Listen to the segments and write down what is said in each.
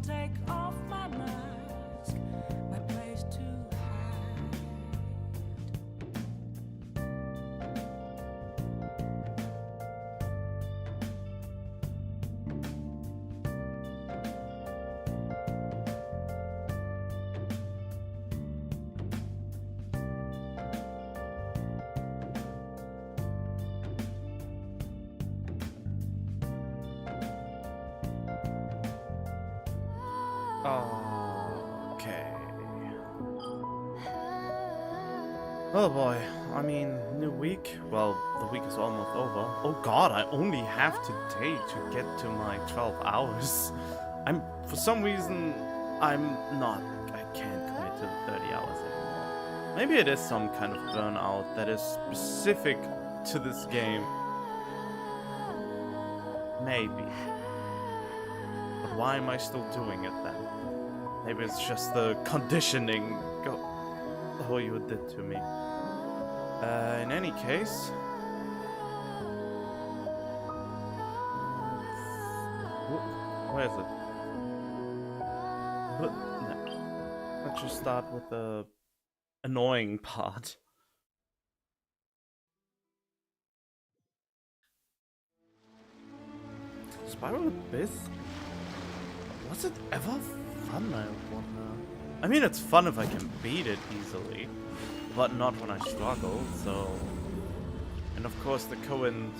take off my mask, my place to hide. Okay. Oh boy, I mean, new week? Well, the week is almost over. Oh god, I only have today to get to my 12 hours. For some reason, I can't commit to the 30 hours anymore. Maybe it is some kind of burnout that is specific to this game. Maybe. But why am I still doing it then? Maybe it's just the conditioning how you did to me. In any case... Where is it? But, no. Let's just start with the annoying part. Spiral Abyss? Was it ever fun, I wonder? I mean, it's fun if I can beat it easily, but not when I struggle, so... And of course the current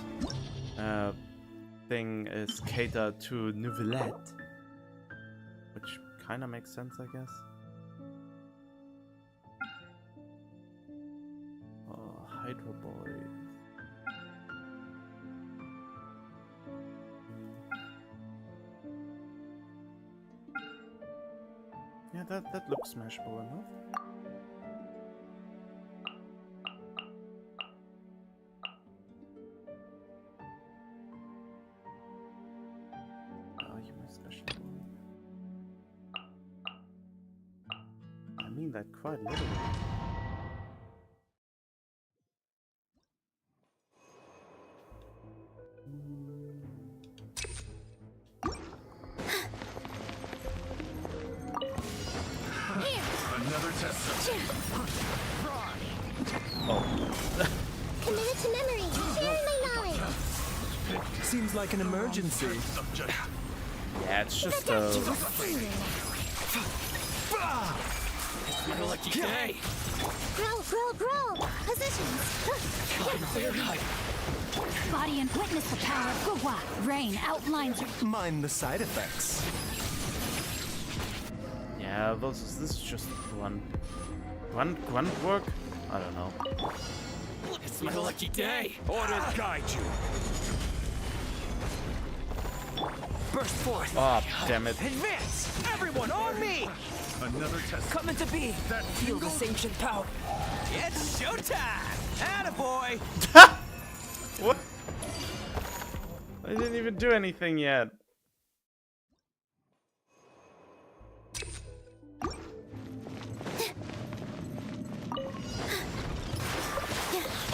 thing is catered to Nouvellette, which kinda makes sense, I guess. Oh, Hydro Boy. Yeah, that looks smashable enough. Oh, you must special one. I mean that quite literally. Another test. Oh. Committed to memory. Sharing my knowledge. Seems like an emergency. Yeah, it's just You're lucky day. Grow. Positions. Body and witness the power of Gugwa. Rain outlines your... Mind the side effects. yeah, this is just grunt work? I don't know. It's my lucky day. Orders guide you. Burst forth. Oh, damn it. Advance! Everyone on me! Another test. Coming to be. That Feel this ancient power. It's showtime! Attaboy! What? I didn't even do anything yet.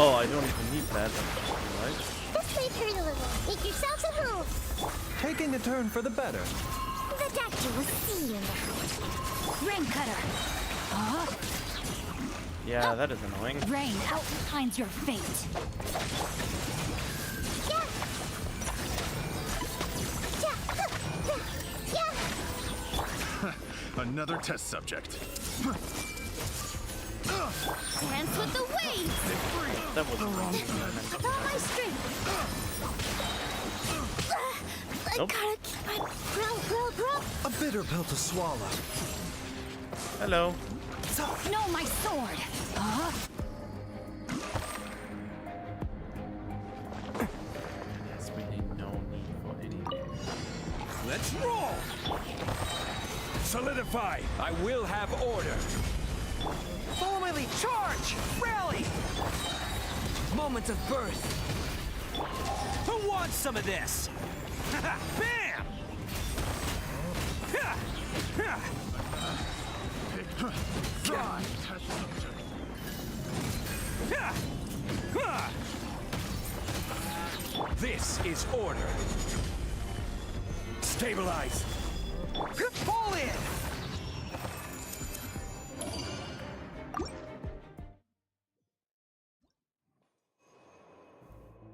Oh, I don't even need that. Right? This may hurt a little. Make yourselves at home. Taking a turn for the better. The doctor will see you now. Rain cutter. Yeah, that is annoying. Rain outlines your fate. Another test subject. Dance with the waves. That was With all my strength. I Nope. gotta keep my grow. A bitter pill to swallow. Hello. No, my sword. There's really no need for anything. Let's roll. Solidify. I will have order. Formally charge! Rally! Moment of birth. Who wants some of this? Bam! This is order. Stabilize. Pull in!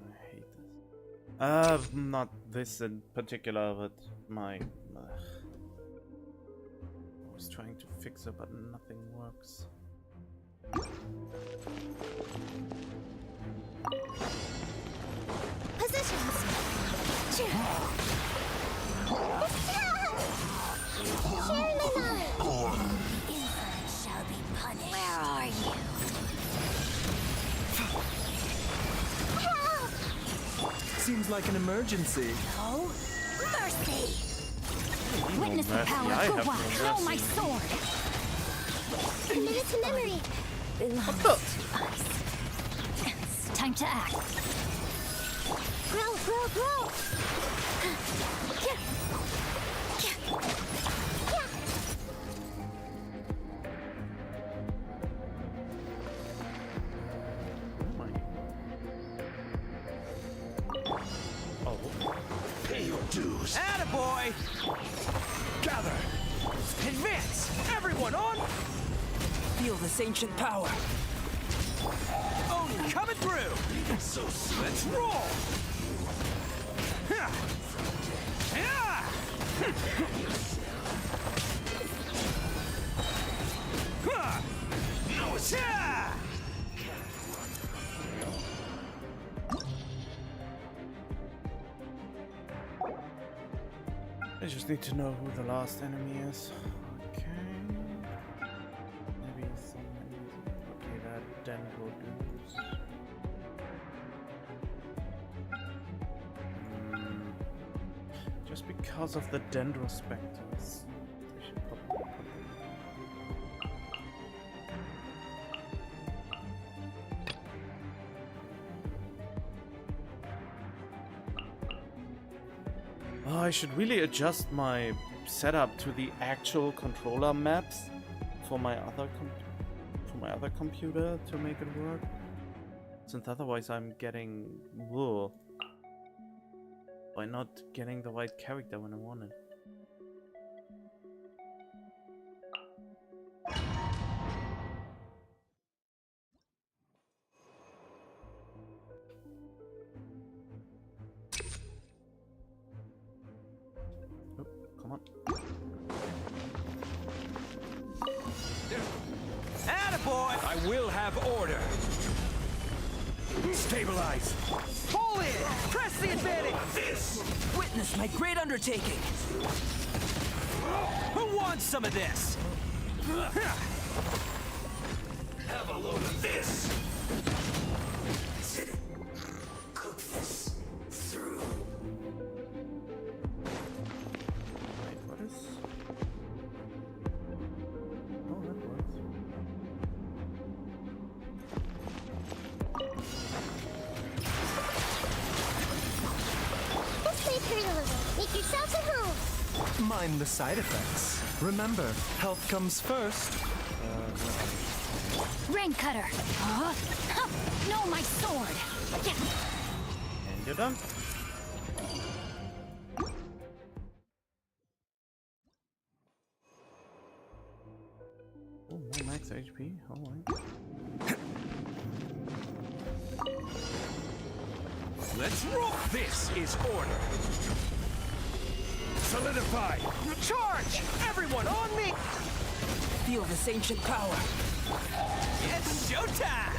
I hate this. Not this in particular, but my... I was trying to fix it, but nothing works. Positions. Share my knowledge. Insolent shall be punished. Where are you? Help! Seems like an emergency. No mercy. Witness the mercy, power I of have no Gugwa. Throw my mercy. sword. Committed to memory. Belongs the- to us. It's time to act. Grow, grow, grow. Oh, Pay your dues. Attaboy! Gather. Advance! Everyone on! Feel this ancient power. Odin coming through! So Let's roll! Ha! Yeah! Ha! no escape. Yeah! I just need to know who the last enemy is. Okay. Maybe some enemies. Okay, that Dendro dudes. Just because of the Dendro specters. I should probably put them. Oh, I should really adjust my setup to the actual controller maps for my other computer to make it work. Since otherwise I'm getting by not getting the right character when I want it. Oh, come on. Attaboy! I will have order. Stabilize. Pull in! Press the advantage! This. Witness my great undertaking! Who wants some of this? Have a load of this. Cook this through. Wait, what is? Oh, that works. Let's play turn a little. Make yourselves at home. Mind the side effects. Remember, health comes first. Rain cutter. Huh? No, my sword. And you're done. Oh, more max HP. Alright. Let's roll. This is order. Solidify. Charge! Everyone on me! Feel this ancient power. It's showtime!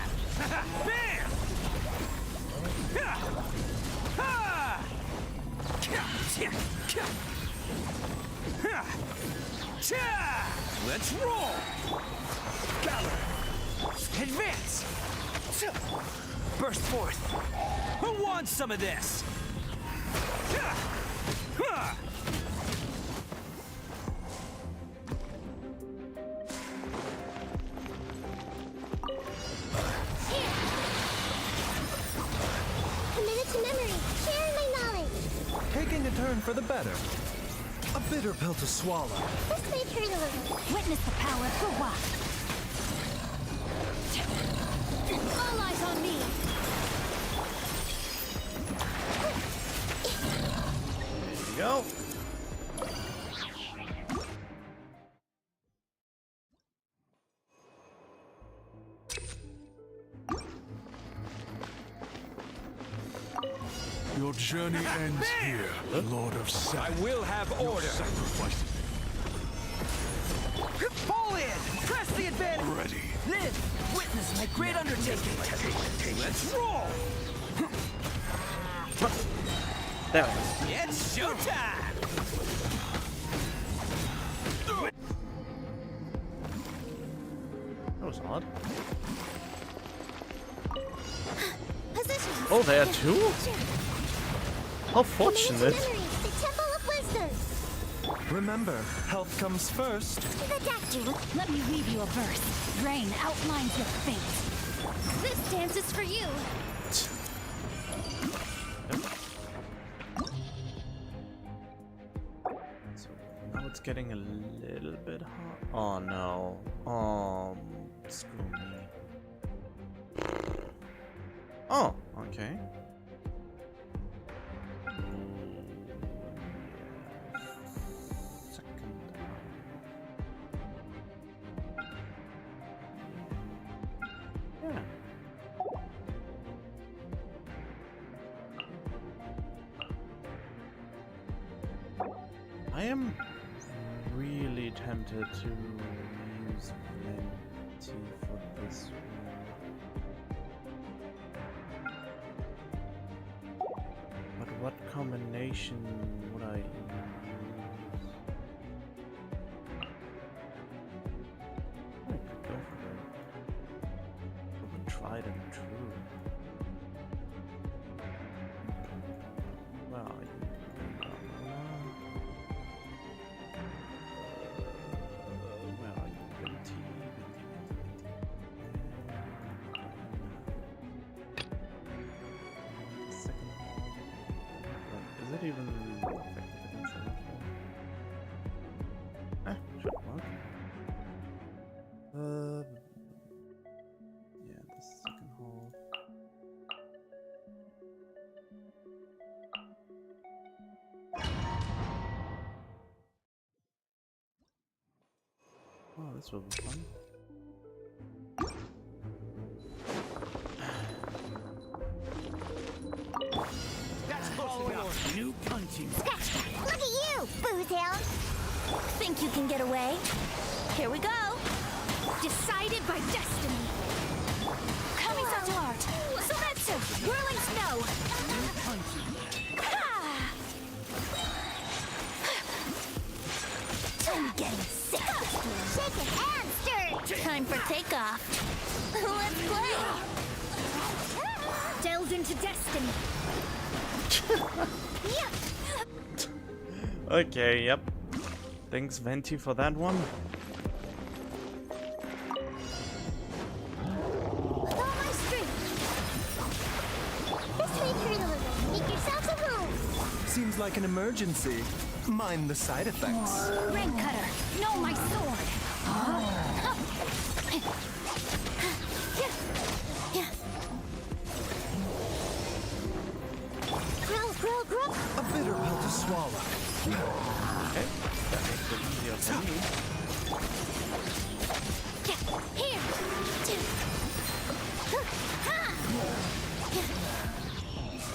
Bam! Ha! Ha! Ha! Cha! Let's roll! Gather! Advance! Burst forth! Who wants some of this? Ha! Ha! Committed to memory. Share my knowledge. Taking a turn for the better. A bitter pill to swallow. Let's play turn a little. Witness the power of Gugwa. All eyes on me. There you go. Your journey ends here, Lord of I Sacrifice. will have order. Fall in! Press the advantage! Ready. Live! Witness my great undertaking! Let's roll. There it is. It's showtime! That was odd. Position. Oh, there are two? How fortunate. The Temple of Wisdom. Remember, health comes first. The doctor. Let me read you a verse. Rain outlines your fate. This dance is for you. So now it's getting a little bit hard. Oh no. Screw me. Oh, okay. Second. Yeah. I am really tempted to use Venti for this one. But what combination would I use? I could go for the tried and true. Where are you? Where are you? Venti. Second hall. Is it even effective against the left wall? Should work. Yeah, the second hall. Oh, this will be fun. That's close enough. New punching. Look at you, Boozehound. Think you can get away? Here we go. Decided by destiny. Coming such art. Sometsu, whirling snow. I'm getting sick of this game. Shaken and stirred. Time for takeoff. Let's play. Delved into destiny. Yeah. Okay, yep. Thanks, Venti, for that one. With all my strength. This way, Colonel. Make yourselves at home. Seems like an emergency. Mind the side effects. Rain cutter. Know my sword. Yeah. Growl, growl, growl. A bitter pill to swallow. Okay, that makes it easier for me. Here.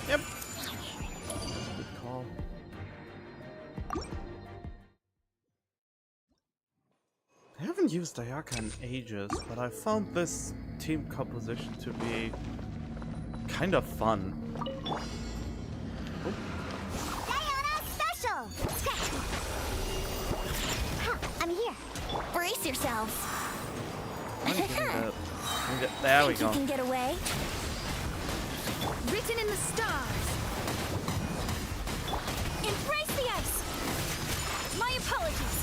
Yep. Good call. I haven't used Ayaka in ages, but I found this team composition to be kind of fun. Diana Special. Scratch. I'm here. Brace yourselves. There we Think you go. can get away? Written in the stars. Embrace the ice. My apologies.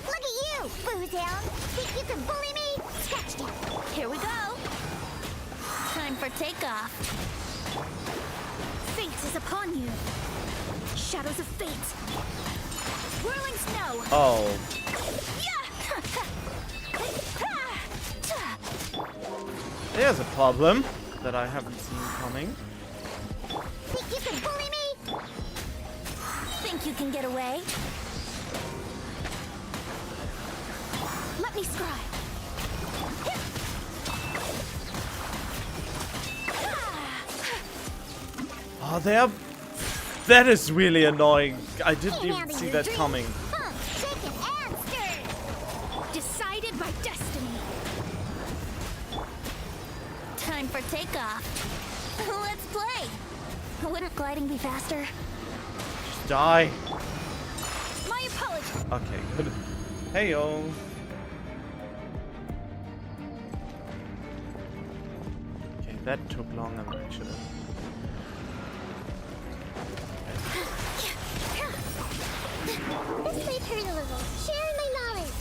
Look at you, Boozehound. Think you can bully me? Scratch you. Here we go. Time for takeoff. Fate is upon you. Shadows of fate. Whirling snow. Oh, there's a problem that I haven't seen coming. Think you can bully me? Think you can get away? Let me scry. Oh, they are. That is really annoying. I didn't Hey, even Andy, see your that dream. coming. Shaken and stirred. Decided by destiny. Time for takeoff. Let's play. Wouldn't gliding be faster? Die. My apologies. Okay, good. Hey yo. Okay, that took longer than it should have. This may hurt a little. Sharing my knowledge.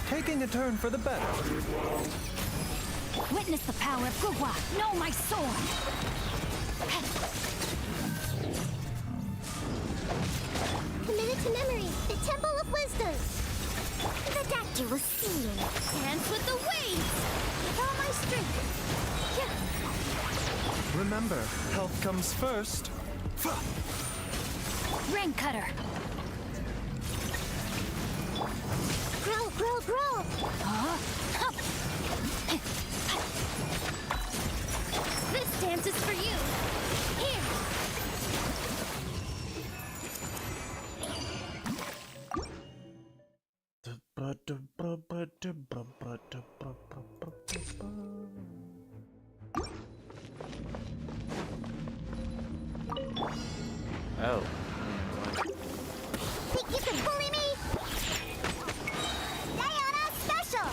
Taking a turn for the better. Witness the power of Gugwa. Know my sword. The minute to memory. The temple of wisdom. The doctor will see you. Dance with the waves. With all my strength. Remember, health comes first. Rain cutter. Grow, grow, grow. This dance is for you. Here. Oh. Think you can bully me? Diana special.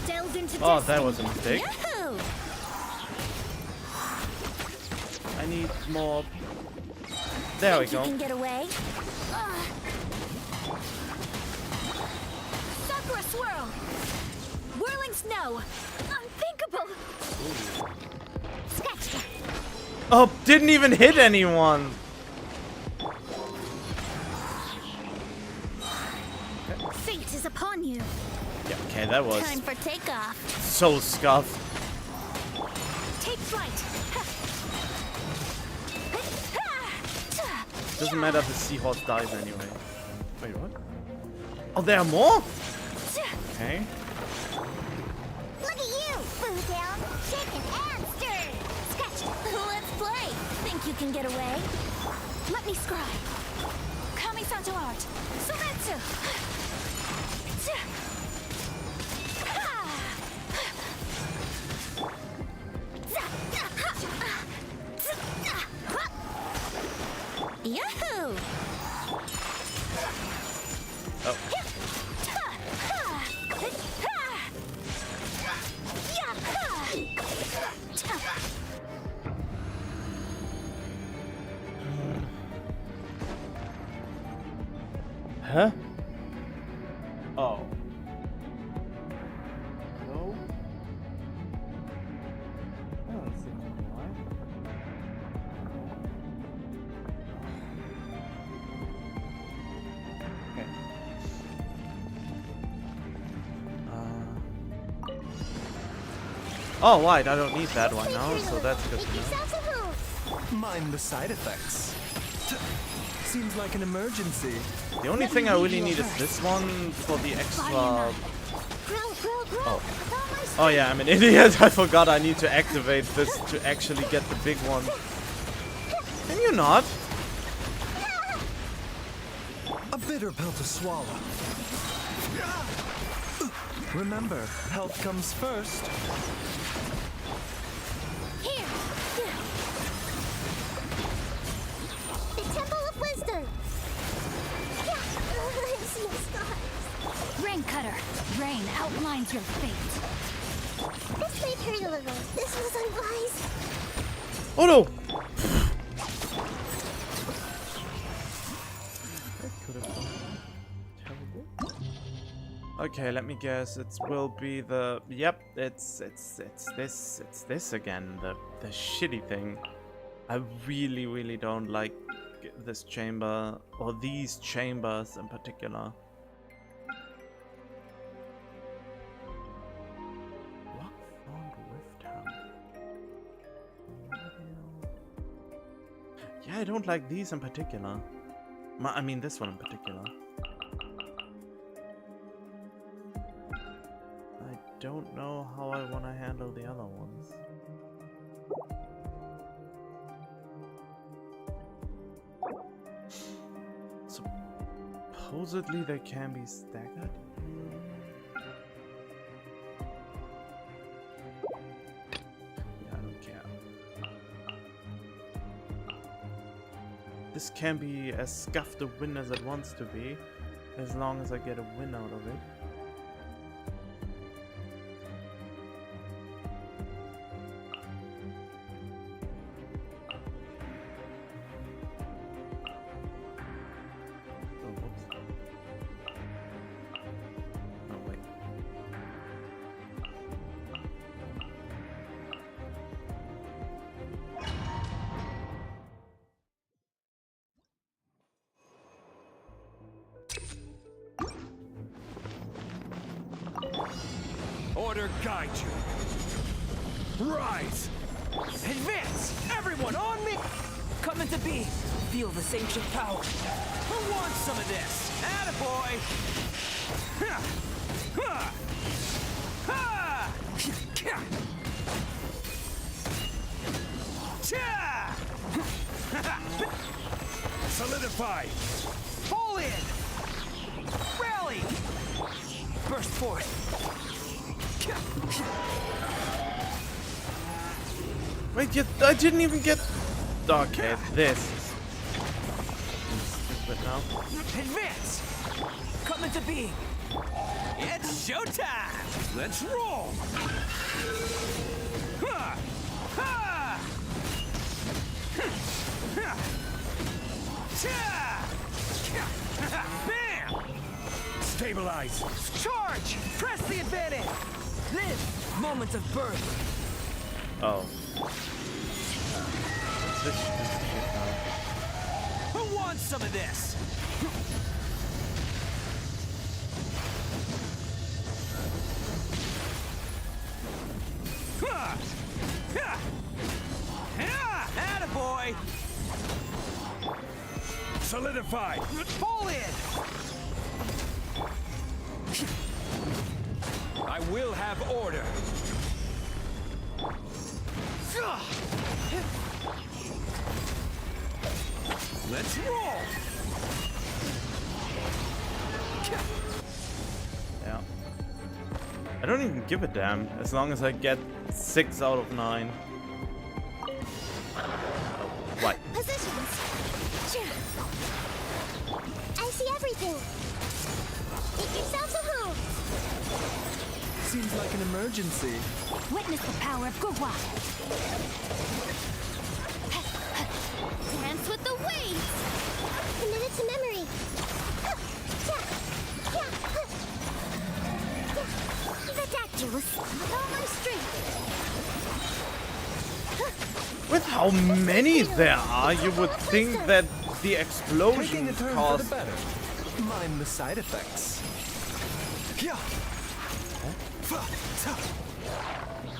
Delved into Oh, destiny. that was a mistake. Yahoo! I need more. There we Think you go. can get away? Sakura swirl. Whirling snow. Unthinkable. Scratch that. Oh, didn't even hit anyone. Fate is upon you. Yeah, okay, that was Time for takeoff. so scuffed. Take flight. Doesn't matter if the seahorse dies anyway. Wait, what? Oh, there are more? Okay. Look at you, Fontaine. Shaken and stirred. Scratch. Let's play. Think you can get away? Let me scribe. Kamisato art. Sumetsu. Yahoo! Oh. Huh? Oh. No? That doesn't seem to be right. Okay. Oh, right, I don't need that one now, so that's good Make to know. yourselves at home. Mind the side effects. Seems like an emergency. The only thing I really need is this one for the extra... Grow, grow, grow. Oh. With all my strength. Oh yeah, I'm an idiot. I forgot I need to activate this to actually get the big one. Can you not? A bitter pill to swallow. Remember, health comes first. Here. The temple of wisdom. I see the stars. Rain cutter. Rain outlines your fate. This may hurt a little. This was unwise. Oh no! That could have been terrible. Okay, let me guess. It will be the... Yep, it's this again. The shitty thing. I really don't like this chamber, or these chambers in particular. Yeah, I don't like these in particular. I mean, this one in particular. I don't know how I want to handle the other ones. Supposedly they can be staggered. Yeah, I don't care. This can be as scuffed a win as it wants to be, as long as I get a win out of it. Oh, whoops. Oh, wait. Order guide you. Rise! Advance! Everyone on me! Coming to be. Feel this ancient power. Who wants some of this? Attaboy! Ha! Ha! Ha! Cha! Solidify! Pull in! Rally! Burst forth! Wait, I didn't even get. Okay, this is stupid now. Advance! Coming to be. It's showtime! Let's roll! Ha! Ha! Ha! Cha! Bam! Stabilize! Charge! Press the advantage! Live! Moments of birth! Oh. What's this shit now? Who wants some of this? Ha! Ha! Ha! Attaboy! Solidify! Pull in! I will have order! Let's roll! Yeah. I don't even give a damn as long as I get 6 out of 9. What? Positions. I see everything. Make yourselves a home. Seems like an emergency. Witness the power of Gurwa. Dance with the waves. Committed to memory. Ridiculous. With all my strength. With how many there are, you would think that the Taking explosion a turn for caused. the better. Mind the side effects. Yeah.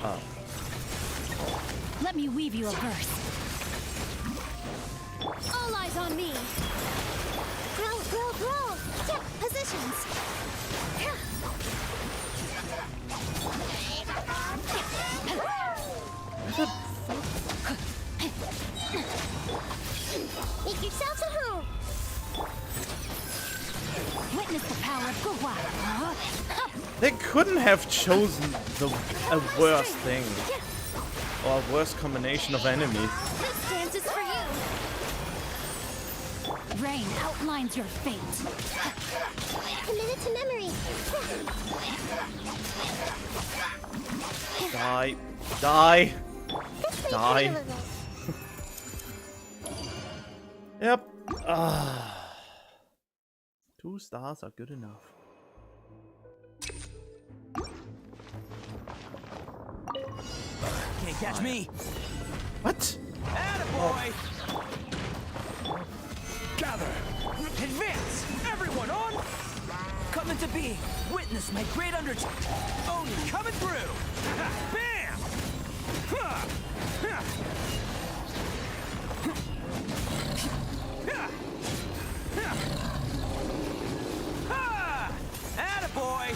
Oh. Let me weave you a verse. All eyes on me. Grow, grow, grow. Check positions. Make yourselves at home. Witness the power of Gurwa. They couldn't have chosen a worse thing. Or a worse combination of enemies. This dance is for you. Rain outlines your fate. Committed to memory. Die. Die. This may Die. hurt a little. Yep. 2 stars are good enough. Can't catch me. What? Attaboy! Gather! Advance! Everyone on! Coming to be. Witness my great undertaking. Only coming through. Bam! Ha! Ha! Ha! Ha! Ha! Attaboy!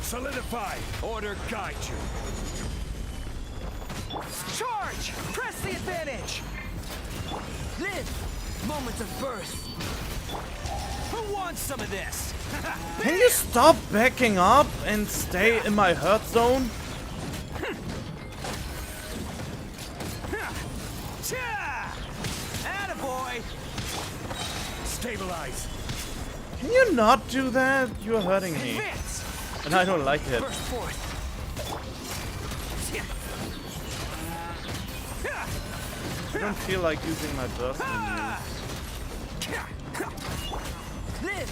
Solidify! Order guide you! Charge! Press the advantage! Live! Moments of birth. Who wants some of this? Can you stop backing up and stay in my hurt zone? Attaboy! Stabilize. Can you not do that? You're hurting me. Advance! And I don't like it. Burst forth. I don't feel like using my burst on Live!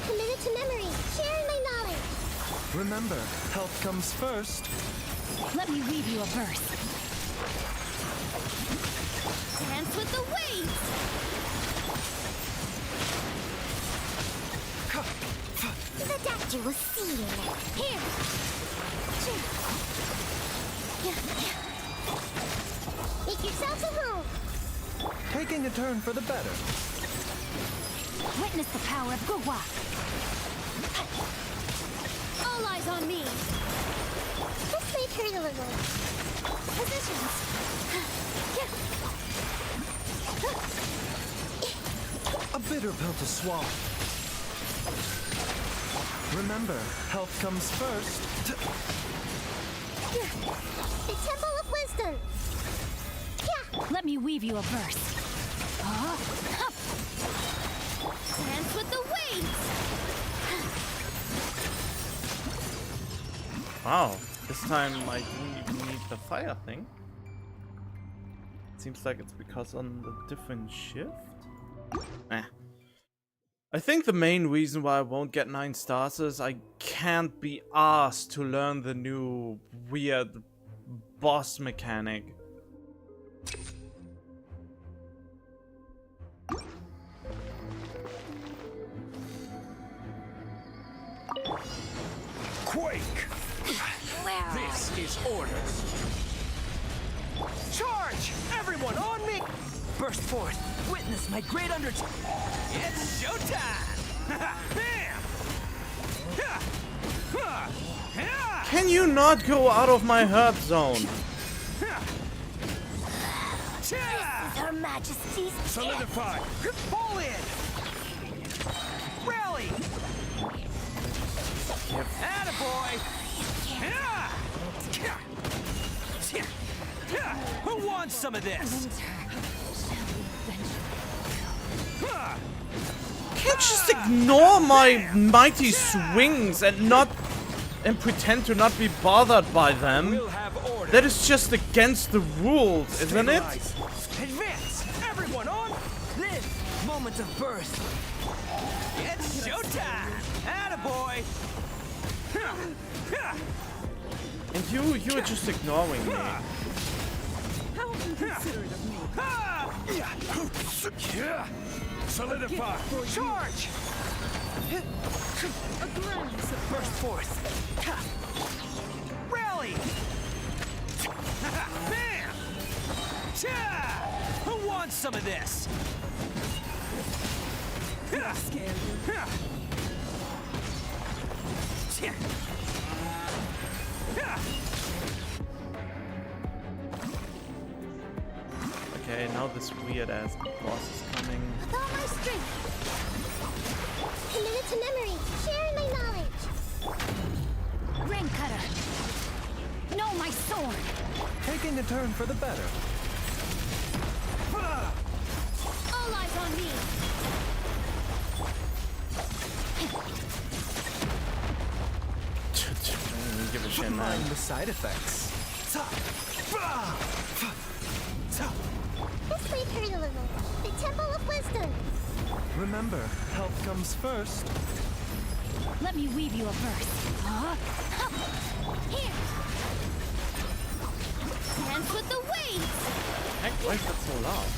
Committed to memory, sharing my knowledge. Remember, health comes first. Let me weave you a verse. Dance with the waves. The doctor will see you. Here. Make yourself at home. Taking a turn for the better. Witness the power of Gugwa. All eyes on me. This may hurt a little. Positions. A bitter pill to swallow. Remember, health comes first. The Temple of Wisdom. Let me weave you a verse. Dance with the waves. Wow, this time I didn't even need the fire thing. Seems like it's because on the different shift? Eh. I think the main reason why I won't get 9 stars is I can't be asked to learn the new weird boss mechanic. Quake. This is order. Charge! Everyone on me! Burst forth. Witness my great undertaking. It's showtime! Bam! Can you not go out of my hurt zone? Her Majesty's Solidify. Fall in! Rally! Attaboy! Who wants some of this? Can't just ignore my mighty swings and pretend to not be bothered by them. We'll have order. That is just against the rules, isn't it? Stabilize. Advance! Everyone on! Live! Moment of birth! It's showtime! Attaboy! And you are just ignoring me. How inconsiderate of me. Solidify. Charge! A glance of Burst forth! Rally! Bam! Who wants some of this? scare you. Okay, now this weird ass boss is coming. with all my strength. Committed to memory, sharing my knowledge. Rain cutter. No, my sword. Taking a turn for the better. All eyes on me. Give a shit, Mind man. the side effects. This may hurt a little. The Temple of Wisdom. Remember, health comes first. Let me weave you a verse. Here. Dance with the waves. Heck, why is that so loud?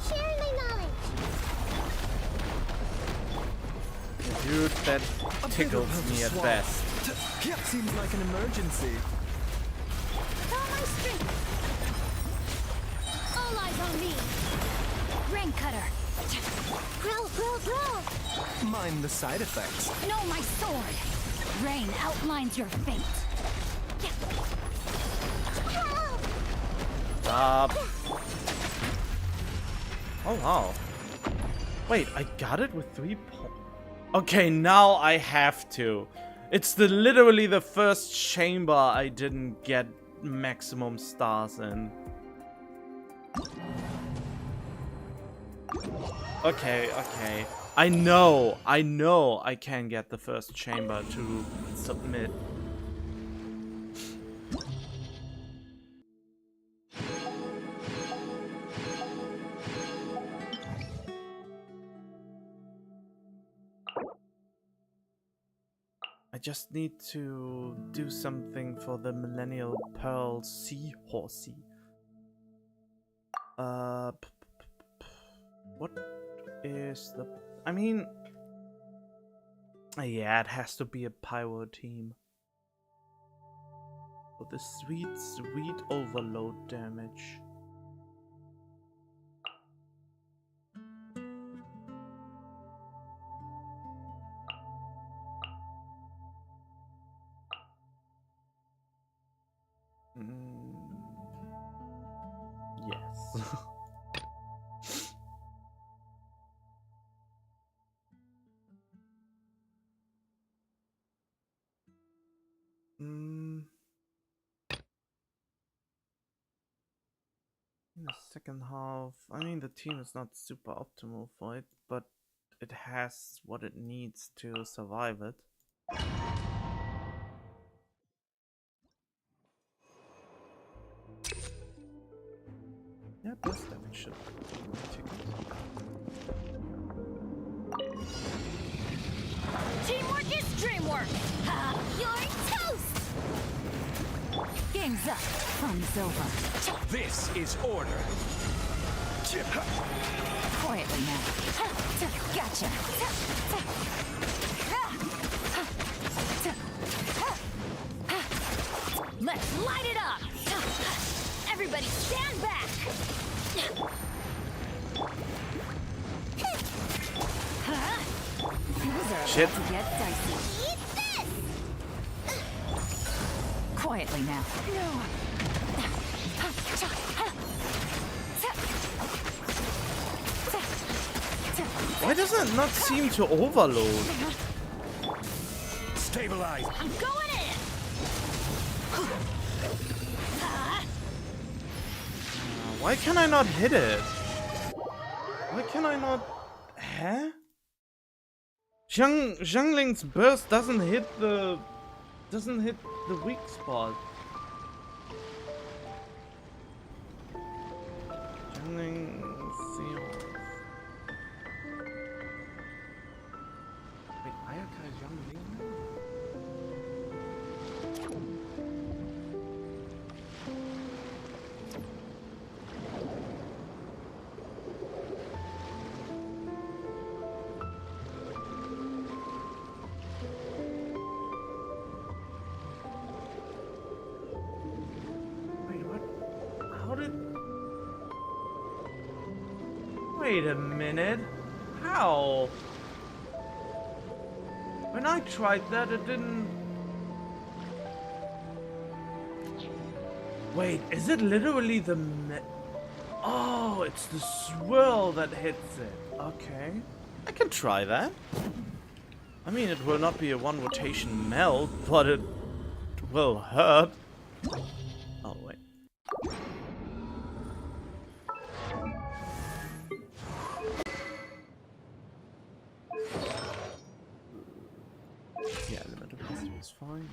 Sharing my knowledge. Dude, that A tickles bigger me pill at to best. Seems like an emergency. on me. Rain cutter. Growl, growl, growl. Mind the side effects. No, my sword. Rain outlines your fate. Stop. Oh wow. Wait, I got it with 3 points. Okay, now I have to. It's literally the first chamber I didn't get maximum stars in. Okay. I know I can get the first chamber to submit. I just need to do something for the Millennial Pearl Seahorsey. What is the... I mean... yeah, it has to be a pyro team. For the sweet overload damage. Yes. In the second half, I mean, the team is not super optimal for it, but it has what it needs to survive it. Yeah, burst damage should be a ticket. Teamwork is dreamwork. You're toast. Game's up. Fun's over. This is order. Quietly now. Gotcha. Let's light it up. Everybody stand back. Shit. About to get dicey. Eat this. Quietly now. No. Why does it not seem to overload? Stabilize. I'm going in. Why can I not hit it? Why can I not... Huh? Zhangling's burst doesn't hit the weak spot. Zhangling Seahorse. Wait, Ayaka is Zhangling now? Wait a minute. How? When I tried that, it didn't... Wait, is it literally the... Oh, it's the swirl that hits it. Okay. I can try that. I mean, it will not be a one rotation melt, but it will hurt. Oh, wait. Yeah, limited capacity is fine.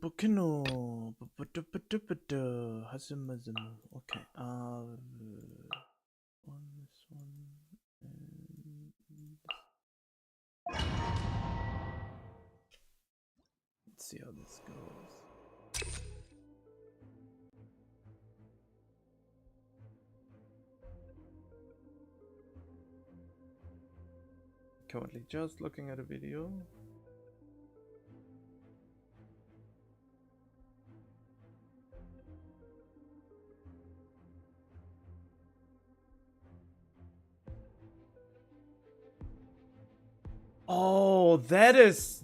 Bukino. Hazimazim. Okay. This one. Let's see how this goes. Currently just looking at a video. Oh, that is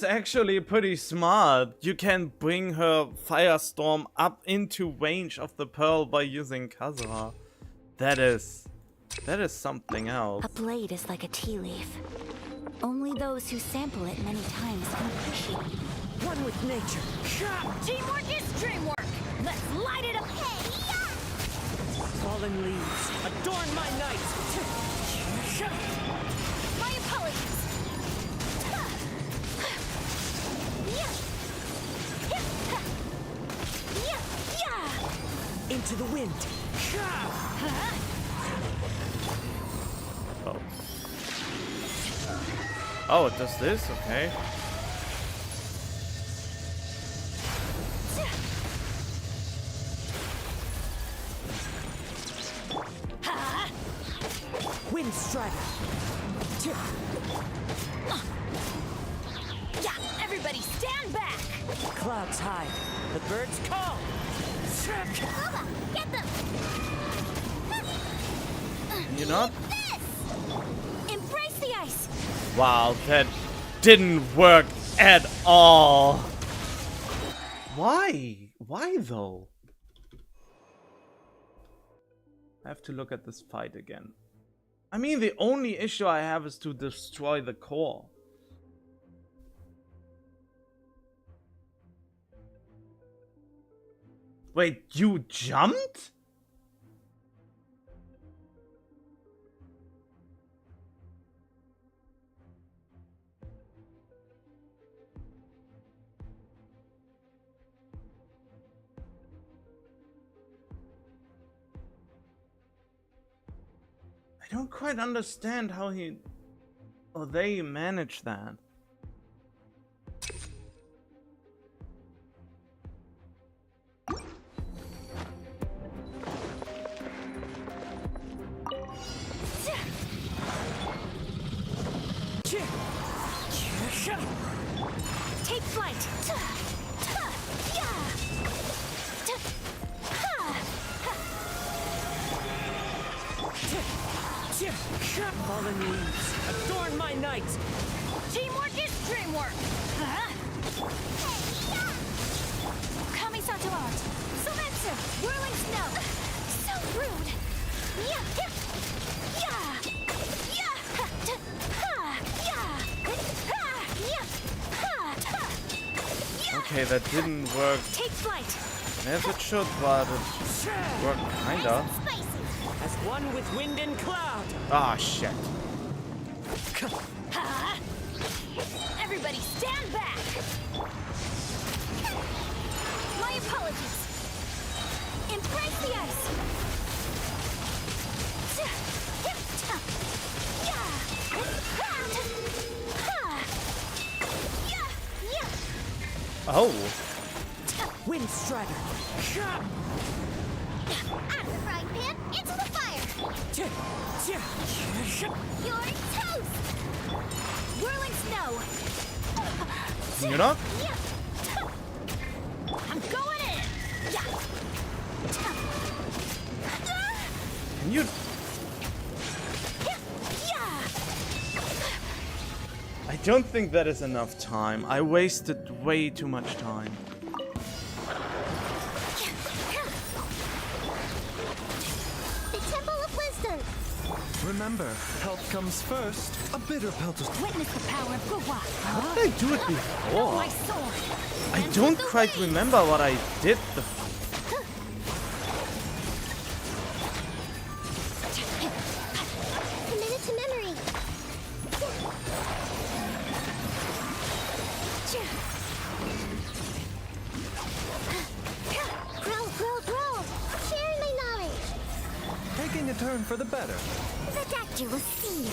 actually pretty smart. You can bring her Firestorm up into range of the pearl by using Kazura. That is something else. A blade is like a tea leaf. Only those who sample it many times can appreciate it. One with nature. Teamwork is dreamwork. Let's light it up. Hey, yeah! Fallen leaves, adorn my night. My apologies. Into the wind. Oh. Oh, it does this? Okay. Wind strider. Yeah, everybody stand back. Clouds high. The birds call. Bubba, get them. You not? This. Embrace the ice. Wow, that didn't work at all. Why? Why though? I have to look at this fight again. I mean, the only issue I have is to destroy the core. Wait, you jumped? I don't quite understand how he or they manage that. Take flight. Fallen leaves, adorn my night. Teamwork is dreamwork. Kamisato art. Sometsu. Whirling snow. So rude. Okay, that didn't work Take flight. as it should, but it worked kinda. As one with wind and cloud. Ah, shit. Everybody stand back. My apologies. Embrace the ice. Oh. Wind strider. Out of the frying pan, into the fire. You're toast. Whirling snow. You know? I'm going in. Can you? I don't think that is enough time. I wasted way too much time. The Temple of Wisdom. Remember, health comes first. A bitter pelt is Witness the power of Guwa. How did I do it before? My sword. I don't quite remember what I did the Commit it to memory. Grow. Sharing my knowledge. taking a turn for the better. The Dactyl will see you.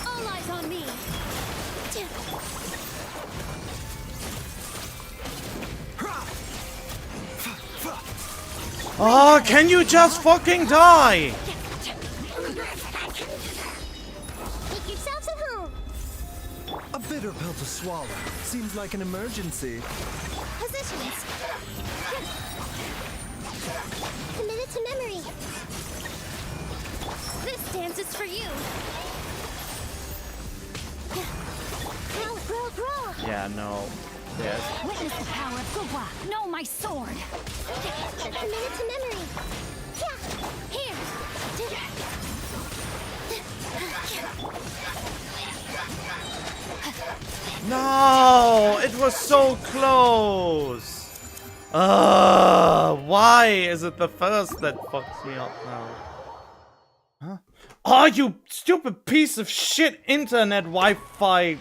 All eyes on me. Oh, can you just fucking die? Make yourselves at home. A bitter pill to swallow. Seems like an emergency. Positions. Committed to memory. This dance is for you. Brawl. Yeah, no. Yes. Witness the power of Gugwa. Know my sword. Committed to memory. Here. No, it was so close. Why is it the first that fucks me up now? Huh? Oh, you stupid piece of shit internet Wi-Fi.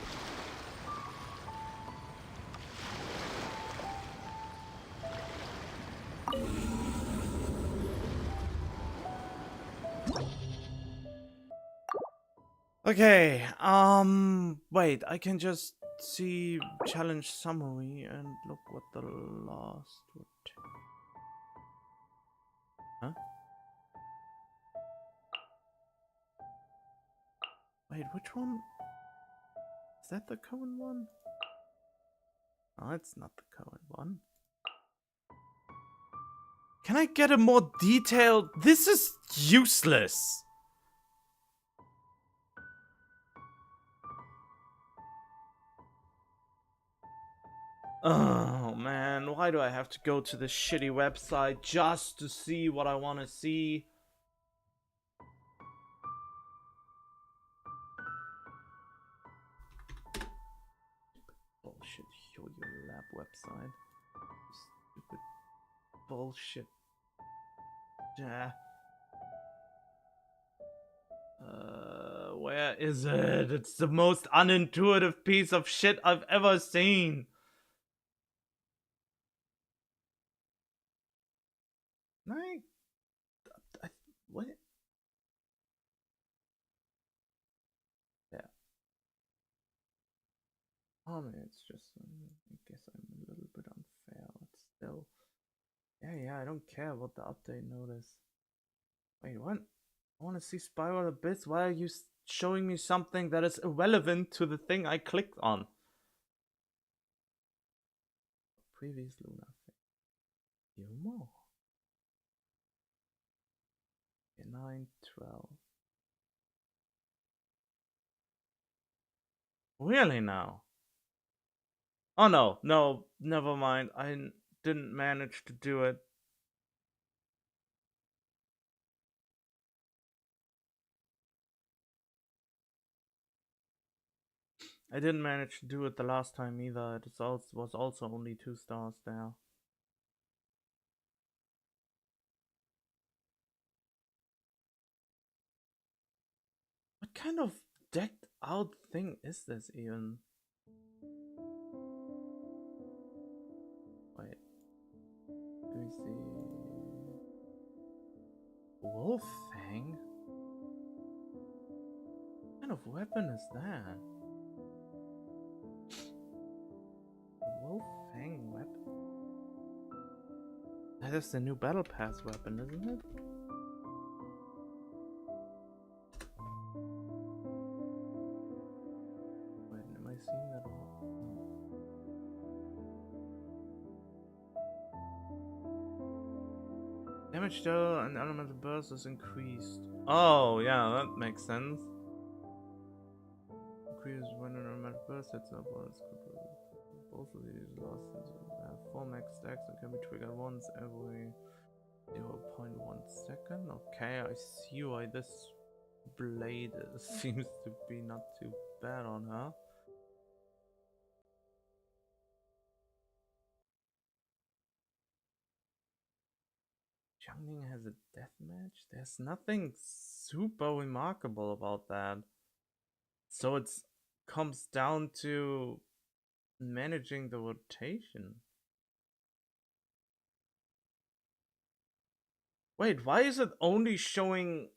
Okay, wait, I can just see challenge summary and look what the last would. Huh? Wait, which one? Is that the Cohen one? Oh, it's not the Cohen one. Can I get a more detailed? This is useless. Oh man, why do I have to go to this shitty website just to see what I want to see? Bullshit, Yo-Yo Lab website. Stupid bullshit. Yeah. Where is it? It's the most unintuitive piece of shit I've ever seen. What? Yeah. I mean, it's just, I guess I'm a little bit unfair, but still. Yeah, I don't care about the update notice. Wait, what? I want to see Spiral Abyss. Why are you showing me something that is irrelevant to the thing I clicked on? Previous Luna thing. More. 9, 12. Really now? Oh no, never mind. I didn't manage to do it. I didn't manage to do it the last time either. It was also only 2 stars there. What kind of decked out thing is this even? Wait. Let me see. Wolf Fang? What kind of weapon is that? A Wolf Fang weapon? That is the new Battle Pass weapon, isn't it? Wait, am I seeing that all? No. Damage though and elemental burst is increased. Oh, yeah, that makes sense. Increases when an elemental burst sets up on its control. Both of these last have 4 max stacks and can be triggered once every 0.1 second. Okay, I see why this blade seems to be not too bad on her. Jiangling has a deathmatch? There's nothing super remarkable about that. So it comes down to managing the rotation. Wait, why is it only showing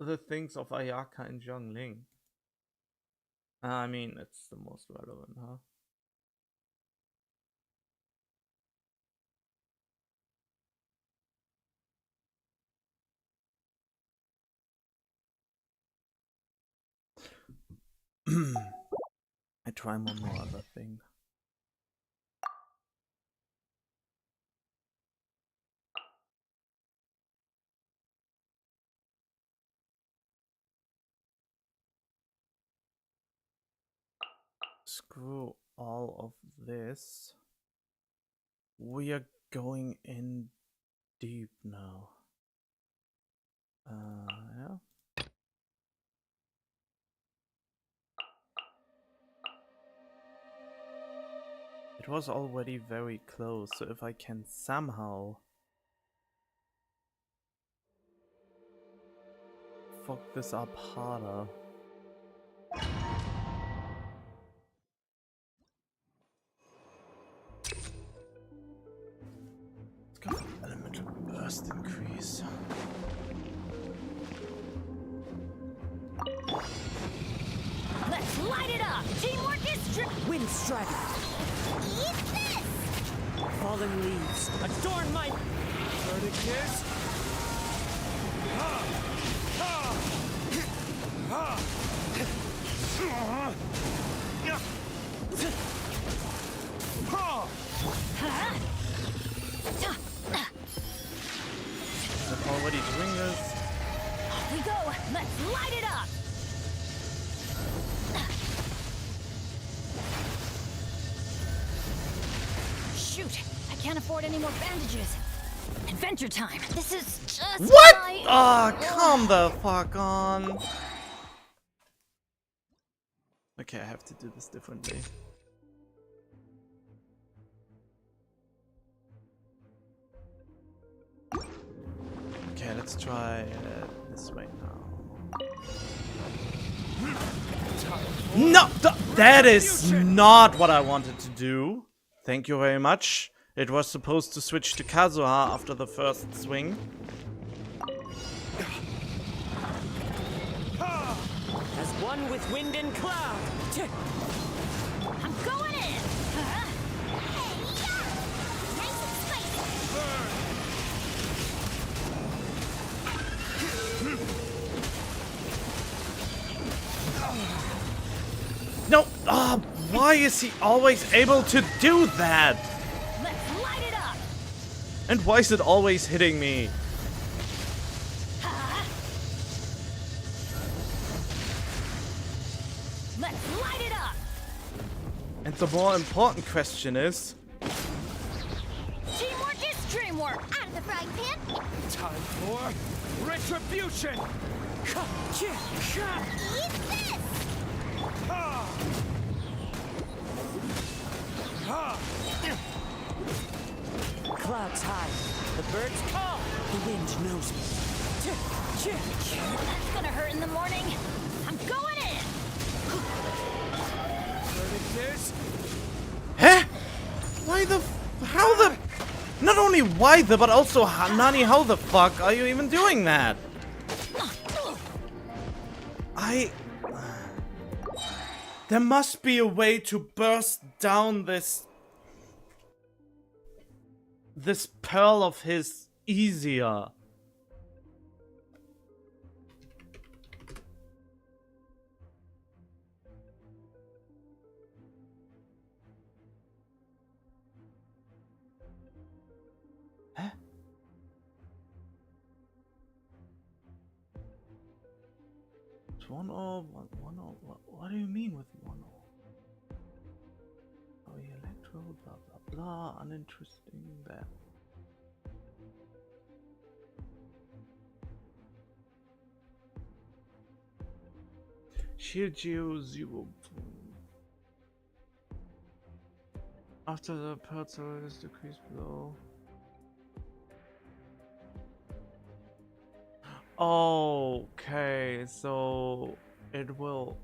the things of Ayaka and Jiangling? I mean, it's the most relevant, huh? I try one more other thing. Screw all of this. We are going in deep now. Yeah. It was already very close, so if I can somehow fuck this up harder. Let's go for the elemental burst increase. Let's light it up! Teamwork is Wind strider. Eat this! Fallen leaves. Adorn my vertices. I'm already doing this. Off we go! Let's light it up! Shoot! I can't afford any more bandages. Adventure time! This is just What? my... Ah, come the fuck on. Okay, I have to do this differently. Okay, let's try it this way now. No! That is not what I wanted to do. Thank you very much. It was supposed to switch to Kazuha after the first swing. As one with wind and cloud. I'm going in! Nice and spicy! No! Ah, why is he always able to do that? Let's light it up! And why is it always hitting me? Let's light it up! And the more important question is... Teamwork is dreamwork! Out of the frying pan! Time for retribution. Eat this! Clouds high. The birds call. The wind knows me. That's gonna hurt in the morning. I'm going in! Vertices. Huh? Why the how the... Not only why the, but also Nani, how the fuck are you even doing that? There must be a way to burst down this pearl of his easier. Huh? It's 1-0, 1-0. What do you mean with 1-0? Oh, yeah, electro, blah blah blah, uninteresting there. Shield Geo 0. After the parcel is decreased below. Okay, so it will.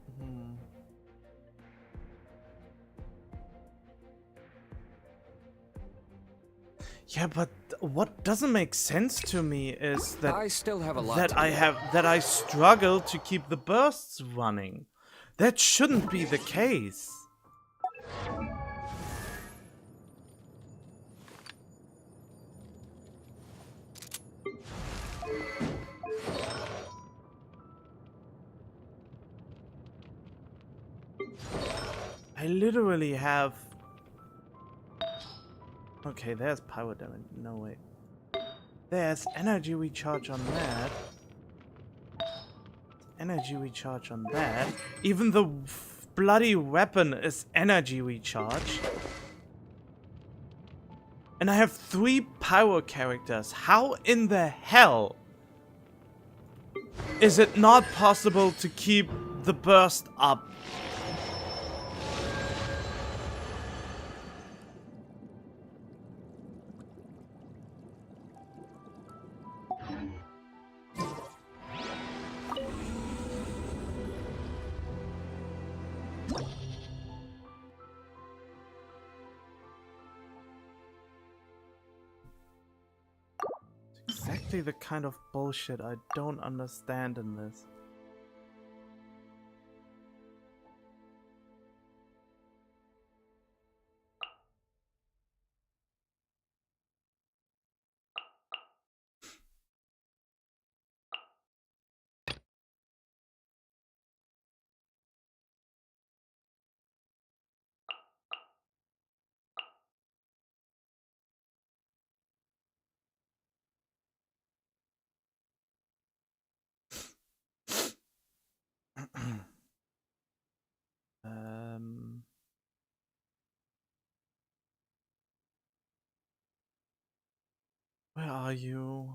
Yeah, but what doesn't make sense to me is that I still have a lot that to I struggle to keep the bursts running. That shouldn't be the case. I literally have... Okay, there's power damage. No, wait. There's energy recharge on that. Energy recharge on that. Even the bloody weapon is energy recharge. And I have 3 power characters. How in the hell is it not possible to keep the burst up? Exactly the kind of bullshit I don't understand in this. Where are you?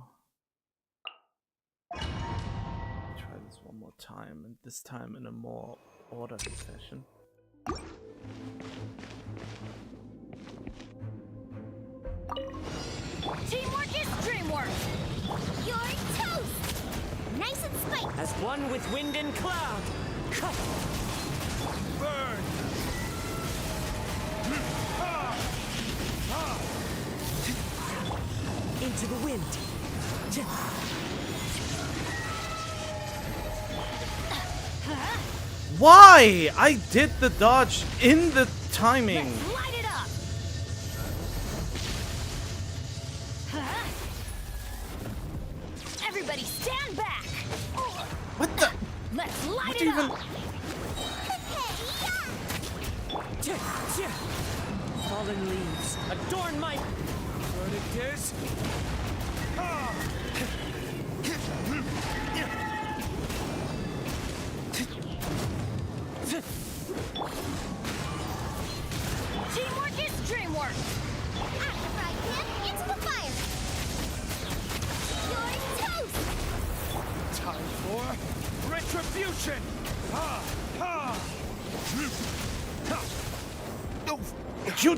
Try this one more time, and this time in a more orderly fashion. Teamwork is dreamwork. You're toast. Nice and spiky. As one with wind and cloud. Cut. Burn! Into the wind. Why? I did the dodge in the timing. Light it up. Everybody stand back. What the? Let's light What it even? up. Fallen leaves adorn my Verdict Teamwork is dreamwork. Out the fry pan, into the fire. You're toast. time for retribution! Ha! Ha! You.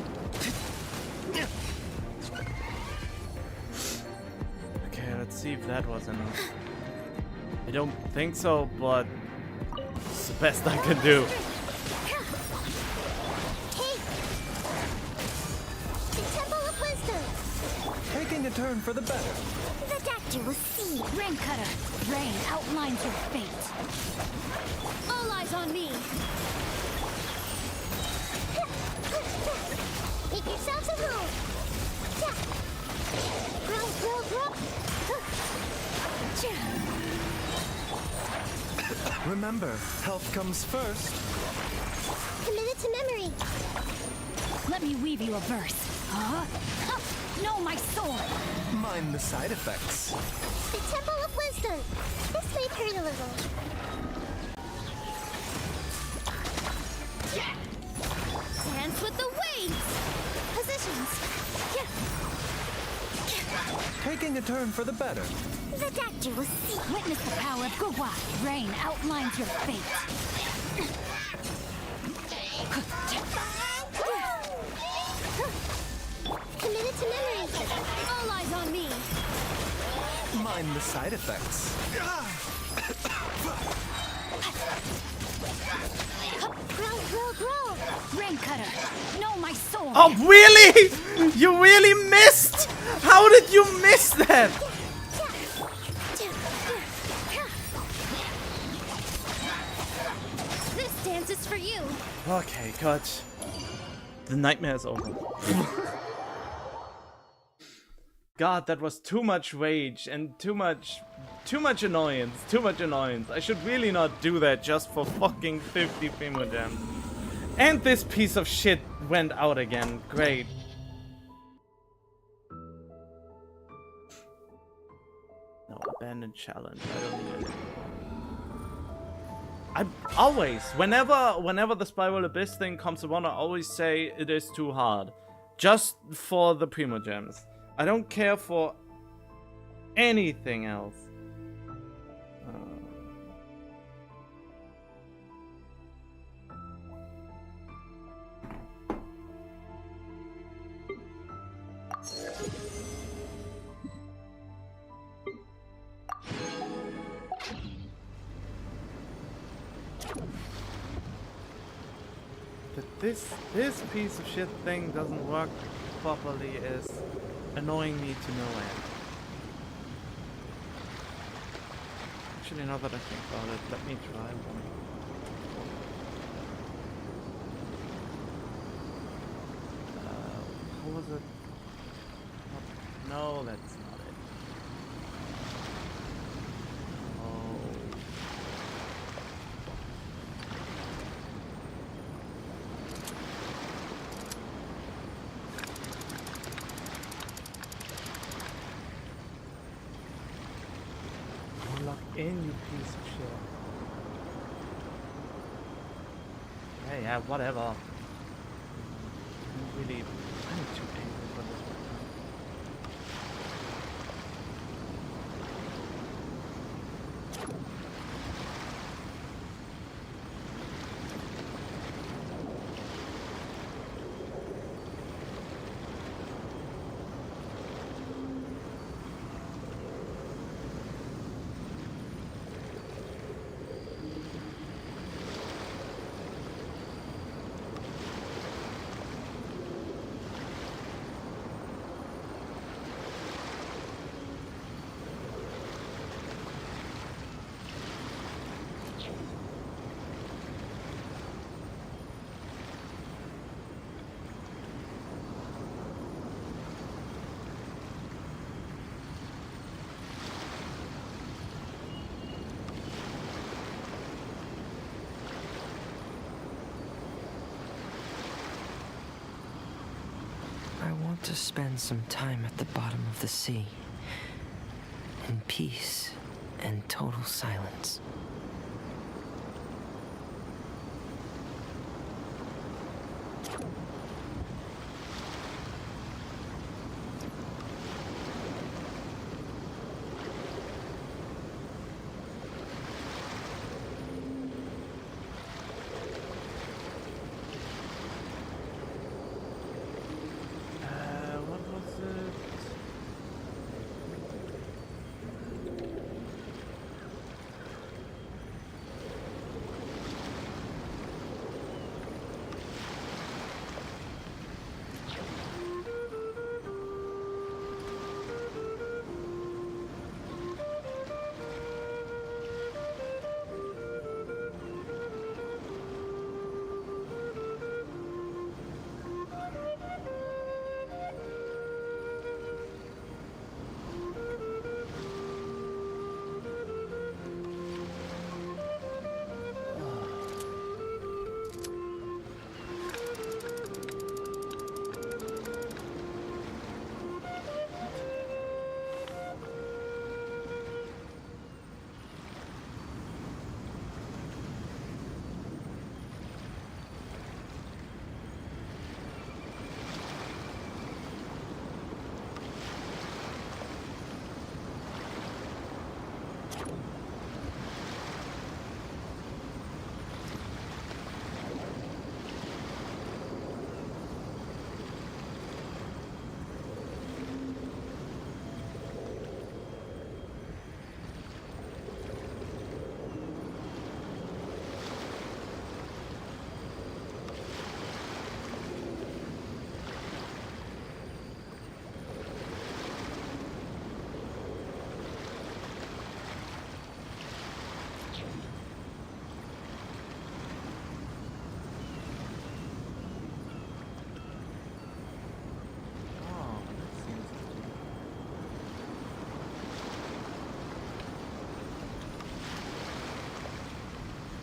Okay, let's see if that was enough. I don't think so, but it's the best I can do. The Temple of Wisdom. Taking a turn for the better. The Doctor will see. Rain Cutter, rain outlines your fate. All eyes on me. Make yourselves at home. Grow, grow, grow. Remember, health comes first. Committed to memory. Let me weave you a verse. Huh? No, my sword! Mind the side effects. The Temple of Wisdom. This may hurt a little. Dance with the waves. Positions. Taking a turn for the better. The Doctor will see. Witness the power of Gua. Rain outlines your fate. Committed to memory. All eyes on me. Mind the side effects. Grow, grow, grow. Rain Cutter, no, my sword! Oh, really? You really missed? How did you miss that? This dance is for you. Okay, good. The nightmare is over. God, that was too much rage and too much annoyance. Too much annoyance. I should really not do that just for fucking 50 primo gems. And this piece of shit went out again. Great. No, abandoned challenge. I don't need it. I always, whenever the Spiral Abyss thing comes around, I always say it is too hard. Just for the Primo Gems. I don't care for anything else. That this piece of shit thing doesn't work properly is annoying me to no end. Actually, now that I think about it, let me try one. How was it? No, that's not it. Oh. Lock in, you piece of shit. Yeah, whatever. I'm too angry for this right now. I want to spend some time at the bottom of the sea, in peace and total silence. What was it?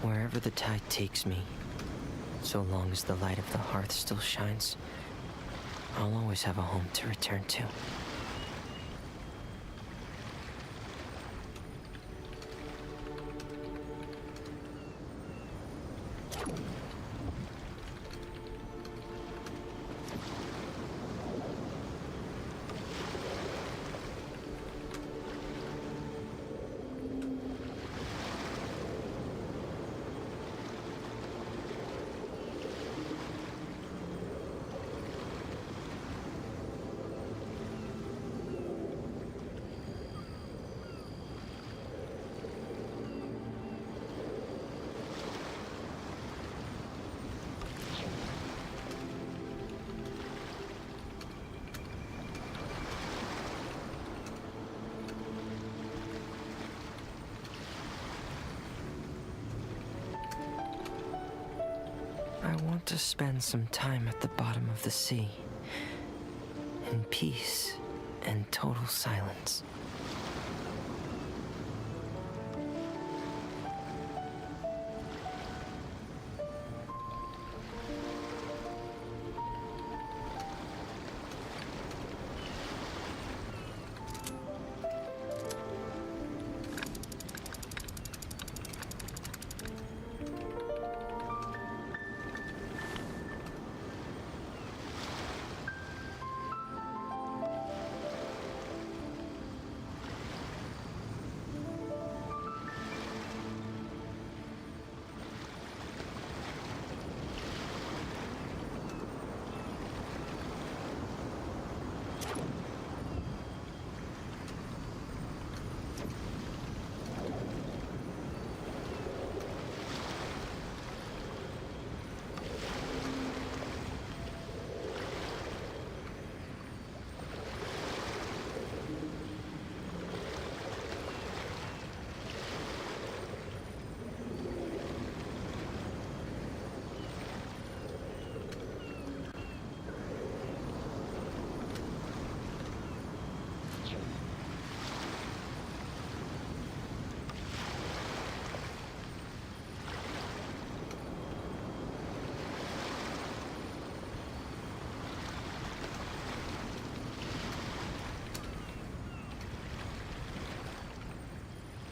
Wherever the tide takes me, So long as the light of the hearth still shines, I'll always have a home to return to. I want to spend some time at the bottom of the sea, in peace and total silence.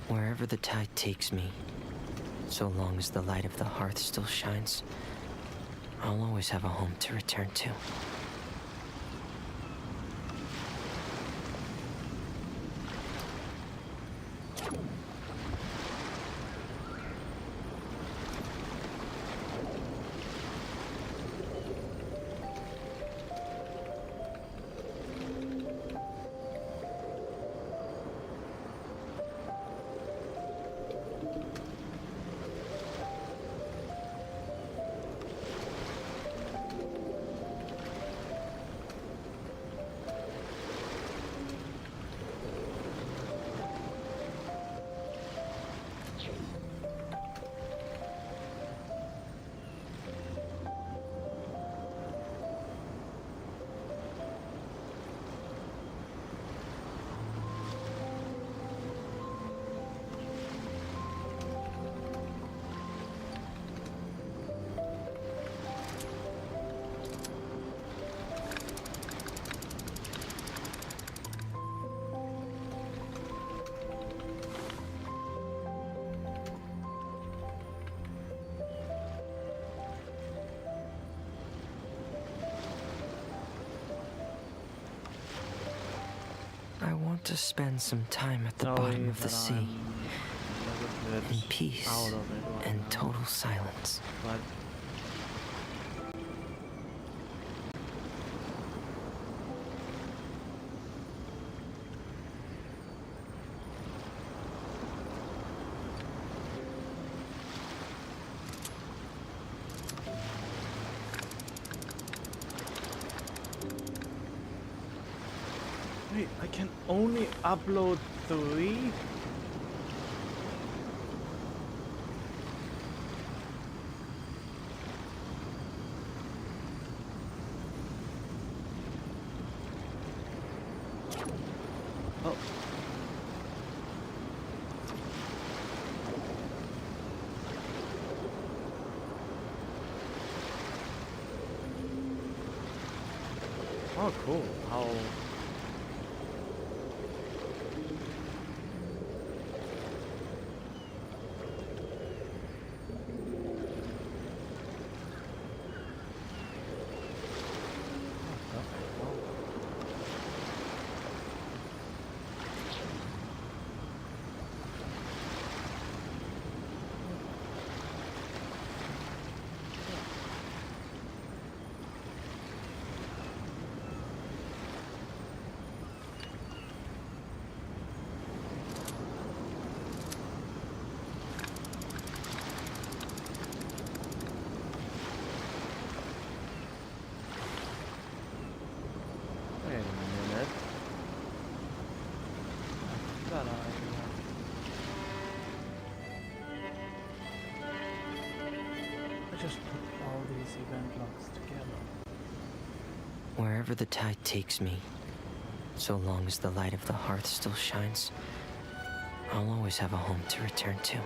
Wherever the tide takes me, so long as the light of the hearth still shines, I'll always have a home to return to. I want to spend some time at the bottom of the sea, in peace and total silence. But wait, I can only upload 3? Oh. Oh, cool. How... Wait a minute. That idea. I just put all these event logs together. Wherever the tide takes me, so long as the light of the hearth still shines, I'll always have a home to return to.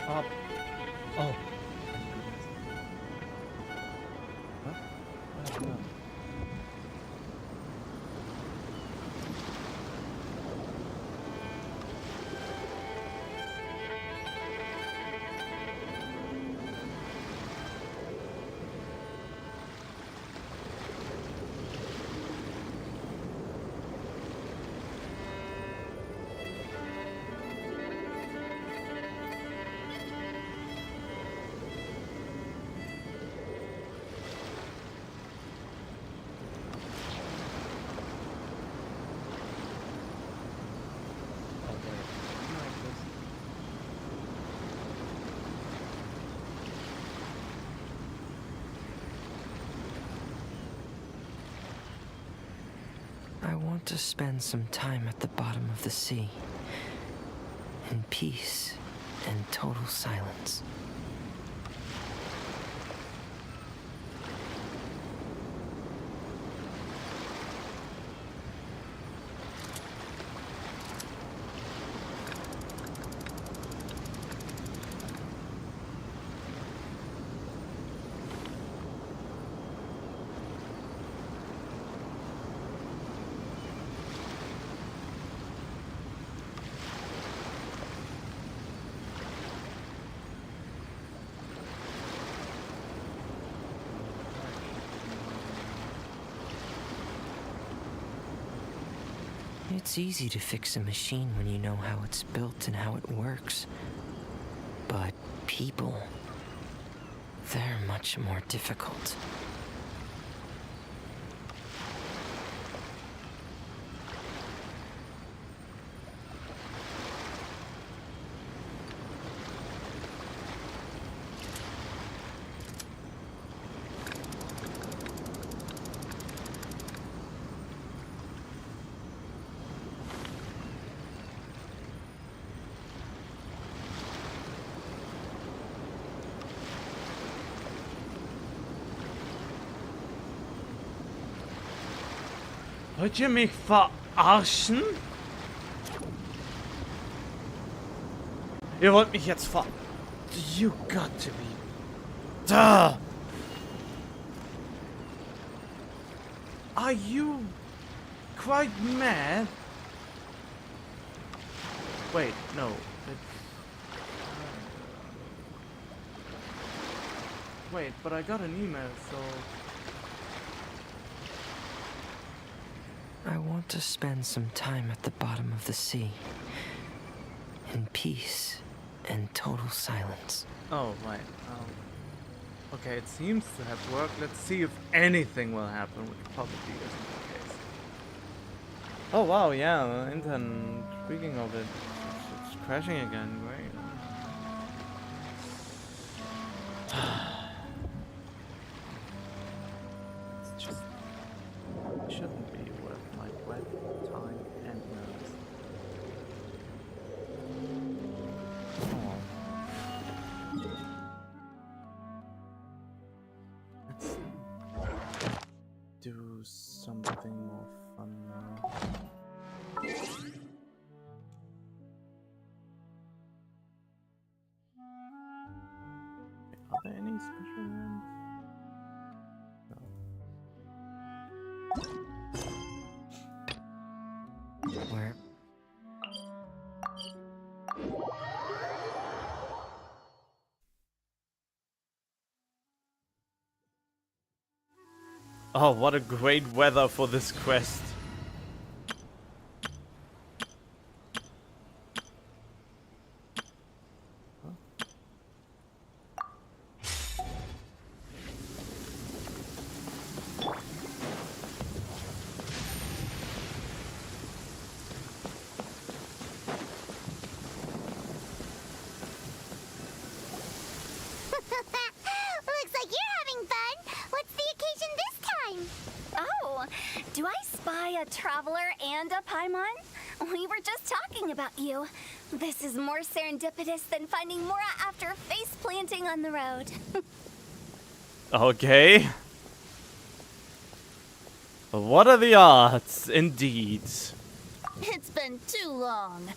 Up. Oh. Huh? Oh, I want to spend some time at the bottom of the sea, in peace and total silence. It's easy to fix a machine when you know how it's built and how it works. But people, they're much more difficult. Wollt ihr mich verarschen? Ihr wollt mich jetzt ver... You got to be... Duh! Are you... quite mad? Wait, no. Wait, but I got an email, so... I want to spend some time at the bottom of the sea, in peace and total silence. Oh, right. Okay, it seems to have worked. Let's see if anything will happen, which probably isn't the case. Oh, wow, yeah, internet, speaking of it, it's crashing again, great. shouldn't be worth my breath, time, and nerves. Oh. Let's do something more fun now. Are there any special ones? Where? Oh, what a great weather for this quest. Looks like you're having fun. What's the occasion this time? Oh, do I spy a traveler and a Paimon? We were just talking about you. This is more serendipitous than finding Mora after face planting on the road. Okay. What are the odds, indeed? It's been too long.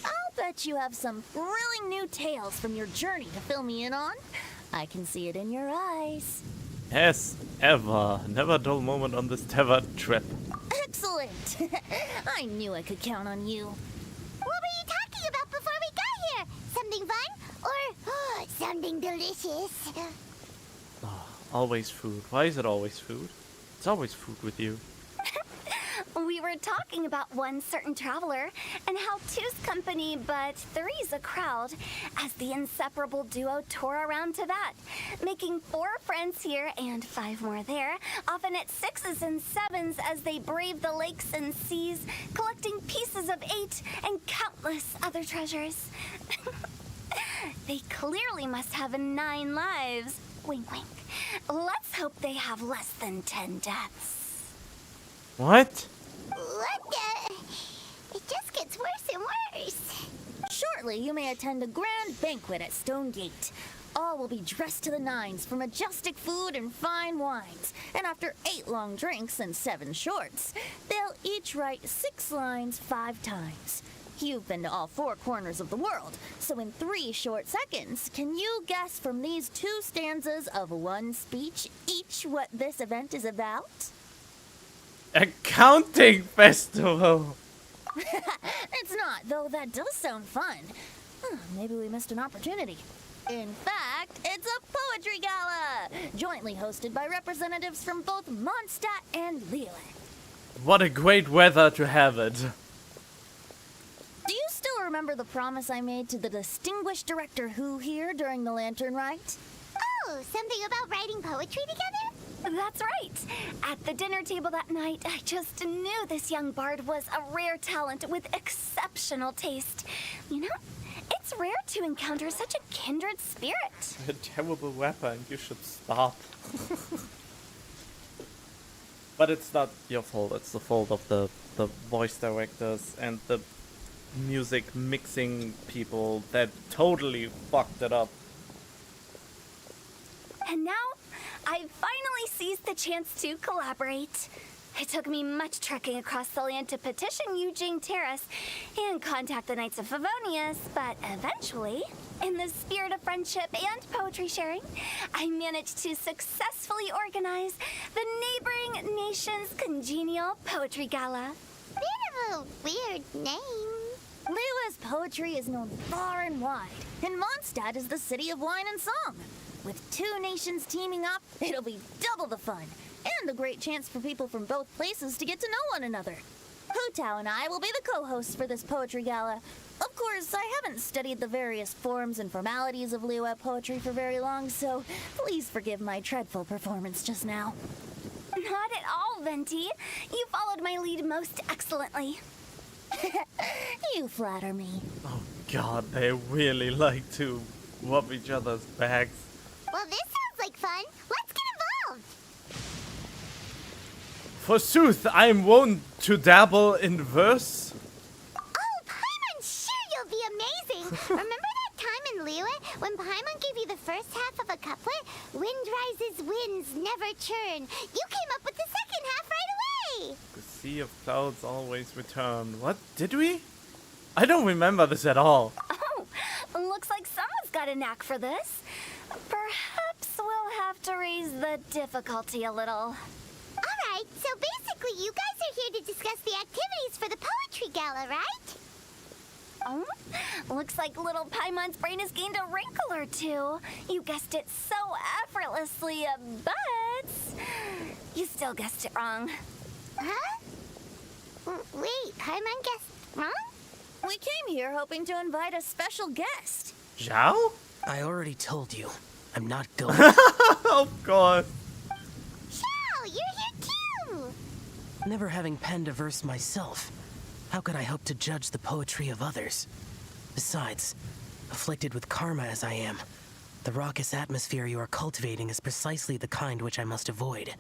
I'll bet you have some thrilling new tales from your journey to fill me in on. I can see it in your eyes. Yes, ever. Never a dull moment on this Teva trip. Excellent. I knew I could count on you. What were you talking about before we got here? Something fun? Or something delicious? Always food. Why is it always food? It's always food with you. We were talking about one certain traveler and how two's company but three's a crowd as the inseparable duo tore around to that, making 4 friends here and 5 more there, often at 6s and 7s as they brave the lakes and seas, collecting pieces of 8 and countless other treasures. They clearly must have 9 lives. Wink, wink. Let's hope they have less than 10 deaths. What? What the? It just gets worse and worse. Shortly, you may attend a grand banquet at Stone Gate. All will be dressed to the nines for majestic food and fine wines. And after 8 long drinks and 7 shorts, they'll each write 6 lines 5 times. You've been to all 4 corners of the world, so in 3 short seconds, can you guess from these 2 stanzas of 1 speech each what this event is about? Accounting festival! It's not, though that does sound fun. Maybe we missed an opportunity. In fact, it's a poetry gala, jointly hosted by representatives from both Mondstadt and Lille. What a great weather to have it. Do you still remember the promise I made to the distinguished director Who here during the Lantern Rite? Oh, something about writing poetry together? That's right. At the dinner table that night, I just knew this young bard was a rare talent with exceptional taste. You know, it's rare to encounter such a kindred spirit. A terrible weapon, you should stop. But it's not your fault, it's the fault of the voice directors and the music mixing people that totally fucked it up. And now, I've finally seized the chance to collaborate. It took me much trekking across the land to petition Eugene Terrace and contact the Knights of Favonius, but eventually, in the spirit of friendship and poetry sharing, I managed to successfully organize the neighboring nation's congenial poetry gala. Bit of a weird name. Liyue's poetry is known far and wide, and Mondstadt is the city of wine and song. With 2 nations teaming up, it'll be double the fun, and a great chance for people from both places to get to know one another. Hu Tao and I will be the co-hosts for this poetry gala. Of course, I haven't studied the various forms and formalities of Liyue poetry for very long, so please forgive my dreadful performance just now. Not at all, Venti. You followed my lead most excellently. You flatter me. Oh god, they really like to whoop each other's backs. Well, this sounds like fun. Let's get involved. forsooth, I am wont to dabble in verse. Oh, Paimon, sure you'll be amazing. Remember that time in Liyue when Paimon gave you the first half of a couplet? Wind rises, winds never churn. You came up with the second half right away. The sea of clouds always return. What? Did we? I don't remember this at all. Oh, looks like someone's got a knack for this. Perhaps we'll have to raise the difficulty a little. Alright, so basically you guys are here to discuss the activities for the poetry gala, right? Oh, looks like little Paimon's brain has gained a wrinkle or two. You guessed it so effortlessly, but you still guessed it wrong. Huh? Wait, Paimon guessed wrong? We came here hoping to invite a special guest. Zhao? I already told you. I'm not going. Oh god. Xiao, you're here too! Never having penned a verse myself, how could I hope to judge the poetry of others? Besides, afflicted with karma as I am, the raucous atmosphere you are cultivating is precisely the kind which I must avoid,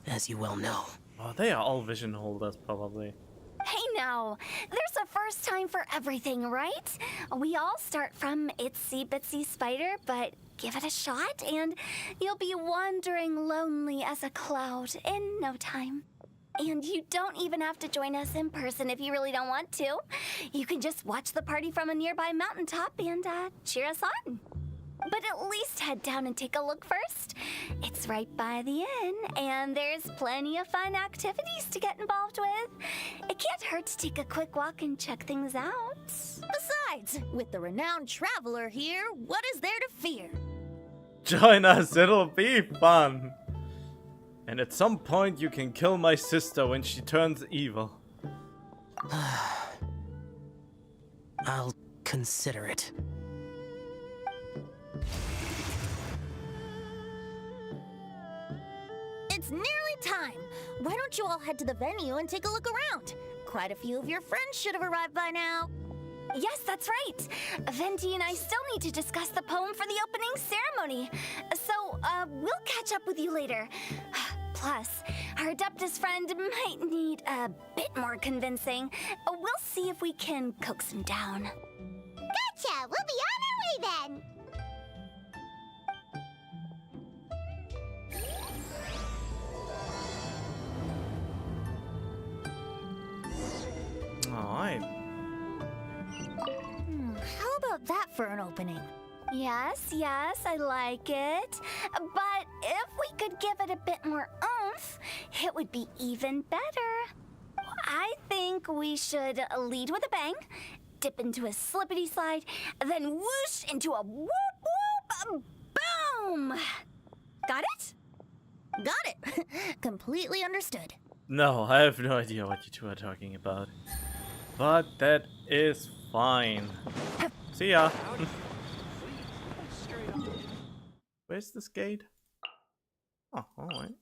as you well know. Oh, they are all vision holders, probably. Hey now, there's a first time for everything, right? We all start from itsy bitsy spider, but give it a shot and you'll be wandering lonely as a cloud in no time. And you don't even have to join us in person if you really don't want to. You can just watch the party from a nearby mountaintop and cheer us on. But at least head down and take a look first. It's right by the inn, and there's plenty of fun activities to get involved with. It can't hurt to take a quick walk and check things out. Besides, with the renowned traveler here, what is there to fear? Join us, it'll be fun. And at some point you can kill my sister when she turns evil. I'll consider it. It's nearly time. Why don't you all head to the venue and take a look around? Quite a few of your friends should have arrived by now. Yes, that's right. Venti and I still need to discuss the poem for the opening ceremony. So, we'll catch up with you later. Plus, our Adeptus friend might need a bit more convincing. We'll see if we can coax him down. Gotcha! We'll be on our way then! Alright. How about that for an opening? Yes, I like it. But if we could give it a bit more oomph, it would be even better. I think we should lead with a bang, dip into a slippity slide, then whoosh into a whoop whoop boom! Got it? Got it. Completely understood. No, I have no idea what you two are talking about. But that is fine. See ya. Where's this gate? Oh, alright.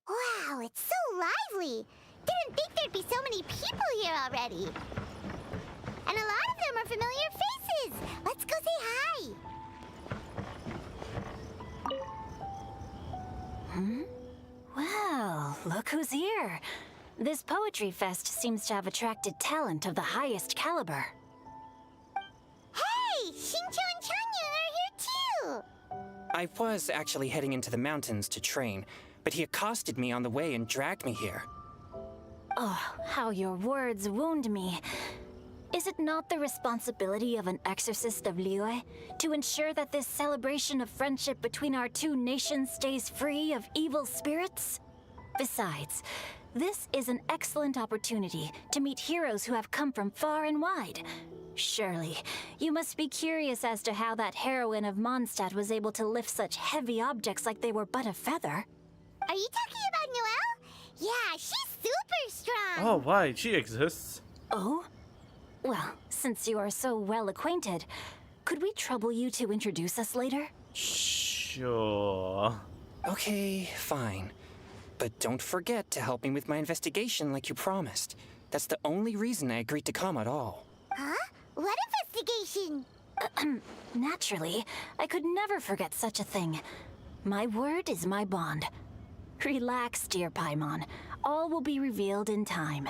Wow, it's so lively! Didn't think there'd be so many people here already. And a lot of them are familiar faces! Let's go say hi! Well, look who's here. This poetry fest seems to have attracted talent of the highest caliber. Hey! Shincho and Chanyu are here too! I was actually heading into the mountains to train, but he accosted me on the way and dragged me here. Oh, how your words wound me. Is it not the responsibility of an exorcist of Liyue to ensure that this celebration of friendship between our two nations stays free of evil spirits? Besides, this is an excellent opportunity to meet heroes who have come from far and wide. Surely, you must be curious as to how that heroine of Mondstadt was able to lift such heavy objects like they were but a feather. Are you talking about Noelle? Yeah, she's super strong! Oh, right, she exists. Oh? Well, since you are so well acquainted, could we trouble you to introduce us later? Sure. Okay, fine. But don't forget to help me with my investigation like you promised. That's the only reason I agreed to come at all. Huh? What investigation? Naturally, I could never forget such a thing. My word is my bond. Relax, dear Paimon. All will be revealed in time.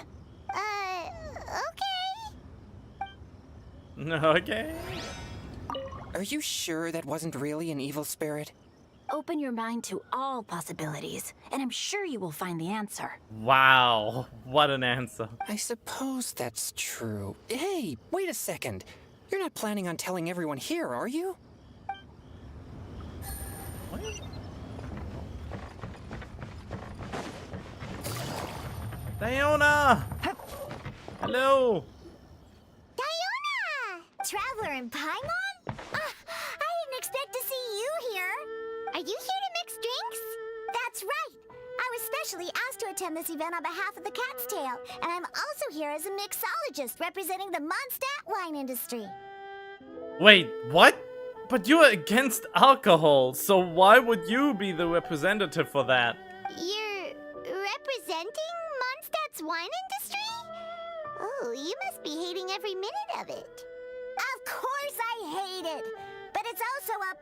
Okay. Okay. Are you sure that wasn't really an evil spirit? Open your mind to all possibilities, and I'm sure you will find the answer. Wow, what an answer. I suppose that's true. Hey, wait a second. You're not planning on telling everyone here, are you? Diona! Hello! Diona! Traveler in Paimon? I didn't expect to see you here. Are you here to mix drinks? That's right. I was specially asked to attend this event on behalf of the Cat's Tail, and I'm also here as a mixologist representing the Mondstadt wine industry. Wait, what? But you are against alcohol, so why would you be the representative for that? You're representing Mondstadt's wine industry? Oh, you must be hating every minute of it. Of course I hate it! But it's also a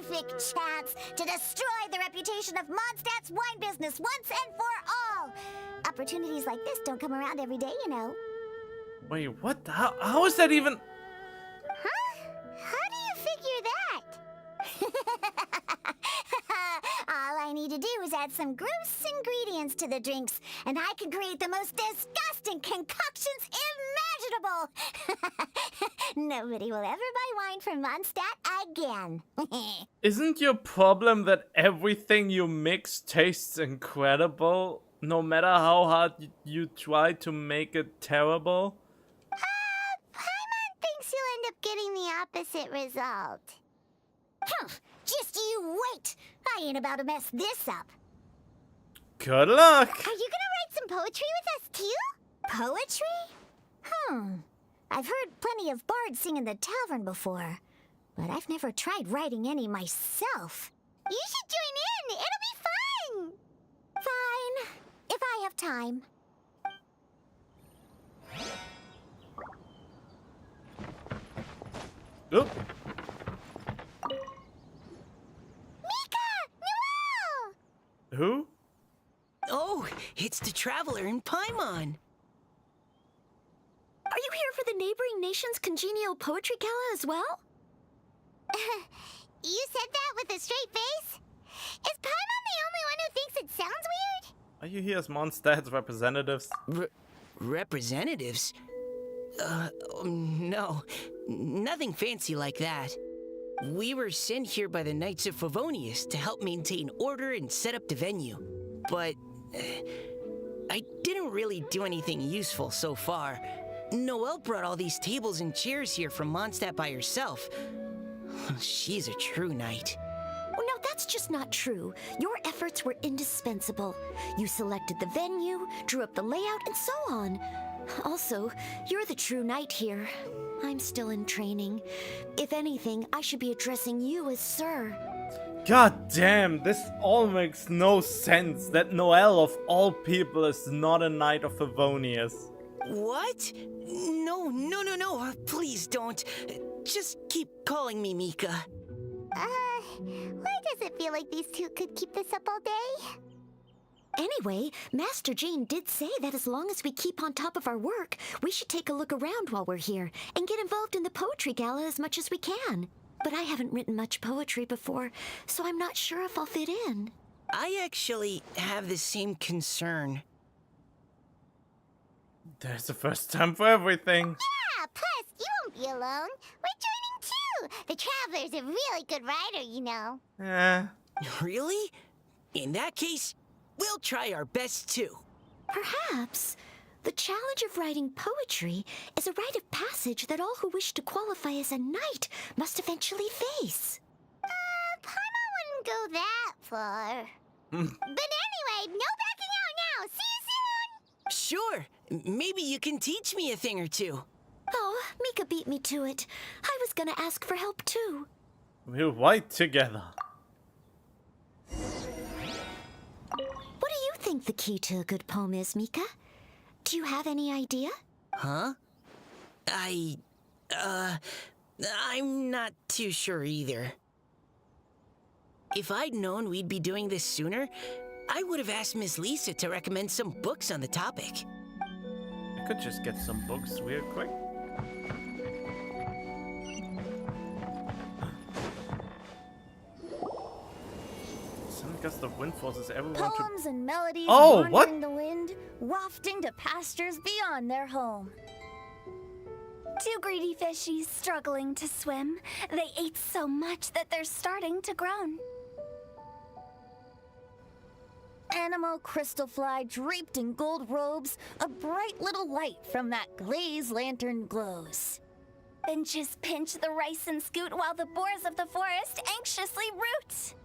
perfect chance to destroy the reputation of Mondstadt's wine business once and for all! Opportunities like this don't come around every day, you know. Wait, what? How is that even... Huh? How do you figure that? All I need to do is add some gross ingredients to the drinks, and I can create the most disgusting concoctions imaginable! Nobody will ever buy wine from Mondstadt again. Isn't your problem that everything you mix tastes incredible, no matter how hard you try to make it terrible? Paimon thinks you'll end up getting the opposite result. Just you wait! I ain't about to mess this up. Good luck! Are you gonna write some poetry with us too? Poetry? I've heard plenty of bards sing in the tavern before, but I've never tried writing any myself. You should join in! It'll be fun! Fine, if I have time. Oop. Who? Oh, it's the Traveler in Paimon. Are you here for the neighboring nation's congenial poetry gala as well? You said that with a straight face? Is Paimon the only one who thinks it sounds weird? Are you here as Mondstadt's representatives? Representatives? No. Nothing fancy like that. We were sent here by the Knights of Favonius to help maintain order and set up the venue. But I didn't really do anything useful so far. Noelle brought all these tables and chairs here from Mondstadt by herself. She's a true knight. Oh, no, that's just not true. Your efforts were indispensable. You selected the venue, drew up the layout, and so on. Also, you're the true knight here. I'm still in training. If anything, I should be addressing you as Sir. God damn, this all makes no sense that Noelle of all people is not a Knight of Favonius. What? No. Please don't. Just keep calling me Mika. Why does it feel like these two could keep this up all day? Anyway, Master Jane did say that as long as we keep on top of our work, we should take a look around while we're here and get involved in the poetry gala as much as we can. But I haven't written much poetry before, so I'm not sure if I'll fit in. I actually have the same concern. There's a first time for everything. Yeah, plus, you won't be alone. We're joining too. The Traveler's a really good writer, you know. Really? In that case, we'll try our best too. Perhaps. The challenge of writing poetry is a rite of passage that all who wish to qualify as a knight must eventually face. Paimon wouldn't go that far. But anyway, no backing out now. See you soon! Sure. Maybe you can teach me a thing or two. Oh, Mika beat me to it. I was gonna ask for help too. We'll write together. What do you think the key to a good poem is, Mika? Do you have any idea? Huh? I'm not too sure either. If I'd known we'd be doing this sooner, I would have asked Miss Lisa to recommend some books on the topic. I could just get some books real quick. Because the wind forces everyone Poems and melodies Oh, wandering what? the wind, wafting to pastures beyond their home. Two greedy fishies struggling to swim. They ate so much that they're starting to groan. Animal crystal fly draped in gold robes, a bright little light from that glazed lantern glows. Benches pinch the rice and scoot while the boars of the forest anxiously root.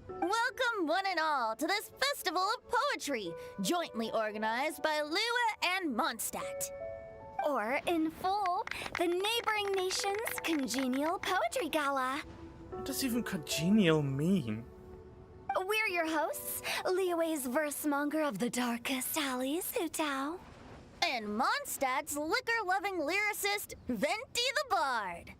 Welcome, one and all, to this festival of poetry, jointly organized by Lua and Mondstadt. Or, in full, the neighboring nation's congenial poetry gala. What does even congenial mean? We're your hosts, Liyue's verse monger of the darkest alleys, Hutao. And Mondstadt's liquor-loving lyricist, Venti the Bard.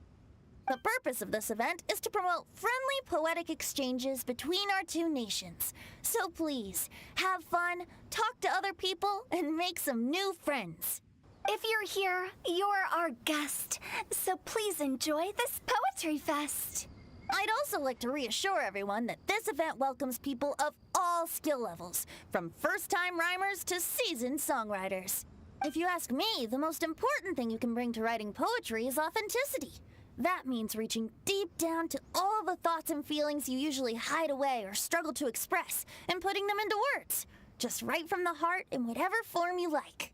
The purpose of this event is to promote friendly poetic exchanges between our two nations. So please, have fun, talk to other people, and make some new friends. If you're here, you're our guest, so please enjoy this poetry fest. I'd also like to reassure everyone that this event welcomes people of all skill levels, from first-time rhymers to seasoned songwriters. If you ask me, the most important thing you can bring to writing poetry is authenticity. That means reaching deep down to all the thoughts and feelings you usually hide away or struggle to express, and putting them into words, just right from the heart in whatever form you like.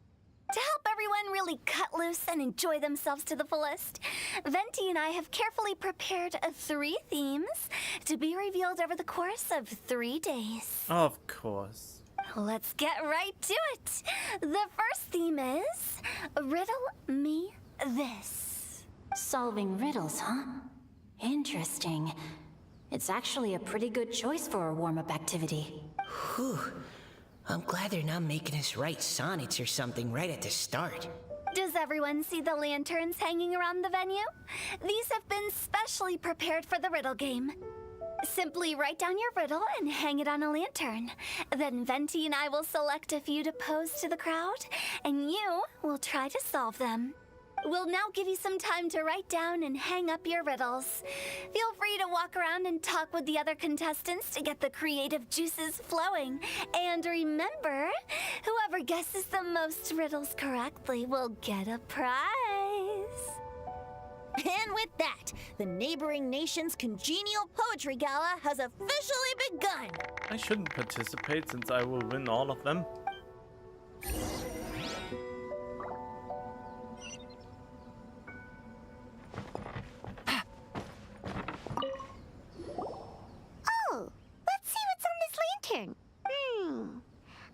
To help everyone really cut loose and enjoy themselves to the fullest, Venti and I have carefully prepared 3 themes to be revealed over the course of 3 days. Of course. Let's get right to it. The first theme is Riddle Me This. Solving riddles, huh? Interesting. It's actually a pretty good choice for a warm-up activity. Whew. I'm glad they're not making us write sonnets or something right at the start. Does everyone see the lanterns hanging around the venue? These have been specially prepared for the riddle game. Simply write down your riddle and hang it on a lantern. Then Venti and I will select a few to pose to the crowd, and you will try to solve them. We'll now give you some time to write down and hang up your riddles. Feel free to walk around and talk with the other contestants to get the creative juices flowing. And remember, whoever guesses the most riddles correctly will get a prize. And with that, the neighboring nation's congenial poetry gala has officially begun. I shouldn't participate since I will win all of them.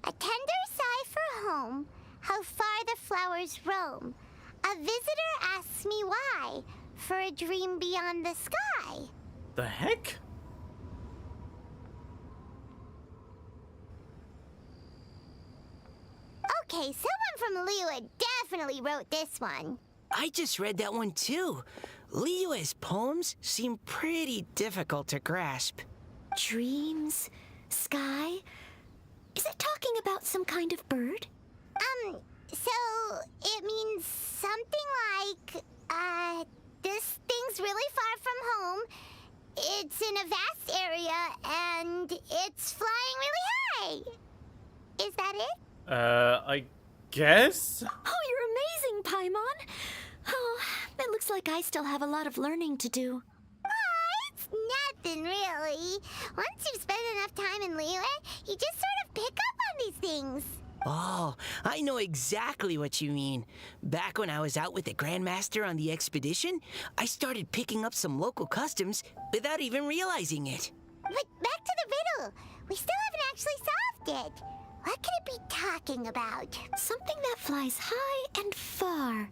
A tender sigh for home, how far the flowers roam. A visitor asks me why, for a dream beyond the sky. The heck? Okay, someone from Liyue definitely wrote this one. I just read that one too. Liyue's poems seem pretty difficult to grasp. Dreams? Sky? Is it talking about some kind of bird? So it means something like, this thing's really far from home. It's in a vast area, and it's flying really high. Is that it? I guess? Oh, you're amazing, Paimon. Oh, it looks like I still have a lot of learning to do. It's nothing, really. Once you've spent enough time in Liyue, you just sort of pick up on these things. Oh, I know exactly what you mean. Back when I was out with the Grandmaster on the expedition, I started picking up some local customs without even realizing it. But back to the riddle. We still haven't actually solved it. What could it be talking about? Something that flies high and far.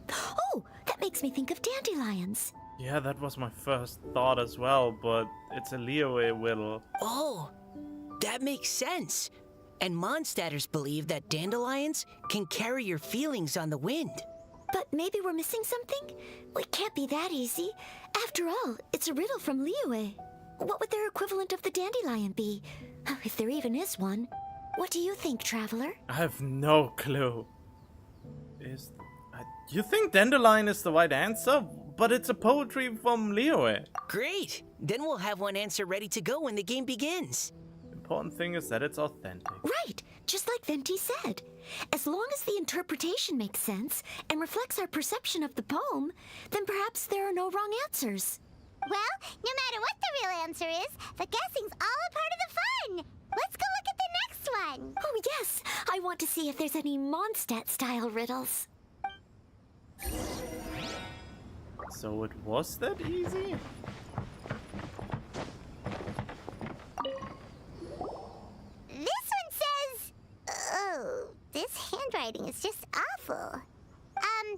Oh, that makes me think of dandelions. Yeah, that was my first thought as well, but it's a Liyue riddle. Oh, that makes sense. And Mondstadters believe that dandelions can carry your feelings on the wind. But maybe we're missing something? It can't be that easy. After all, it's a riddle from Liyue. What would their equivalent of the dandelion be? If there even is one. What do you think, Traveler? I have no clue. You think dandelion is the right answer? But it's a poetry from Liyue. Great! Then we'll have one answer ready to go when the game begins. Important thing is that it's authentic. Right, just like Venti said. As long as the interpretation makes sense and reflects our perception of the poem, then perhaps there are no wrong answers. Well, no matter what the real answer is, the guessing's all a part of the fun. Let's go look at the next one. Oh, yes. I want to see if there's any Mondstadt-style riddles. So it was that easy? This one says... Oh, this handwriting is just awful. I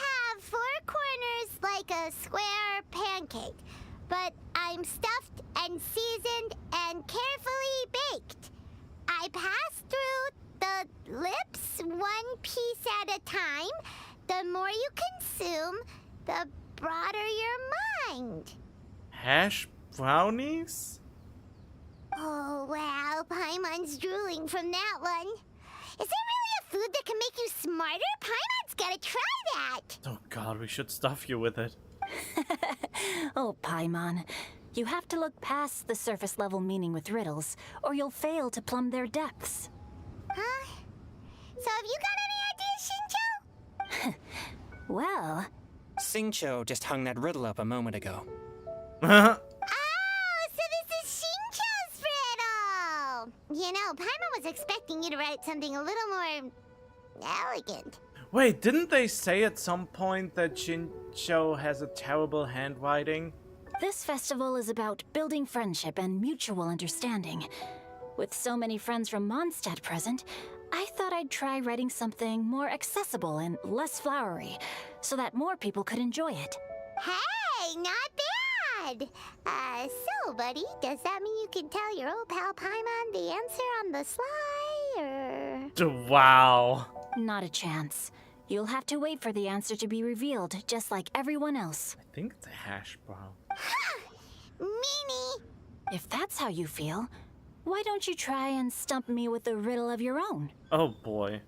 have 4 corners like a square pancake, but I'm stuffed and seasoned and carefully baked. I pass through the lips 1 piece at a time. The more you consume, the broader your mind. Hash brownies? Oh, wow, Paimon's drooling from that one. Is there really a food that can make you smarter? Paimon's gotta try that. Oh god, we should stuff you with it. Oh, Paimon. You have to look past the surface level meaning with riddles, or you'll fail to plumb their depths. Huh? So have you got any ideas, Shincho? Well... Singcho just hung that riddle up a moment ago. Oh, so this is Shincho's riddle! You know, Paimon was expecting you to write something a little more... elegant. Wait, didn't they say at some point that Shincho has a terrible handwriting? This festival is about building friendship and mutual understanding. With so many friends from Mondstadt present, I thought I'd try writing something more accessible and less flowery, so that more people could enjoy it. Hey, not bad! So, buddy, does that mean you can tell your old pal Paimon the answer on the sly, or...? Wow. Not a chance. You'll have to wait for the answer to be revealed, just like everyone else. I think it's a hash brown. Meanie! If that's how you feel, why don't you try and stump me with a riddle of your own? Oh boy.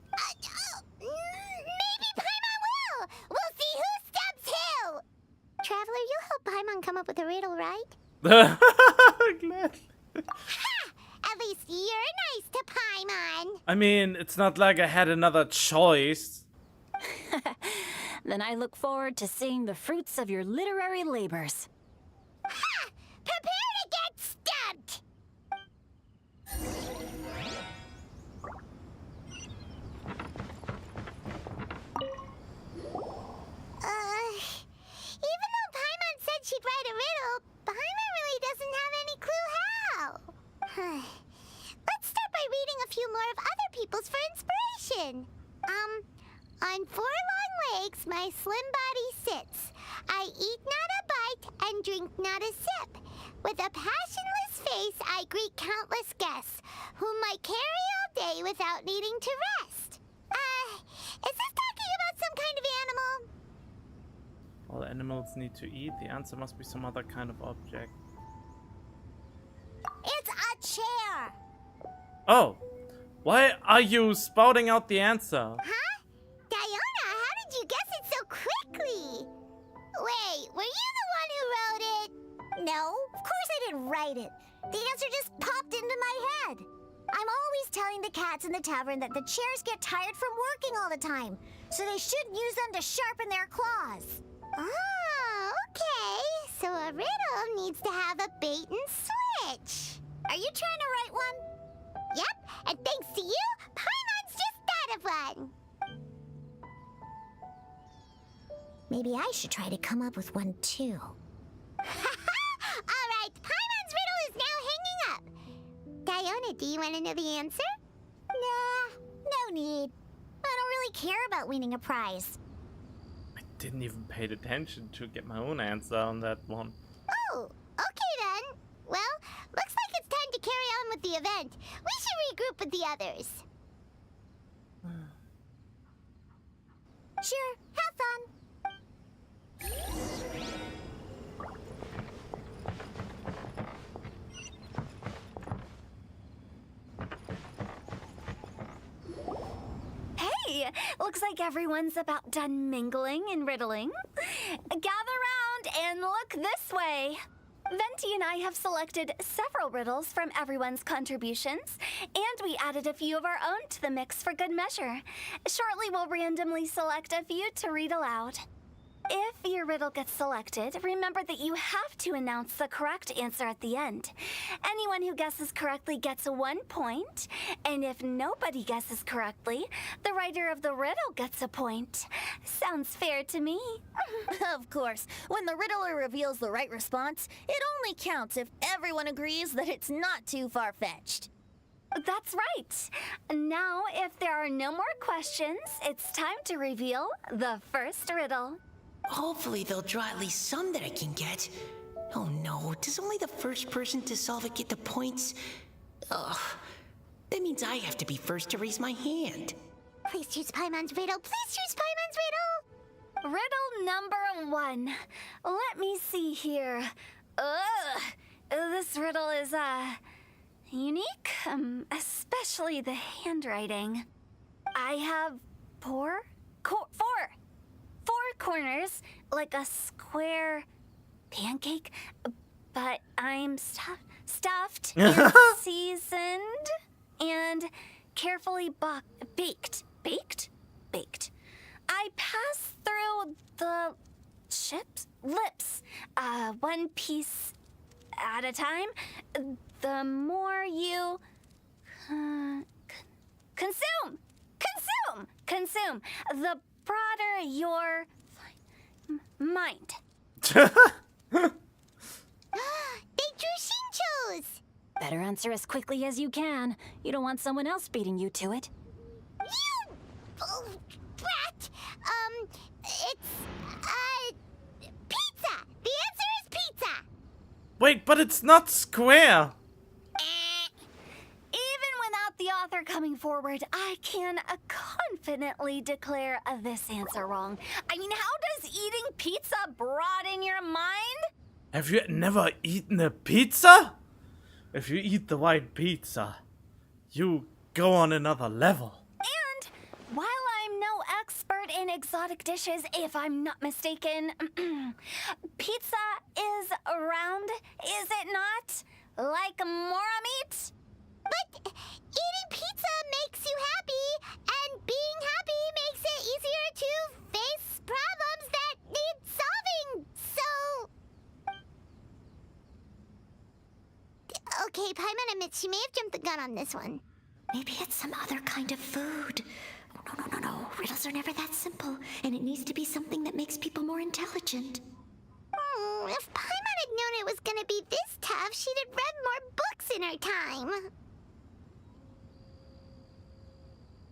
Maybe Paimon will! We'll see who stumps who! Traveler, you'll help Paimon come up with a riddle, right? Glad. Ha! At least you're nice to Paimon! I mean, it's not like I had another choice. Then I look forward to seeing the fruits of your literary labors. Ha! Prepare to get stumped! Even though Paimon said she'd write a riddle, Paimon really doesn't have any clue how. Let's start by reading a few more of other people's for inspiration. On 4 long legs my slim body sits. I eat not a bite and drink not a sip. With a passionless face I greet countless guests, whom I carry all day without needing to rest. Is this talking about some kind of animal? All animals need to eat. The answer must be some other kind of object. It's a chair! Oh! Why are you spouting out the answer? Huh? Diona, how did you guess it so quickly? Wait, were you the one who wrote it? No, of course I didn't write it. The answer just popped into my head. I'm always telling the cats in the tavern that the chairs get tired from working all the time, so they shouldn't use them to sharpen their claws. Oh, okay. So a riddle needs to have a bait and switch. Are you trying to write one? Yep, and thanks to you, Paimon's just thought of one. Maybe I should try to come up with one too. Alright, Paimon's riddle is now hanging up. Diona, do you want to know the answer? Nah, no need. I don't really care about winning a prize. I didn't even pay attention to get my own answer on that one. Oh, okay then. Well, looks like it's time to carry on with the event. We should regroup with the others. Sure, have fun. Looks like everyone's about done mingling and riddling. Gather round and look this way. Venti and I have selected several riddles from everyone's contributions, and we added a few of our own to the mix for good measure. Shortly, we'll randomly select a few to read aloud. If your riddle gets selected, remember that you have to announce the correct answer at the end. Anyone who guesses correctly gets 1 point, and if nobody guesses correctly, the writer of the riddle gets a point. Sounds fair to me. Of course, when the riddler reveals the right response, it only counts if everyone agrees that it's not too far-fetched. That's right. Now, if there are no more questions, it's time to reveal the first riddle. Hopefully they'll draw at least some that I can get. Oh no, does only the first person to solve it get the points? Ugh, that means I have to be first to raise my hand. Please choose Paimon's riddle. Please choose Paimon's riddle. Riddle number 1. Let me see here. This riddle is, unique, especially the handwriting. I have four corners, like a square pancake, but I'm stuffed and seasoned and carefully baked. Baked. I pass through the lips, one piece at a time. The more you consume, the broader your mind. They drew Shinchos! Better answer as quickly as you can. You don't want someone else beating you to it. You brat! It's, pizza! The answer is pizza! Wait, but it's not square! Even without the author coming forward, I can confidently declare this answer wrong. I mean, how does eating pizza broaden your mind? Have you never eaten a pizza? If you eat the white pizza, you go on another level. And while I'm no expert in exotic dishes, if I'm not mistaken, pizza is round, is it not? Like mora meat? But eating pizza makes you happy, and being happy makes it easier to face problems that need solving, so... Okay, Paimon admits she may have jumped the gun on this one. Maybe it's some other kind of food. No. Riddles are never that simple, and it needs to be something that makes people more intelligent. If Paimon had known it was gonna be this tough, she'd have read more books in her time.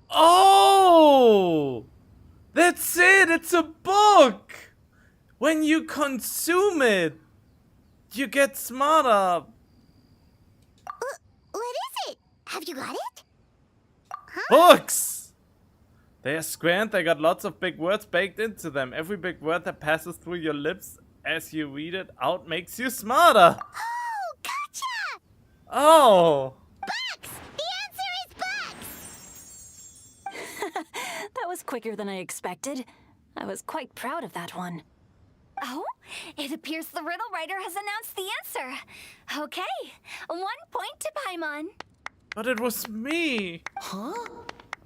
Oh! That's it! It's a book! When you consume it, you get smarter. What is it? Have you got it? Books! They are square and they got lots of big words baked into them. Every big word that passes through your lips as you read it out makes you smarter. Oh, gotcha! Oh! Books! The answer is books! That was quicker than I expected. I was quite proud of that one. Oh, it appears the riddle writer has announced the answer. Okay, 1 point to Paimon. But it was me. Huh?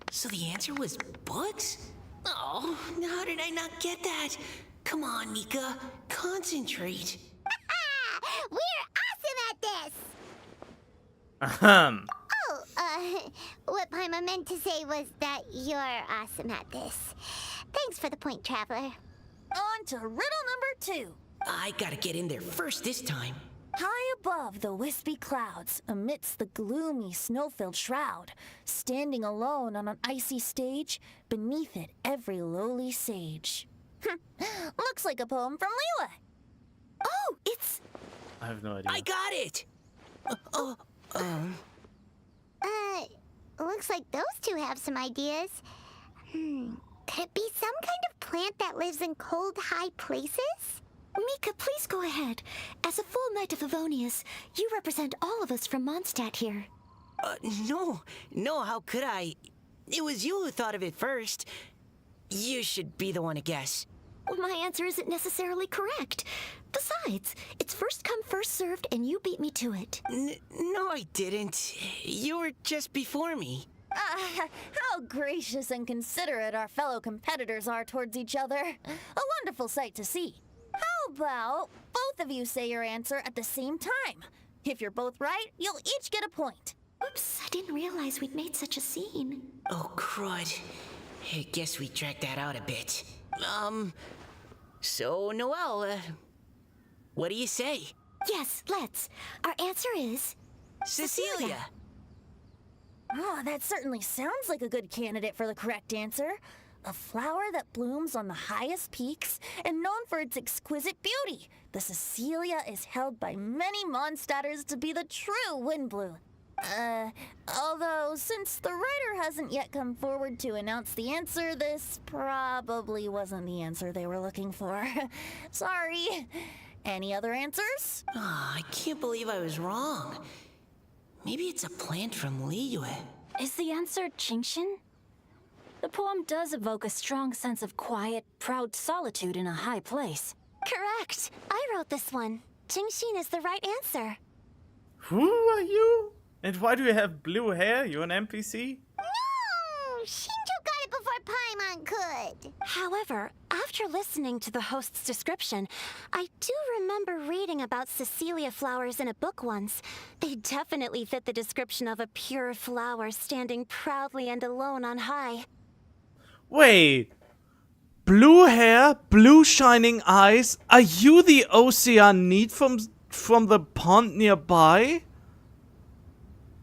So the answer was books? Oh, how did I not get that? Come on, Mika, concentrate. We're awesome at this! Ahem. Oh, what Paimon meant to say was that you're awesome at this. Thanks for the point, Traveler. On to riddle number 2. I gotta get in there first this time. High above the wispy clouds, amidst the gloomy snow-filled shroud, standing alone on an icy stage, beneath it every lowly sage. Looks like a poem from Liyue. Oh, it's... I have no idea. I got it! Looks like those two have some ideas. Could it be some kind of plant that lives in cold, high places? Mika, please go ahead. As a full Knight of Favonius, you represent all of us from Mondstadt here. No, how could I? It was you who thought of it first. You should be the one to guess. Well, my answer isn't necessarily correct. Besides, it's first come, first served, and you beat me to it. No, I didn't. You were just before me. How gracious and considerate our fellow competitors are towards each other. A wonderful sight to see. How about both of you say your answer at the same time? If you're both right, you'll each get a point. Oops, I didn't realize we'd made such a scene. Oh, crud. I guess we dragged that out a bit. So, Noelle, what do you say? Yes, let's. Our answer is... Cecilia! Oh, that certainly sounds like a good candidate for the correct answer. A flower that blooms on the highest peaks and known for its exquisite beauty. The Cecilia is held by many Mondstadters to be the true Windblue. Although, since the writer hasn't yet come forward to announce the answer, this probably wasn't the answer they were looking for. Sorry. Any other answers? Oh, I can't believe I was wrong. Maybe it's a plant from Liyue. Is the answer Genshin? The poem does evoke a strong sense of quiet, proud solitude in a high place. Correct. I wrote this one. Genshin is the right answer. Who are you? And why do you have blue hair? You an NPC? No! Shinjo got it before Paimon could. However, after listening to the host's description, I do remember reading about Cecilia flowers in a book once. They definitely fit the description of a pure flower standing proudly and alone on high. Wait. Blue hair, blue shining eyes. Are you the Oceanid from the pond nearby?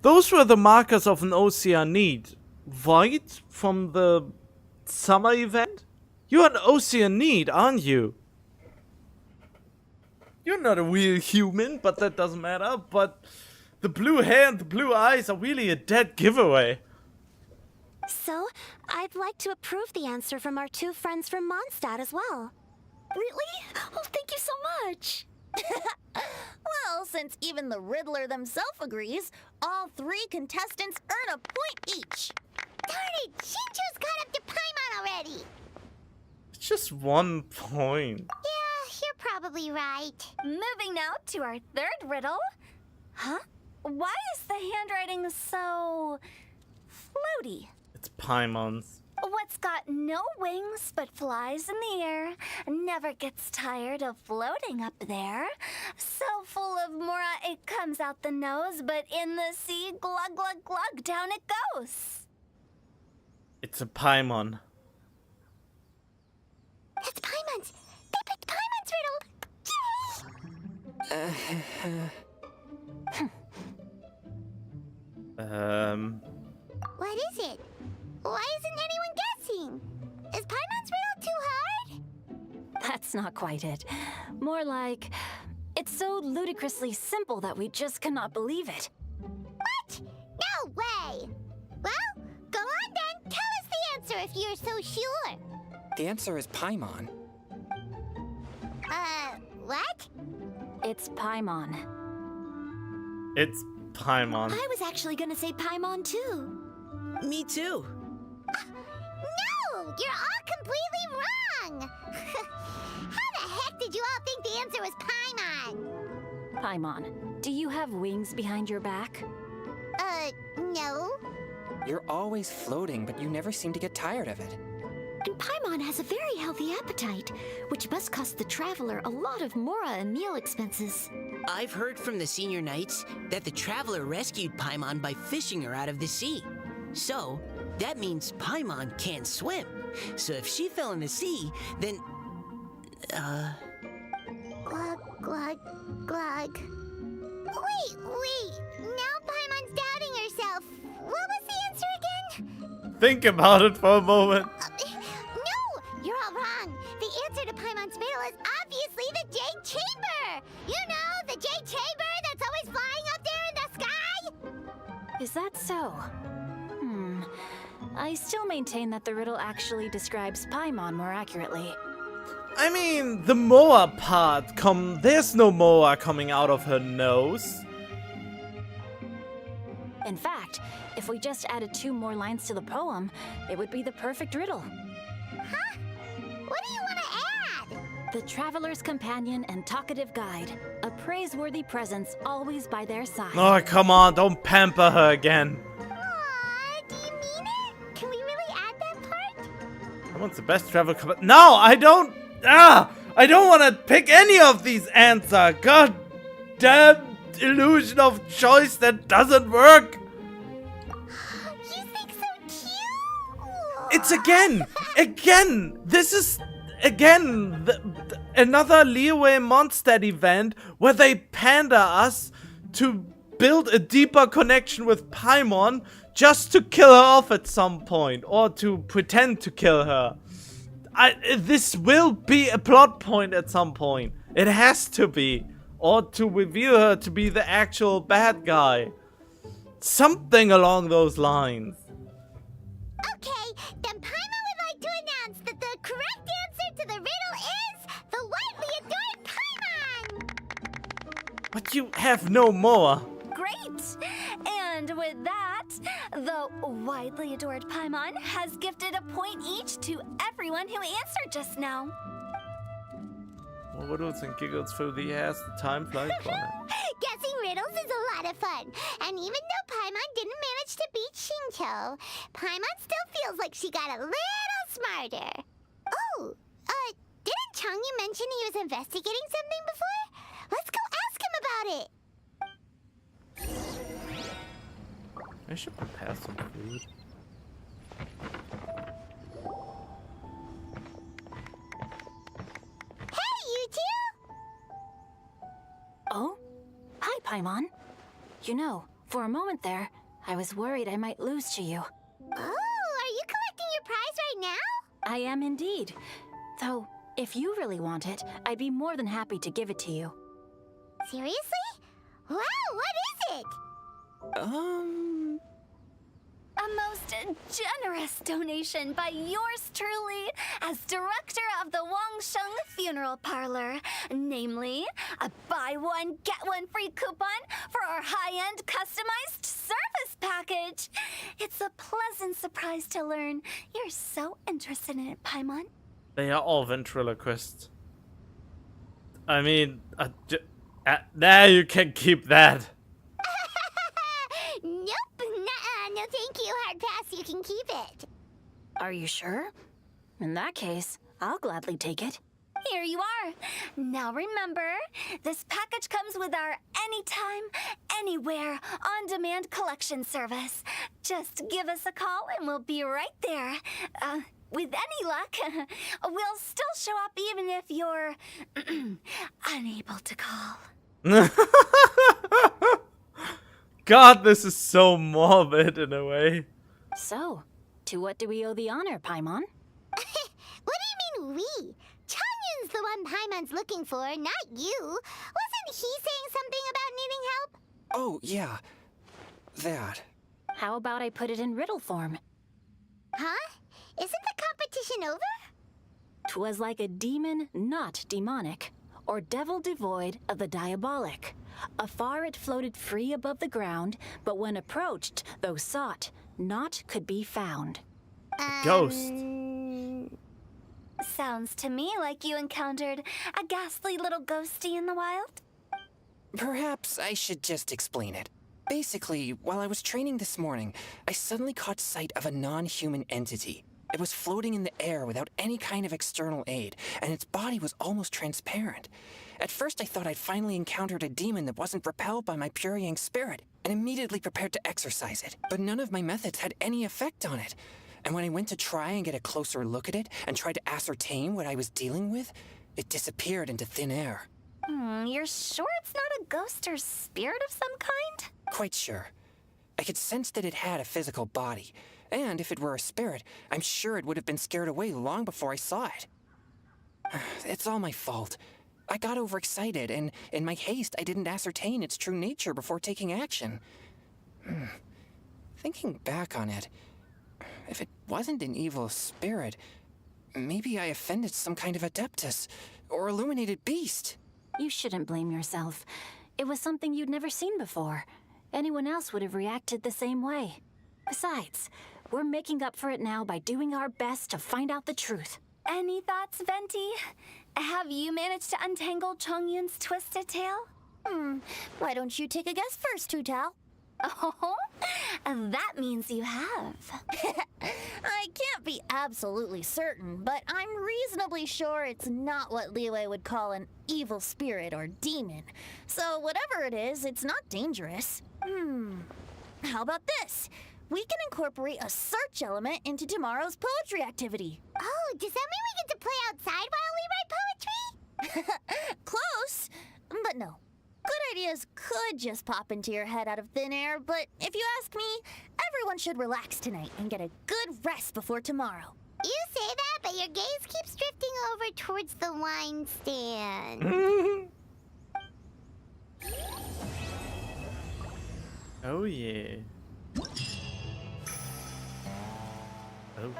Those were the markers of an Oceanid, right? From the summer event? You're an Oceanid, aren't you? You're not a real human, but that doesn't matter. But the blue hair and the blue eyes are really a dead giveaway. So, I'd like to approve the answer from our two friends from Mondstadt as well. Really? Oh, thank you so much. Well, since even the Riddler themselves agrees, all three contestants earn a point each. Darn it! Shinjo's got up to Paimon already! It's just 1 point. Yeah, you're probably right. Moving now to our third riddle. Huh? Why is the handwriting so... floaty? It's Paimon's. What's got no wings but flies in the air, never gets tired of floating up there. So full of mora it comes out the nose, but in the sea, glug glug glug, down it goes. It's a Paimon. That's Paimon's! They picked Paimon's riddle! What is it? Why isn't anyone guessing? Is Paimon's riddle too hard? That's not quite it. More like, it's so ludicrously simple that we just cannot believe it. What? No way! Well, go on then. Tell us the answer if you're so sure. The answer is Paimon. What? It's Paimon. It's Paimon. I was actually gonna say Paimon too. Me too. No! You're all completely wrong! How the heck did you all think the answer was Paimon? Paimon, do you have wings behind your back? No. You're always floating, but you never seem to get tired of it. And Paimon has a very healthy appetite, which must cost the traveler a lot of mora and meal expenses. I've heard from the senior knights that the traveler rescued Paimon by fishing her out of the sea. So, that means Paimon can't swim. So if she fell in the sea, then... Glug, glug, glug. Wait. Now Paimon's doubting herself. What was the answer again? Think about it for a moment. No! You're all wrong. The answer to Paimon's riddle is obviously the Jade Chamber! You know, the Jade Chamber that's always flying up there in the sky? Is that so? I still maintain that the riddle actually describes Paimon more accurately. I mean, the Moa part, there's no Moa coming out of her nose. In fact, If we just added 2 more lines to the poem, it would be the perfect riddle. Huh? What do you want to add? The traveler's companion and talkative guide, a praiseworthy presence always by their side. Oh, come on, don't pamper her again. Aw, do you mean it? Can we really add that part? I want the best travel No, I don't. I don't want to pick any of these answers. God damn illusion of choice that doesn't work. You think so cute? It's again. This is again another Liyue Mondstadt event where they pander us to build a deeper connection with Paimon just to kill her off at some point or to pretend to kill her. This will be a plot point at some point. It has to be. Or to reveal her to be the actual bad guy. Something along those lines. Okay, then Paimon would like to announce that the correct answer to the riddle is the widely adored Paimon! But you have no more. Great! And with that, the widely adored Paimon has gifted a point each to everyone who answered just now. Well, wiggles and giggles through the ass, the time flies by. Guessing riddles is a lot of fun. And even though Paimon didn't manage to beat Shinto, Paimon still feels like she got a little smarter. Oh, didn't Changyu mention he was investigating something before? Let's go ask him about it. I should prepare some food. Hey, you two! Oh? Hi, Paimon. You know, for a moment there, I was worried I might lose to you. Oh, are you collecting your prize right now? I am indeed. Though, if you really want it, I'd be more than happy to give it to you. Seriously? Wow, what is it? A most generous donation by yours truly as director of the Wangsheng Funeral Parlor. Namely, a buy one, get one free coupon for our high-end customized service package. It's a pleasant surprise to learn you're so interested in it, Paimon. They are all ventriloquists. I mean, now you can keep that. Nope, nuh-uh, no thank you, hard pass, you can keep it. Are you sure? In that case, I'll gladly take it. Here you are. Now remember, this package comes with our anytime, anywhere, on-demand collection service. Just give us a call and we'll be right there. With any luck, we'll still show up even if you're unable to call. God, this is so morbid in a way. So, to what do we owe the honor, Paimon? What do you mean we? Changyun's the one Paimon's looking for, not you. Wasn't he saying something about needing help? Oh, yeah. That. How about I put it in riddle form? Huh? Isn't the competition over? 'Twas like a demon not demonic, or devil devoid of the diabolic. Afar it floated free above the ground, but when approached, though sought, naught could be found. Ghost. Sounds to me like you encountered a ghastly little ghostie in the wild. Perhaps I should just explain it. Basically, while I was training this morning, I suddenly caught sight of a non-human entity. It was floating in the air without any kind of external aid, and its body was almost transparent. At first I thought I'd finally encountered a demon that wasn't repelled by my pure yang spirit, and immediately prepared to exorcise it. But none of my methods had any effect on it. And when I went to try and get a closer look at it, and tried to ascertain what I was dealing with, it disappeared into thin air. You're sure it's not a ghost or spirit of some kind? Quite sure. I could sense that it had a physical body, and if it were a spirit, I'm sure it would have been scared away long before I saw it. It's all my fault. I got overexcited, and in my haste, I didn't ascertain its true nature before taking action. Thinking back on it, if it wasn't an evil spirit, maybe I offended some kind of adeptus or illuminated beast. You shouldn't blame yourself. It was something you'd never seen before. Anyone else would have reacted the same way. Besides, we're making up for it now by doing our best to find out the truth. Any thoughts, Venti? Have you managed to untangle Chongyun's twisted tail? Why don't you take a guess first, Tutao? Oh, that means you have. I can't be absolutely certain, but I'm reasonably sure it's not what Liyue would call an evil spirit or demon. So whatever it is, it's not dangerous. How about this? We can incorporate a search element into tomorrow's poetry activity. Oh, does that mean we get to play outside while we write poetry? Close, but no. Good ideas could just pop into your head out of thin air, but if you ask me, everyone should relax tonight and get a good rest before tomorrow. You say that, but your gaze keeps drifting over towards the wine stand. Oh yeah. Oh.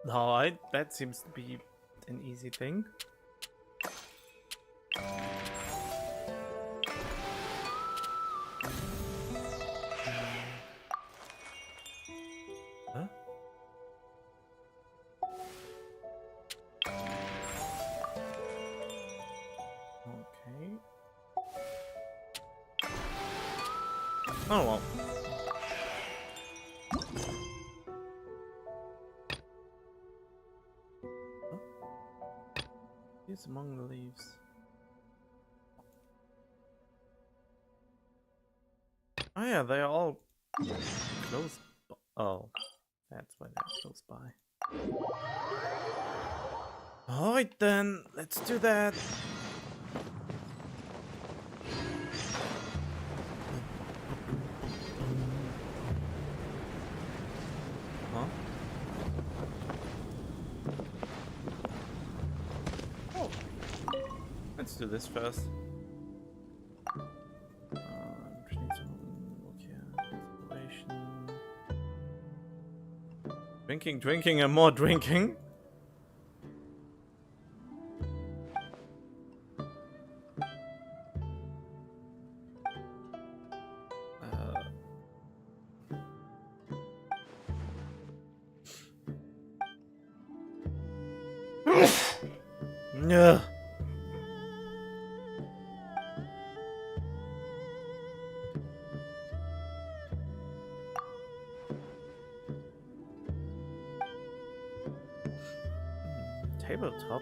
No, that seems to be an easy thing. Huh? Okay. Oh well. He's among the leaves. Oh yeah, they're all close. Oh, that's why they're close by. Alright then, let's do that. Huh? Oh, let's do this first. Drinking, drinking, and more drinking. Yeah. Tabletop.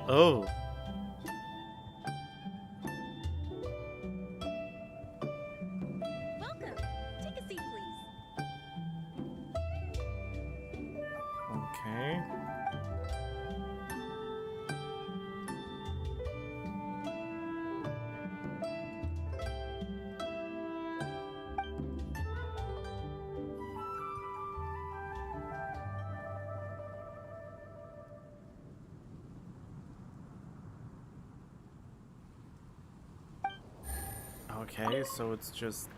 Oh. Welcome. Take a seat, please. Okay. Okay, so it's just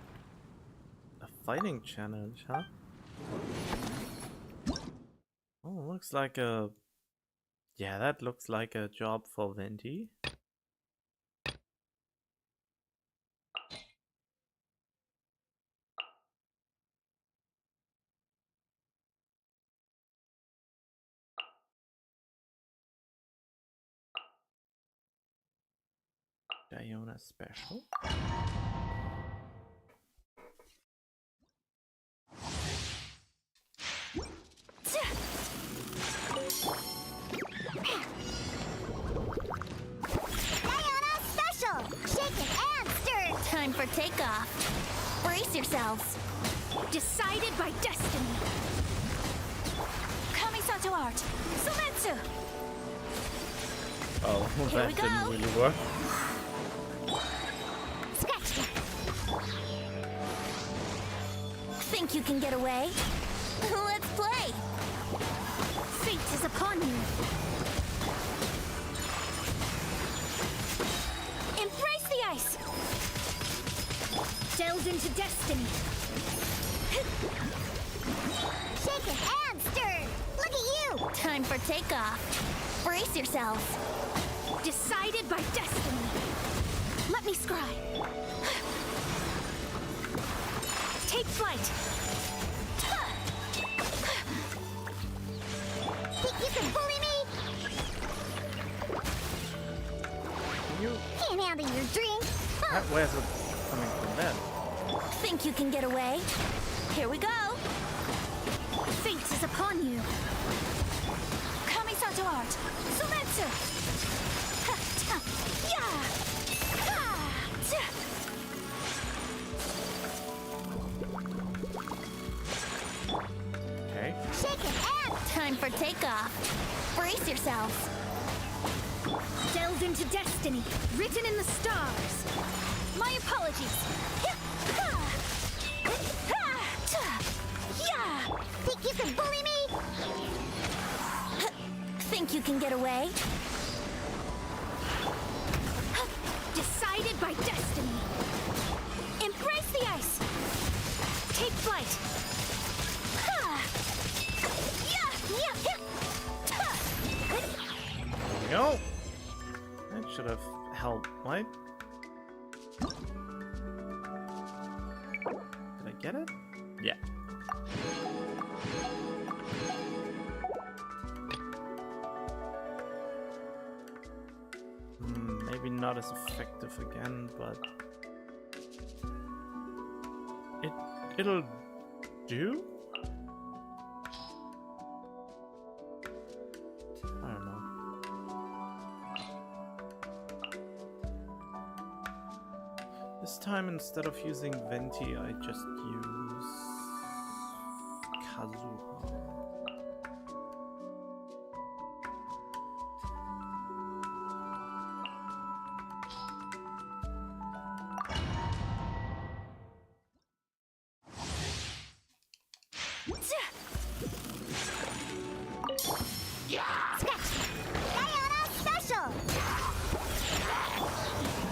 a fighting challenge, huh? Oh, looks like a... Yeah, that looks like a job for Venti. Diona special. Diana Special! Shaken and stirred! Time for takeoff. Brace yourselves. Decided by destiny. Kamisato art. Sumetsu. Oh, Here that we go. didn't really work. Scratch that. Think you can get away? Let's play. Fate is upon you. Embrace the ice. Delve into destiny. Shaken and stirred. Look at you. Time for takeoff. Brace yourselves. Decided by destiny. Let me scry. Take flight. Think you can bully me? You. Can't handle your drink. Huh. Where's it coming from then? Think you can get away? Here we go. Fate is upon you. Kamisato art. Sumetsu. Yeah. Okay. Shaken and Time for takeoff. Brace yourselves. Delved into destiny, written in the stars. My apologies. think you can bully me? Think you can get away? Decided by destiny. Embrace the ice. Take flight. There we go. That should have helped, right? Did I get it? Yeah. Maybe not as effective again, but it'll do? I don't know. This time, instead of using Venti, I just use Kazuha.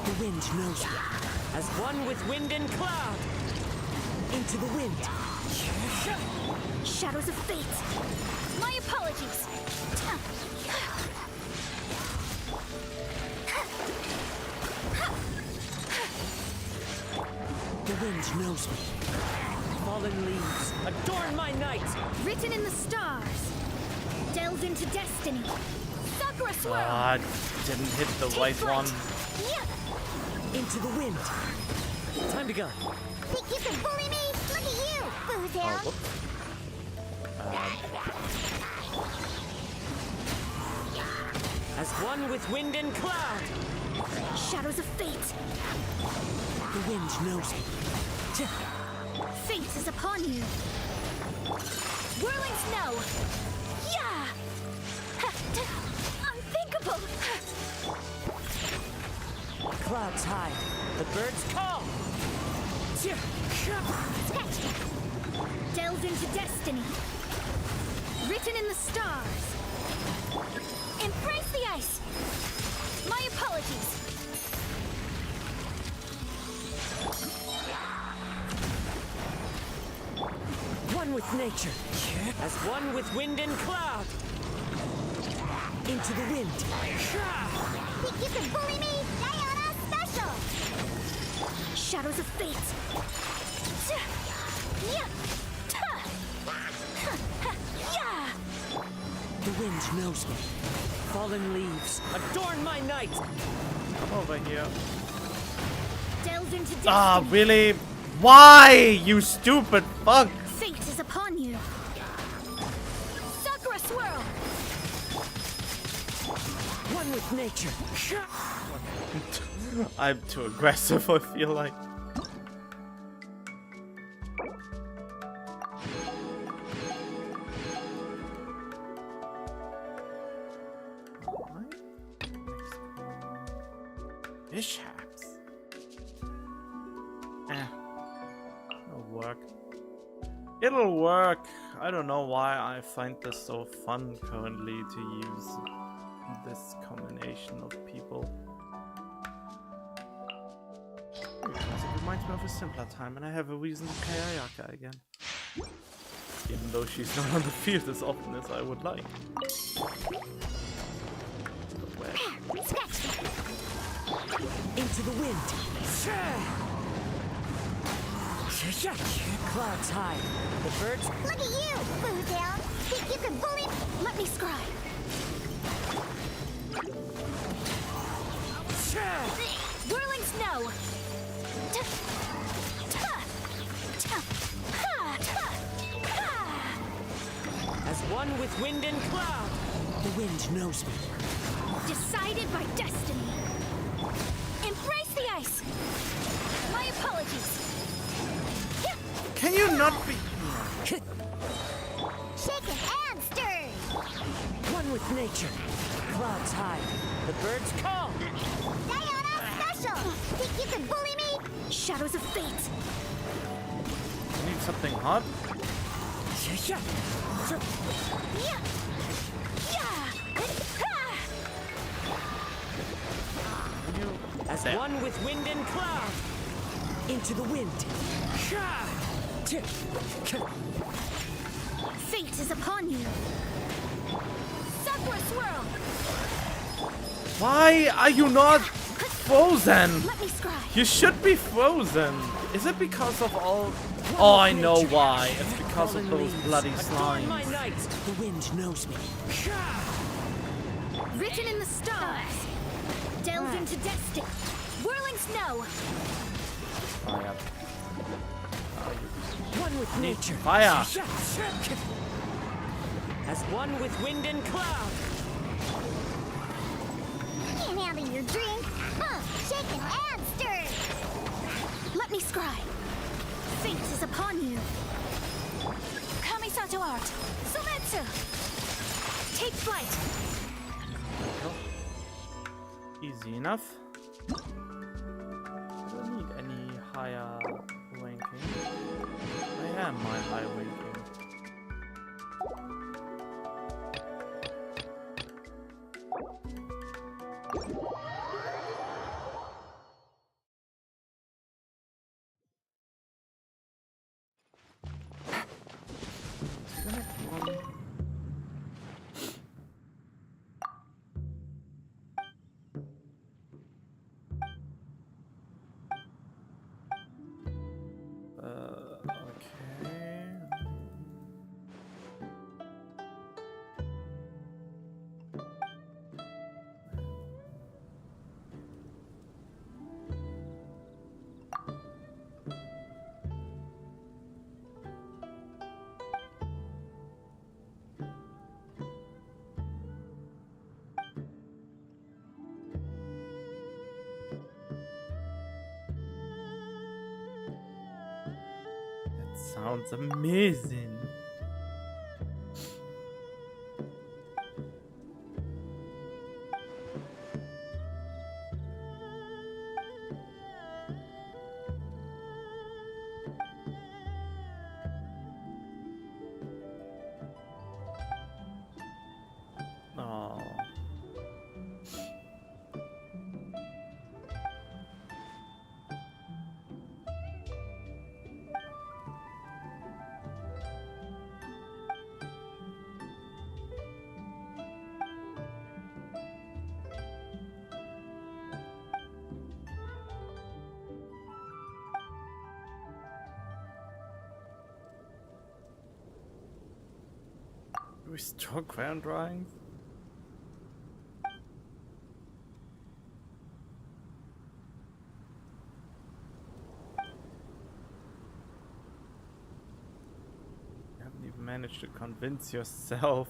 The wind knows me. As one with wind and cloud. Into the wind. Shadows of fate. My apologies. The wind knows me. Fallen leaves adorn my night. Written in the stars. Delve into destiny. Sakura swirl. Didn't hit the right one. Into the wind. Time to go. Think you can bully me? Look at you, Boozound. As one with wind and cloud. Shadows of fate. The wind knows me. Fate is upon you. Whirling snow. Yeah. Unthinkable. Clouds high. The birds call. Delve into destiny. Written in the stars. Embrace the ice. My apologies. One with nature. As one with wind and cloud. Into the wind. Think you can bully me? Diana Special. Shadows of fate. The wind knows me. Fallen leaves adorn my night. Come over here. Delve into destiny. Ah, really? Why, you stupid fuck? Fate is upon you. Sakura swirl. One with nature. I'm too aggressive, I feel like. Mishaps. It'll work. It'll work. I don't know why I find this so fun currently to use this combination of people. Because of reminds me of a simpler time, and I have a reason to pay Ayaka again. Even though she's not on the field as often as I would like. Into the wind. Clouds high. The birds. Look at you, Fontaine. Think you can bully? Let me scry. Whirling snow. As one with wind and cloud. The wind knows me. Decided by destiny. Embrace the ice. My apologies. Can you not be... Shaken and stirred. One with nature. Clouds high. The birds call. Diana special. Think you can bully me? Shadows of fate. Need something hot? Yeah. As one with wind and cloud. Into the wind. Fate is upon you. Sakura swirl. Why are you not frozen? Let me scry. You should be frozen. Is it because of all... Oh, I know why. It's because of those bloody Adorn my slimes. night. The wind knows me. Written in the stars. Delved into destiny. Whirling snow. Oh, yeah. One with nature. Fire. As one with wind and cloud. Can't handle your drink. Shaken and stirred. Let me scry. Fate is upon you. Kamisato art. Sometsu. Take flight. Easy enough. I don't need any higher ranking. I am my high ranking. Sounds amazing. Oh. Restore ground drawings? You haven't even managed to convince yourself.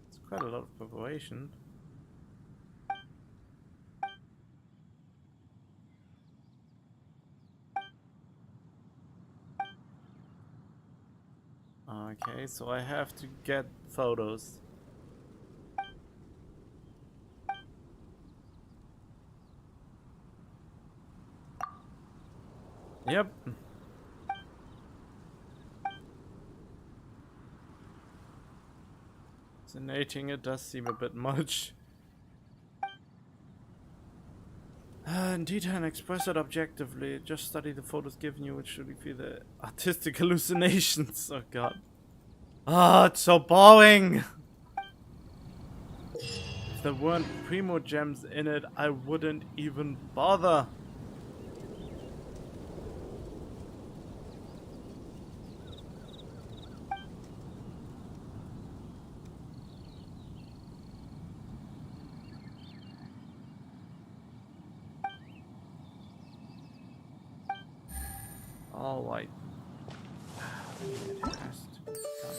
It's quite a lot of preparation. Okay, so I have to get photos. Yep. Hallucinating, it does seem a bit much. In detail and express it objectively. Just study the photos given you, which should be the artistic hallucinations. Oh god. Ah, it's so boring! If there weren't primo gems in it, I wouldn't even bother. All right. It has to be done.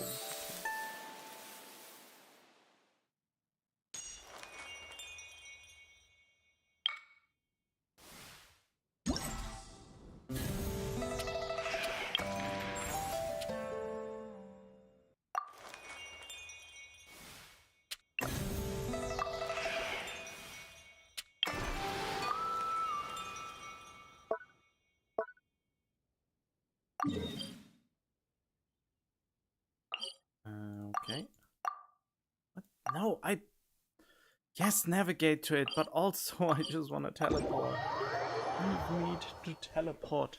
Okay. What? No, yes, navigate to it, but also I just want to teleport. I need to teleport.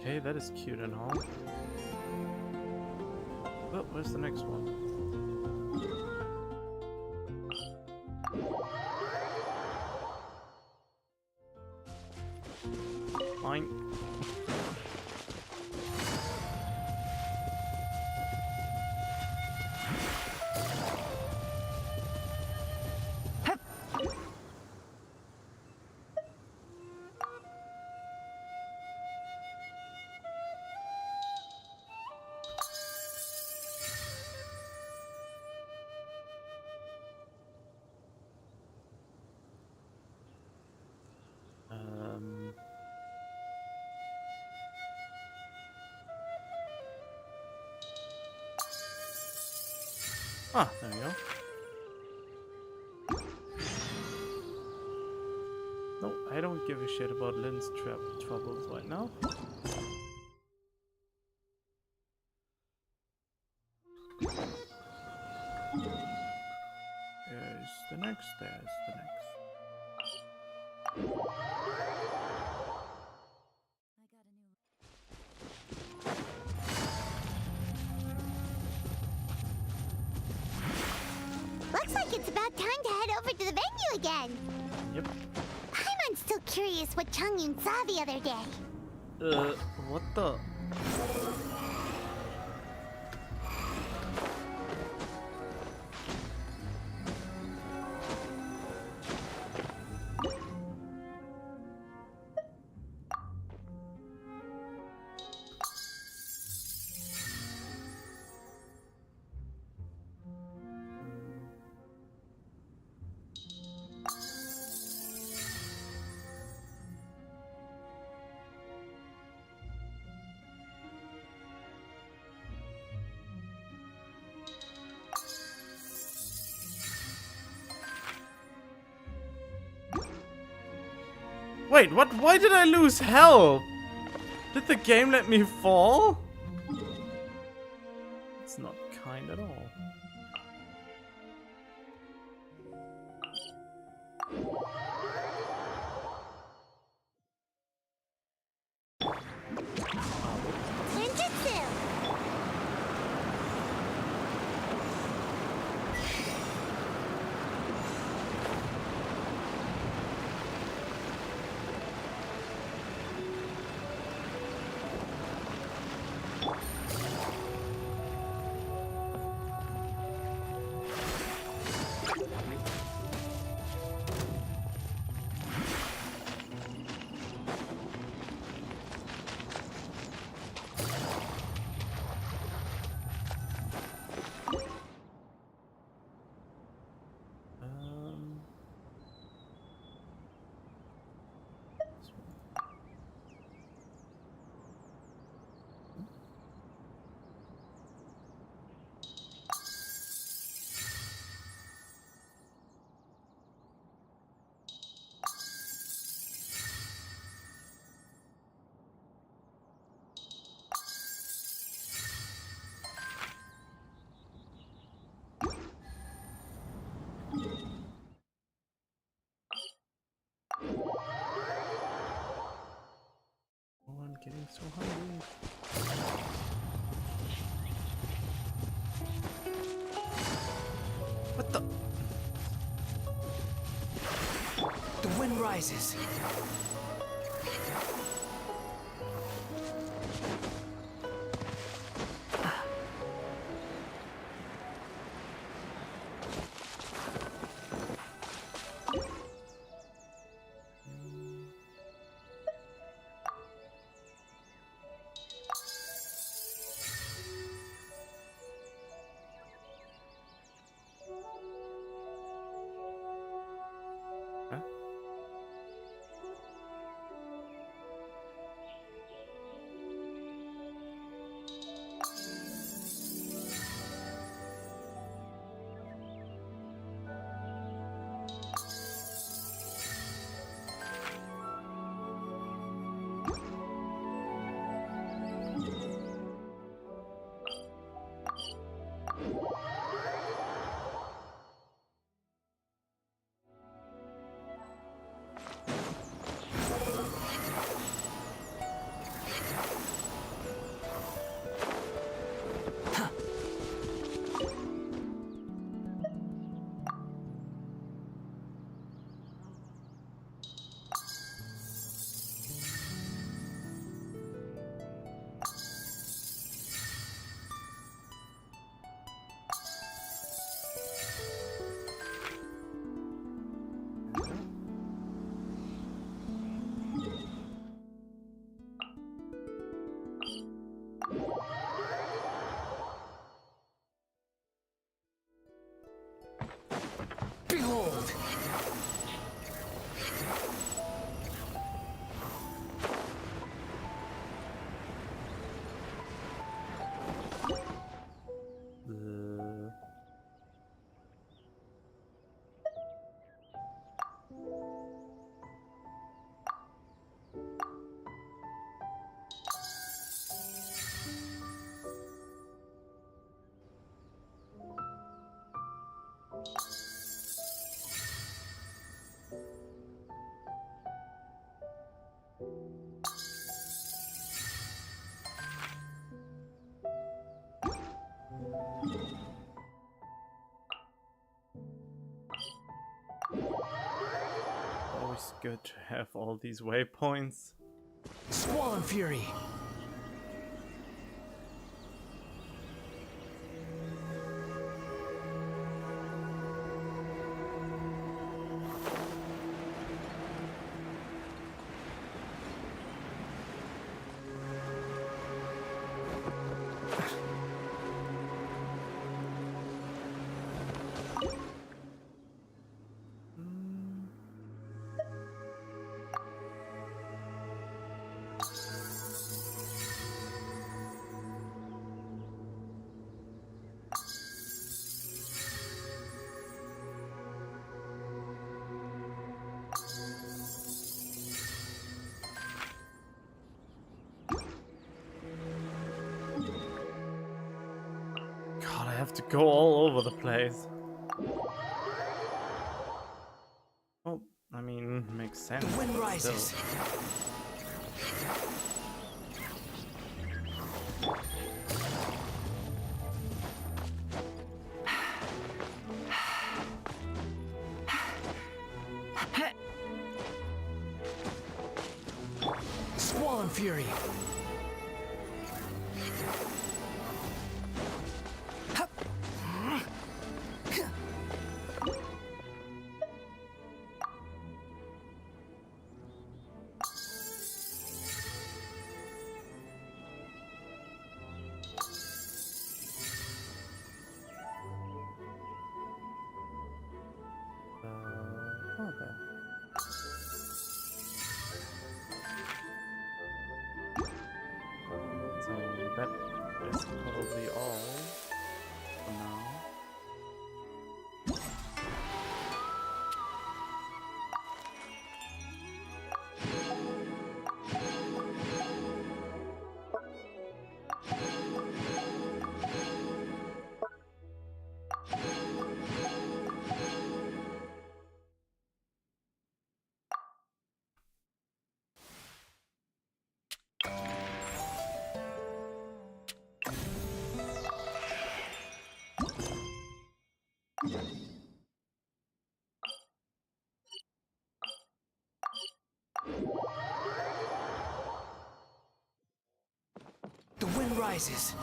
Okay, that is cute and all. Oh, where's the next one? Mine. Ah, there we go. No, I don't give a shit about Lynn's troubles right now. There's the next, there's the next. Looks like it's about time to head over to the venue again. Yep. I'm still curious what Chongyun saw the other day. What the? Wait, what? Why did I lose health? Did the game let me fall? It's not kind at all. Ninjutsu! getting so hungry. What the? The wind rises. Behold! Always good to have all these waypoints. Swollen Fury! God, I have to go all over the place. Well, I mean, makes sense. The wind but rises. still. Swollen Fury! Oh, there. So that is probably all for now. rises.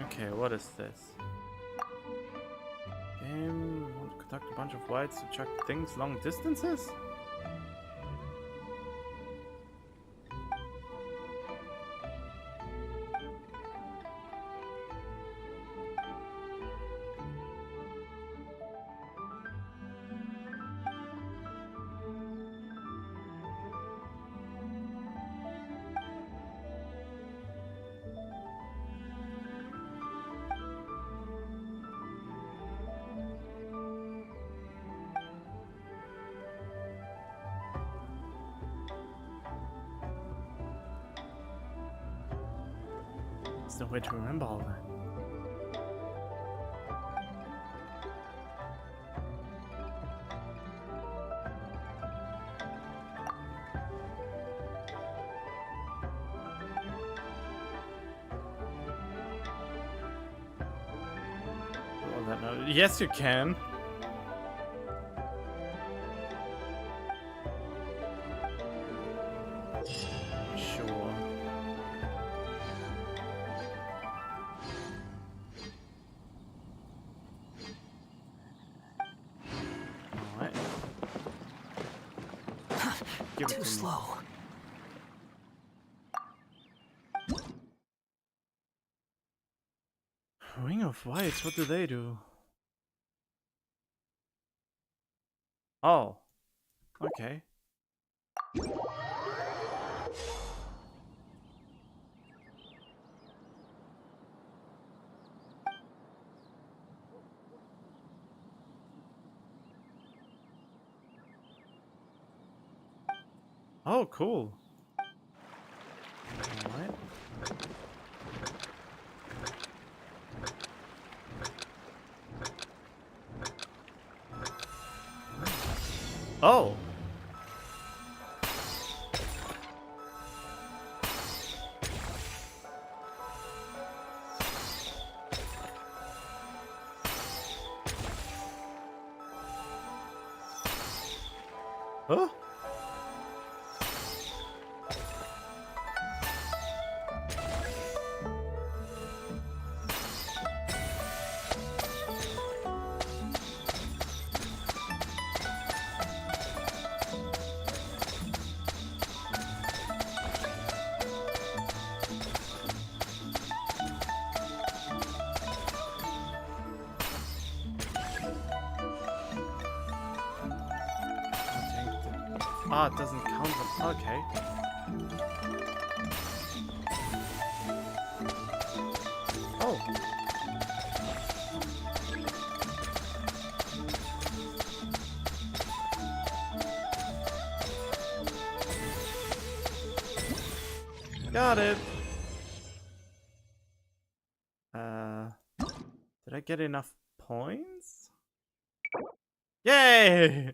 Okay, what is this? Game want to conduct a bunch of whites to chuck things long distances? There's no way to remember all that. Well, that no. Yes, you can. Sure. Alright. Give it Too to slow. me. Ring of Whites, what do they do? Oh. Okay. Oh, cool. Alright. Oh. Huh? Ah, it doesn't count them. Okay. Oh. Got it. Did I get enough points? Yay!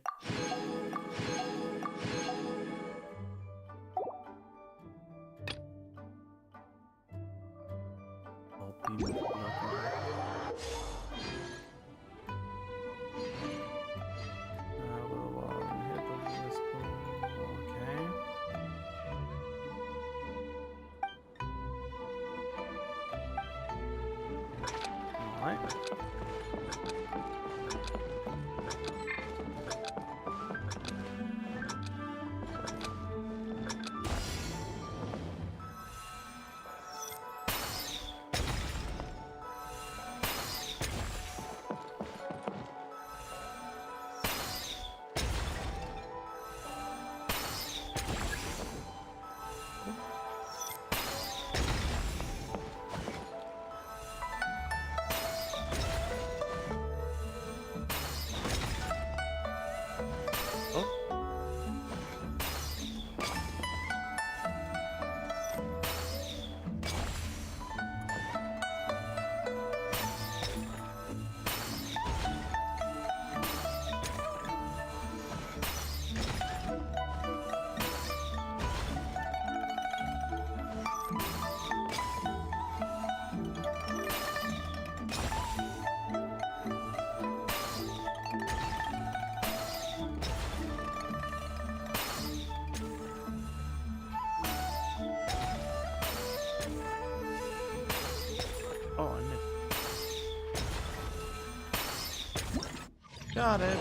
Got it.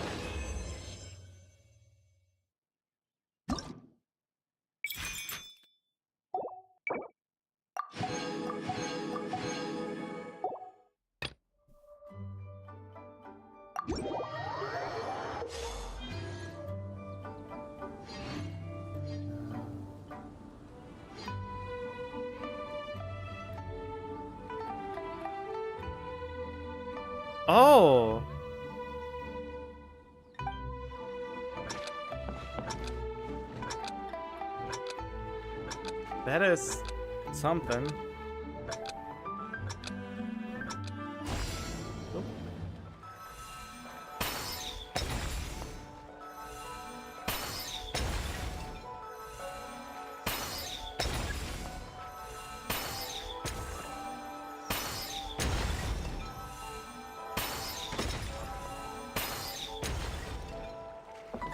Oh. That is something.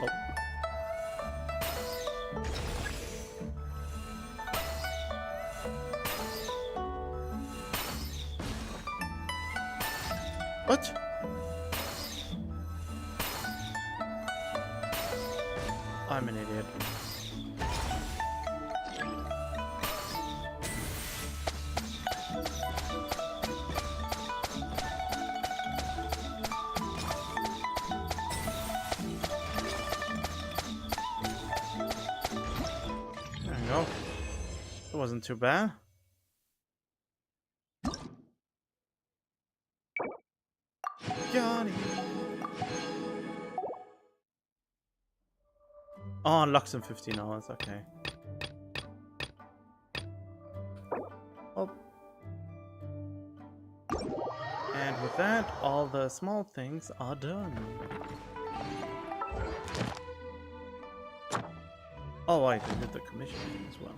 Oh. What? I'm an idiot. There we go. It wasn't too bad. Johnny. Oh, unlocks in 15 hours, okay. Oh. And with that, all the small things are done. Oh, wait, I did the commission thing as well.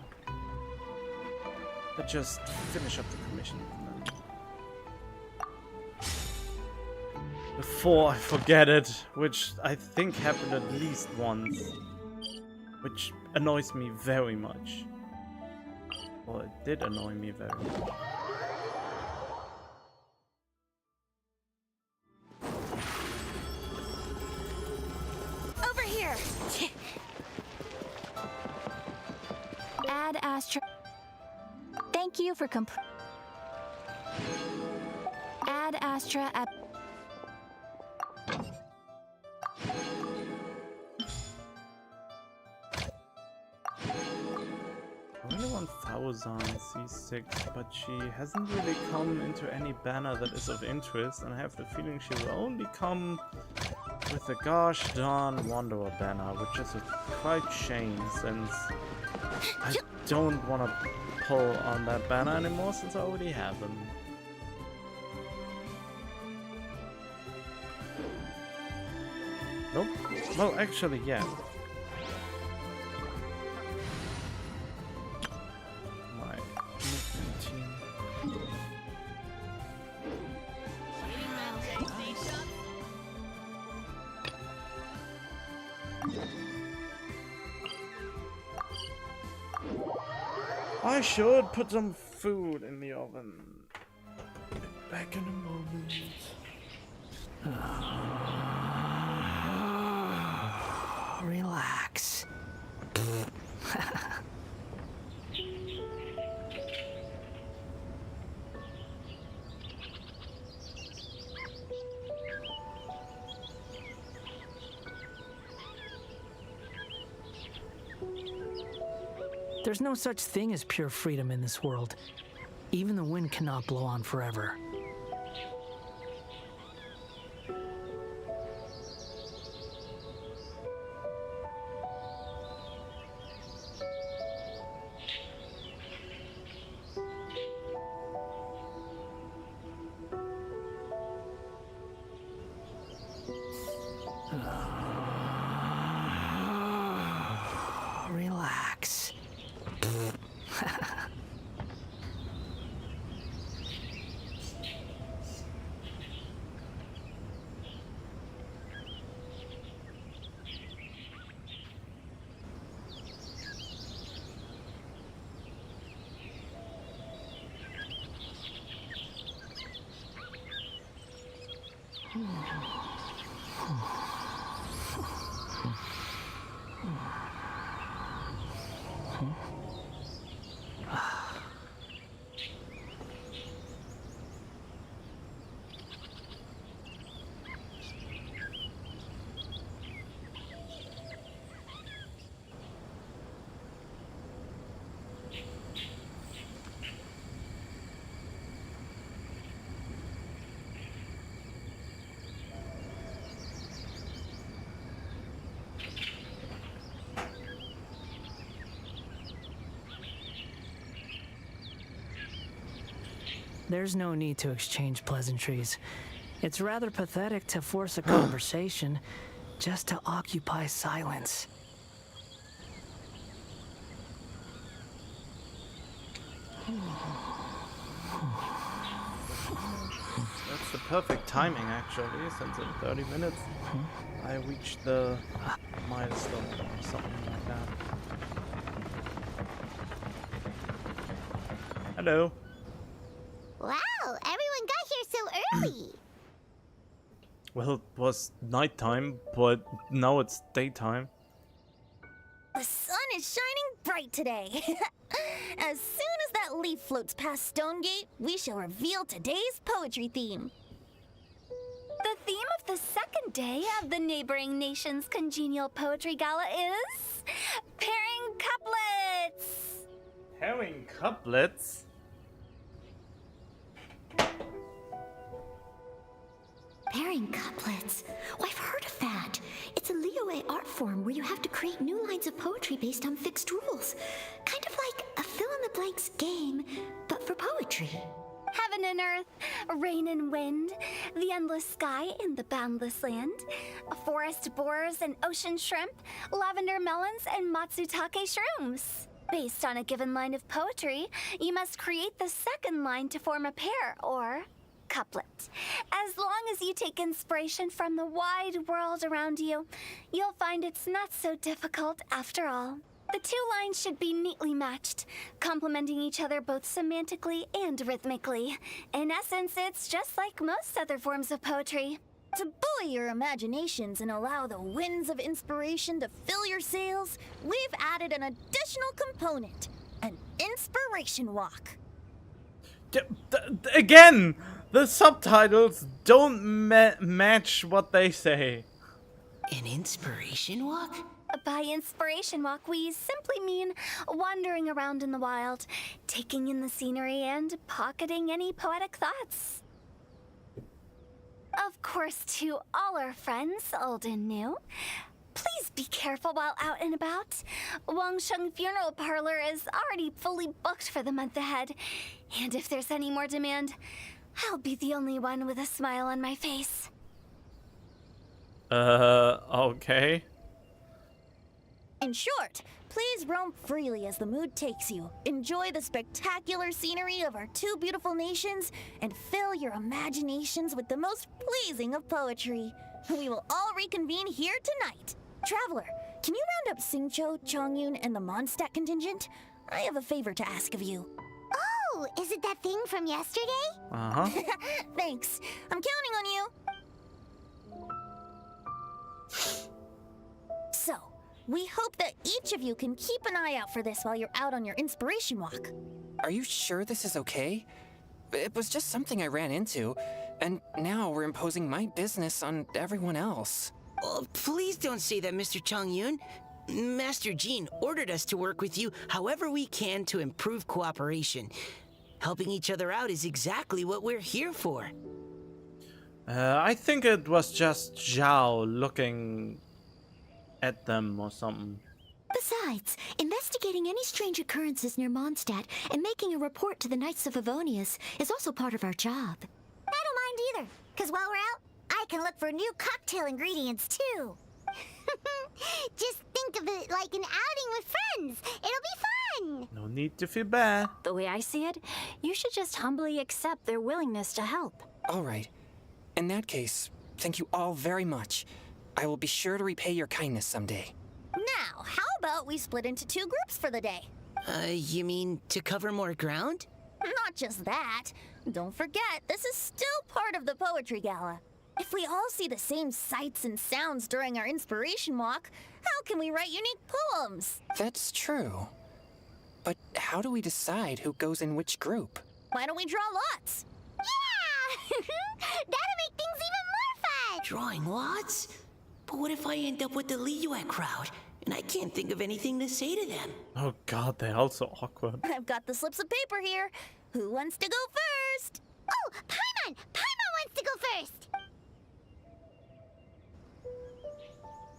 Let's just finish up the commission and then... before I forget it, which I think happened at least once, which annoys me very much. Well, it did annoy me very much. Over here! Add Astra. Thank you for Add Astra at. I really want Fauzan C6, but she hasn't really come into any banner that is of interest, and I have the feeling she will only come with the gosh darn Wanderer banner, which is a quite shame since I don't want to pull on that banner anymore since I already have them. Nope. Well, actually, yeah. My movement team. I should put some food in the oven. Back in a moment. Relax. There's no such thing as pure freedom in this world. Even the wind cannot blow on forever. Relax. there's no need to exchange pleasantries. It's rather pathetic to force a conversation just to occupy silence. That's the perfect timing, actually, since in 30 minutes I reached the milestone or something like that. Hello. Wow, everyone got here so early. Well, it was nighttime, but now it's daytime. The sun is shining bright today. As soon as that leaf floats past Stonegate, we shall reveal today's poetry theme. The theme of the second day of the neighboring nation's congenial poetry gala is pairing couplets. Pairing couplets? Pairing couplets. Oh, I've heard of that. It's a Liyue art form where you have to create new lines of poetry based on fixed rules. Kind of like a fill-in-the-blanks game, but for poetry. Heaven and earth, rain and wind, the endless sky and the boundless land, forest boars and ocean shrimp, lavender melons and matsutake shrooms. Based on a given line of poetry, you must create the second line to form a pair, or couplet. As long as you take inspiration from the wide world around you, you'll find it's not so difficult after all. The two lines should be neatly matched, complementing each other both semantically and rhythmically. In essence, it's just like most other forms of poetry. To buoy your imaginations and allow the winds of inspiration to fill your sails, we've added an additional component, an inspiration walk. Again, the subtitles don't match what they say. An inspiration walk? By inspiration walk, we simply mean wandering around in the wild, taking in the scenery and pocketing any poetic thoughts. Of course, to all our friends, old and new, please be careful while out and about. Wangsheng Funeral Parlor is already fully booked for the month ahead, and if there's any more demand, I'll be the only one with a smile on my face. Okay. In short, please roam freely as the mood takes you. Enjoy the spectacular scenery of our two beautiful nations, and fill your imaginations with the most pleasing of poetry. We will all reconvene here tonight. Traveler, can you round up Xingqiu, Chongyun, and the Mondstadt contingent? I have a favor to ask of you. Oh, is it that thing from yesterday? Uh-huh. Thanks. I'm counting on you. So, we hope that each of you can keep an eye out for this while you're out on your inspiration walk. Are you sure this is okay? It was just something I ran into, and now we're imposing my business on everyone else. Oh, please don't say that, Mr. Chongyun. Master Jean ordered us to work with you however we can to improve cooperation. Helping each other out is exactly what we're here for. I think it was just Zhao looking at them or something. Besides, investigating any strange occurrences near Mondstadt and making a report to the Knights of Favonius is also part of our job. I don't mind either, because while we're out, I can look for new cocktail ingredients too. Just think of it like an outing with friends. It'll be fun. No need to feel bad. The way I see it, you should just humbly accept their willingness to help. All right. In that case, thank you all very much. I will be sure to repay your kindness someday. Now, how about we split into two groups for the day? You mean to cover more ground? Not just that. Don't forget, this is still part of the Poetry Gala. If we all see the same sights and sounds during our inspiration walk, how can we write unique poems? That's true. But how do we decide who goes in which group? Why don't we draw lots? Yeah! That'll make things even more fun! Drawing lots? But what if I end up with the Liyue crowd, and I can't think of anything to say to them? Oh god, they're all so awkward. I've got the slips of paper here. Who wants to go first? Oh, Paimon! Paimon wants to go first!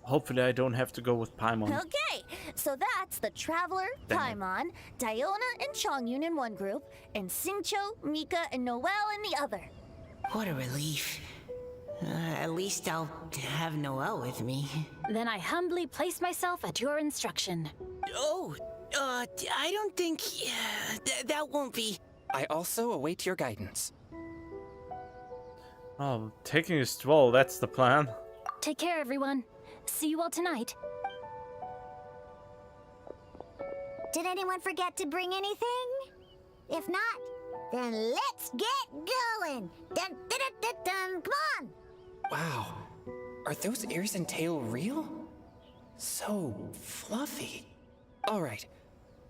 Hopefully I don't have to go with Paimon. Okay, So that's the Traveler, Paimon, Diona, and Chongyun in one group, and Xingqiu, Mika, and Noelle in the other. What a relief. At least I'll have Noelle with me. Then I humbly place myself at your instruction. Oh, I don't think... that won't be... I also await your guidance. Oh, taking a stroll, that's the plan. Take care, everyone. See you all tonight. Did anyone forget to bring anything? If not, then let's get going. Dun, dun, dun, dun, dun. Come on. Wow. Are those ears and tail real? So fluffy. Alright.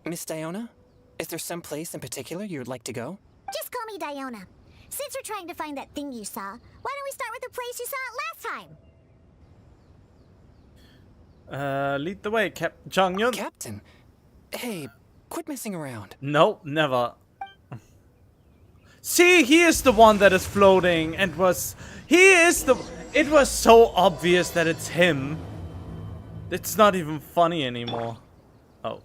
Miss Diona, is there some place in particular you would like to go? Just call me Diona. Since we're trying to find that thing you saw, why don't we start with the place you saw it last time? Lead the way, Chongyun. Captain? Hey, quit messing around. No, never. See, he is the one that is floating and was... It was so obvious that it's him. It's not even funny anymore. Oh.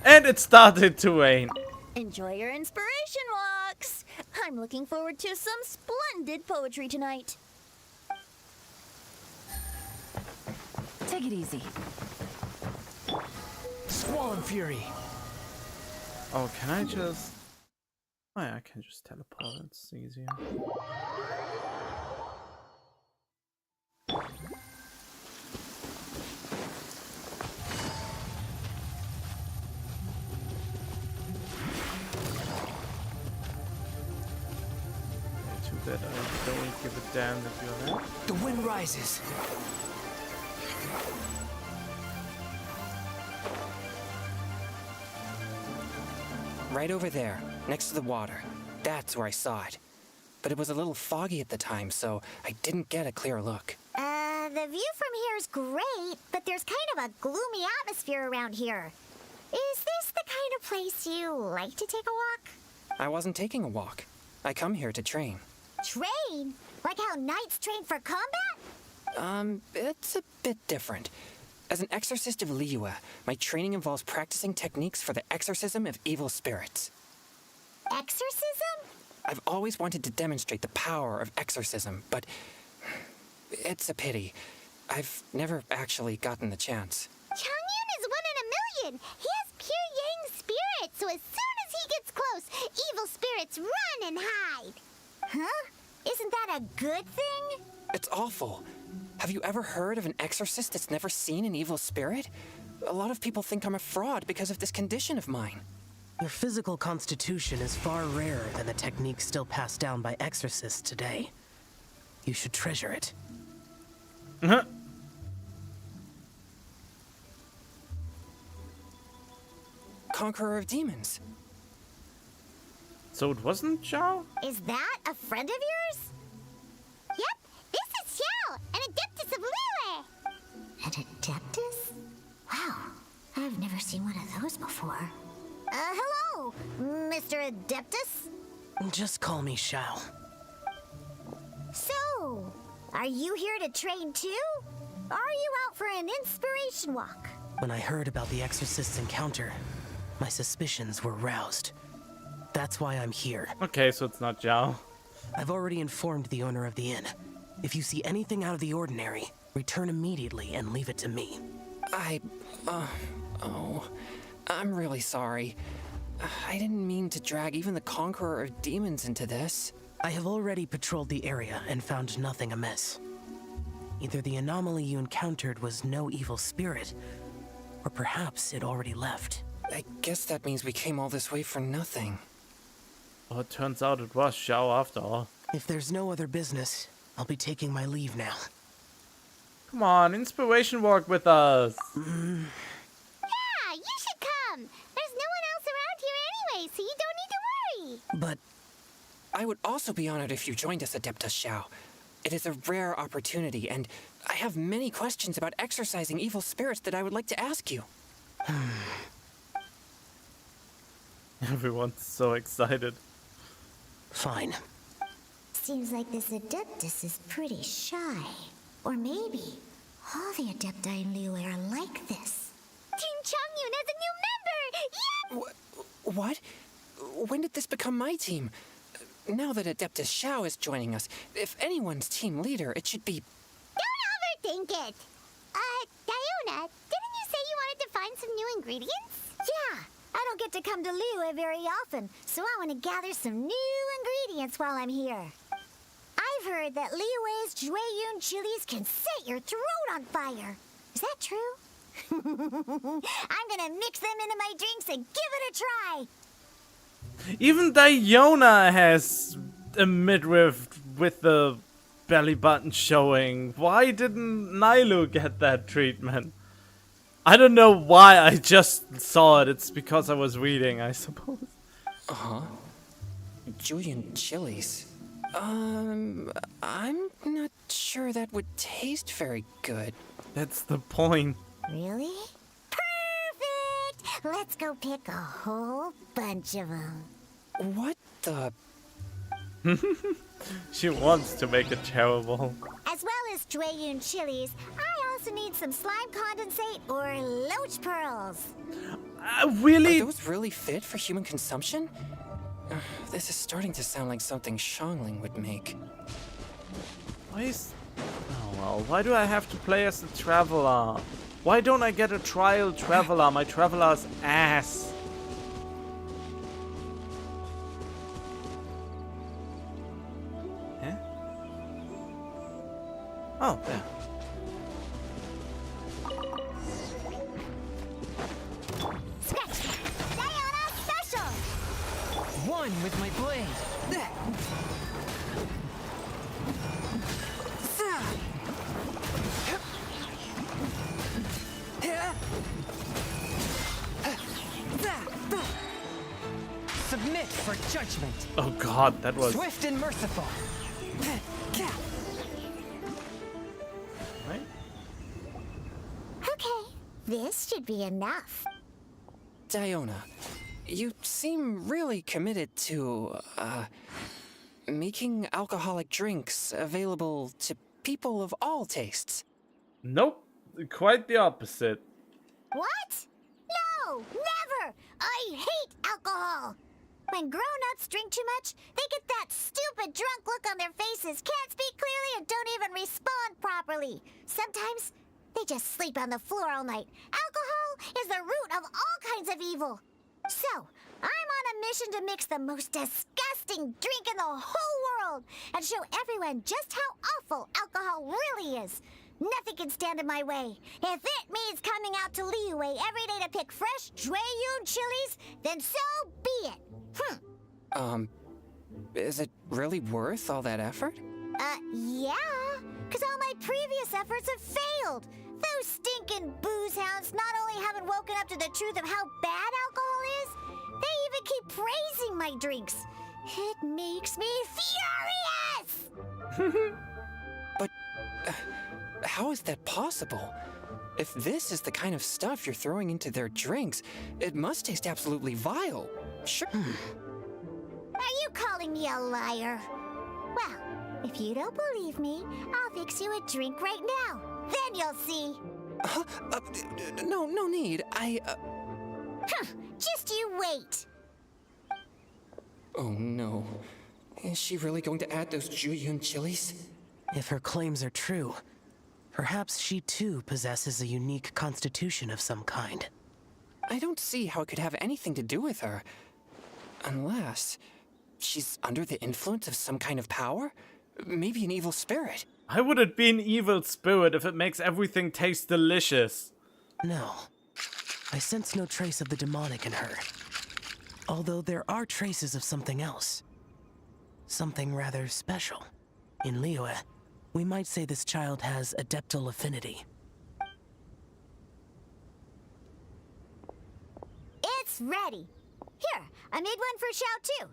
And it started to rain. Enjoy your inspiration walks. I'm looking forward to some splendid poetry tonight. Take it easy. Squall Fury. Oh, can I just... Oh yeah, I can just teleport. It's easier. That I don't give a damn that you're there. The wind rises. Right over there, next to the water. That's where I saw it. But it was a little foggy at the time, so I didn't get a clear look. The view from here is great, but there's kind of a gloomy atmosphere around here. Is this the kind of place you like to take a walk? I wasn't taking a walk. I come here to train. Train? Like how knights train for combat? It's a bit different. As an exorcist of Liyue, my training involves practicing techniques for the exorcism of evil spirits. Exorcism? I've always wanted to demonstrate the power of exorcism, but it's a pity. I've never actually gotten the chance. Chongyun is 1 in a million. He has pure yang spirit, so as soon as he gets close, evil spirits run and hide. Huh? Isn't that a good thing? It's awful. Have you ever heard of an exorcist that's never seen an evil spirit? A lot of people think I'm a fraud because of this condition of mine. Your physical constitution is far rarer than the techniques still passed down by exorcists today. You should treasure it. Conqueror of demons. So it wasn't Xiao? Is that a friend of yours? Yep, this is Xiao, an adeptus of Liyue. An adeptus? Wow, I've never seen one of those before. Hello, Mr. Adeptus? Just call me Xiao. So, are you here to train too? Or are you out for an inspiration walk? When I heard about the exorcist's encounter, my suspicions were roused. That's why I'm here. Okay, so it's not Xiao. I've already informed the owner of the inn. If you see anything out of the ordinary, return immediately and leave it to me. I'm really sorry. I didn't mean to drag even the Conqueror of Demons into this. I have already patrolled the area and found nothing amiss. Either the anomaly you encountered was no evil spirit, or perhaps it already left. I guess that means we came all this way for nothing. Oh, it turns out it was Xiao after all. If there's no other business, I'll be taking my leave now. Come on, inspiration walk with us. Yeah, you should come. There's no one else around here anyway, so you don't need to worry. But I would also be honored if you joined us, Adeptus Xiao. It is a rare opportunity, and I have many questions about exorcising evil spirits that I would like to ask you. Everyone's so excited. Fine. Seems like this Adeptus is pretty shy. Or maybe all the Adepti in Liyue are like this. Do What? When did this become my team? Now that Adeptus Xiao is joining us, if anyone's team leader, it should be... Don't overthink it. Diona, didn't you say you wanted to find some new ingredients? Yeah, I don't get to come to Liyue very often, so I want to gather some new ingredients while I'm here. I've heard that Liyue's Jueyun chilies can set your throat on fire. Is that true? I'm gonna mix them into my drinks and give it a try. Even Diona has a midriff with the belly button showing. Why didn't Nailu get that treatment? I don't know why I just saw it. It's because I was reading, I suppose. Uh-huh. Julian chilies. I'm not sure that would taste very good. That's the point. Really? Perfect! Let's go pick a whole bunch of them. What the... She wants to make it terrible. As well as Jueyun chilies, I also need some slime condensate or loach pearls. Really? Are those really fit for human consumption? This is starting to sound like something Xiangling would make. Why is... Oh well, why do I have to play as a traveler? Why don't I get a trial traveler? My traveler's ass. Huh? Oh, there. Scratch! Diana special! One with my blade. Submit for judgment. Oh god, that was... Swift and merciful. Right? Okay, this should be enough. Diona, you seem really committed to, making alcoholic drinks available to people of all tastes. Nope, quite the opposite. What? No, never! I hate alcohol! When grown-ups drink too much, they get that stupid drunk look on their faces, can't speak clearly, and don't even respond properly. Sometimes, they just sleep on the floor all night. Alcohol is the root of all kinds of evil. So, I'm on a mission to mix the most disgusting drink in the whole world and show everyone just how awful alcohol really is. Nothing can stand in my way. If it means coming out to Liyue every day to pick fresh Jueyun chilies, then so be it. Is it really worth all that effort? Yeah, because all my previous efforts have failed. Those stinking booze hounds not only haven't woken up to the truth of how bad alcohol is, they even keep praising my drinks. It makes me furious! But how is that possible? If this is the kind of stuff you're throwing into their drinks, it must taste absolutely vile. Sure. Are you calling me a liar? Well, if you don't believe me, I'll fix you a drink right now. Then you'll see. No need. Just you wait. Oh no. Is she really going to add those Jueyun chilies? If her claims are true, perhaps she too possesses a unique constitution of some kind. I don't see how it could have anything to do with her. Unless she's under the influence of some kind of power? Maybe an evil spirit. Why would it be an evil spirit if it makes everything taste delicious? No. I sense no trace of the demonic in her. Although there are traces of something else. Something rather special. In Liyue, we might say this child has adeptal affinity. It's ready. Here, I made one for Xiao too.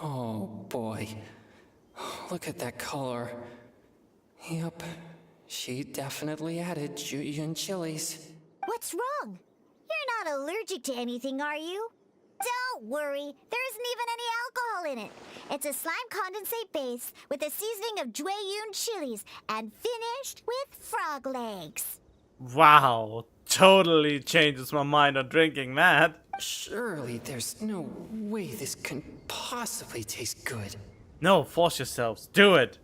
Oh boy. Look at that color. Yep. She definitely added Jueyun chilies. What's wrong? You're not allergic to anything, are you? Don't worry, there isn't even any alcohol in it. It's a slime condensate base with a seasoning of Jueyun chilies and finished with frog legs. Wow, totally changes my mind on drinking that. Surely there's no way this can possibly taste good. No, force yourselves. Do it.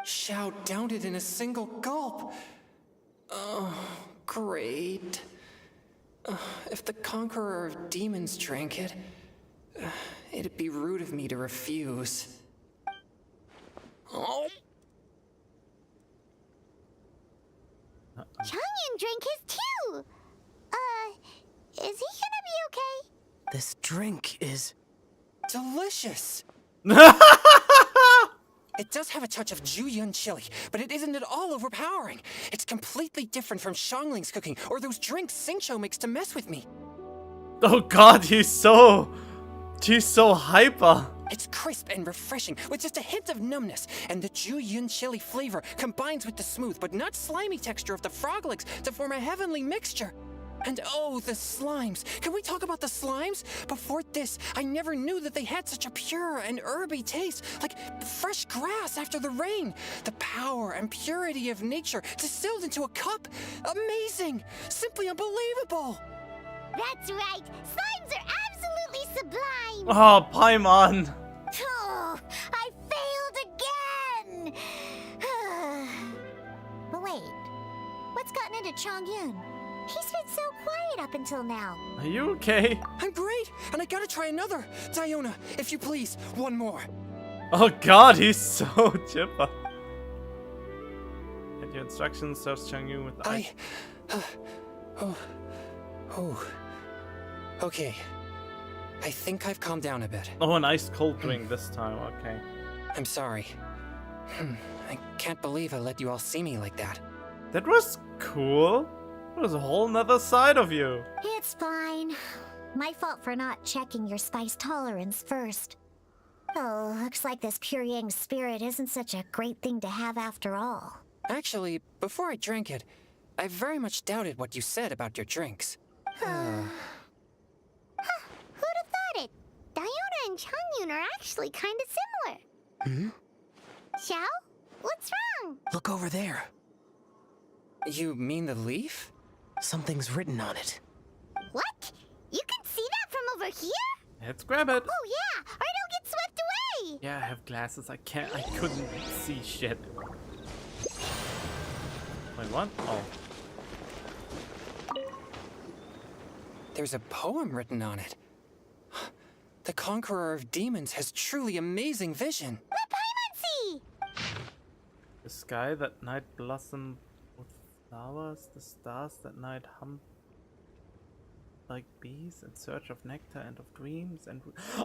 Xiao downed it in a single gulp. Oh, great. If the Conqueror of Demons drank it, it'd be rude of me to refuse. Oh. Changyun drank his too. Is he gonna be okay? This drink is delicious. It does have a touch of Juyun chili, but it isn't at all overpowering. It's completely different from Xiangling's cooking or those drinks Xingqiu makes to mess with me. Oh god, he's so hyper. It's crisp and refreshing, with just a hint of numbness, and the Juyun chili flavor combines with the smooth but not slimy texture of the frog legs to form a heavenly mixture. And oh, the slimes. Can we talk about the slimes? Before this, I never knew that they had such a pure and herby taste, like fresh grass after the rain. The power and purity of nature distilled into a cup. Amazing! Simply unbelievable! That's right. Slimes are absolutely sublime. Oh, Paimon. Oh, I failed again. But wait, what's gotten into Changyun? He's been so quiet up until now. Are you okay? I'm great, and I gotta try another. Diona, if you please, one more. Oh god, he's so chipper. Get your instructions, search Changyun with ice. Okay. I think I've calmed down a bit. Oh, an ice cold drink this time, okay. I'm sorry. I can't believe I let you all see me like that. That was cool. There's a whole nother side of you. It's fine. My fault for not checking your spice tolerance first. Oh, looks like this pure yang spirit isn't such a great thing to have after all. Actually, before I drank it, I very much doubted what you said about your drinks. Who'd have thought it? Diona and Changyun are actually kind of similar. Xiao? What's wrong? Look over there. You mean the leaf? Something's written on it. What? You can see that from over here? Let's grab it. Oh yeah, or it'll get swept away. Yeah, I have glasses. I couldn't see shit. Wait, what? Oh. There's a poem written on it. The Conqueror of Demons has truly amazing vision. Let Paimon see. The sky that night blossomed with flowers, the stars that night hummed like bees in search of nectar and of dreams and...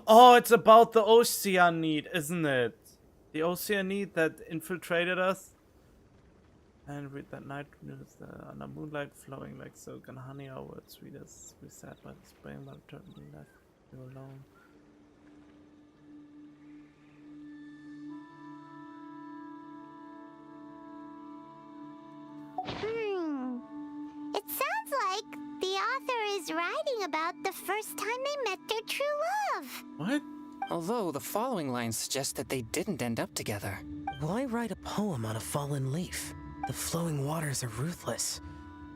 Oh, it's about the Oceanid, isn't it? The Oceanid that infiltrated us? And read that night news under moonlight flowing like silk and honey, our words sweetest. We sat by the spring, but we left you alone. It sounds like the author is writing about the first time they met their true love. What? Although the following lines suggest that they didn't end up together. Why write a poem on a fallen leaf? The flowing waters are ruthless.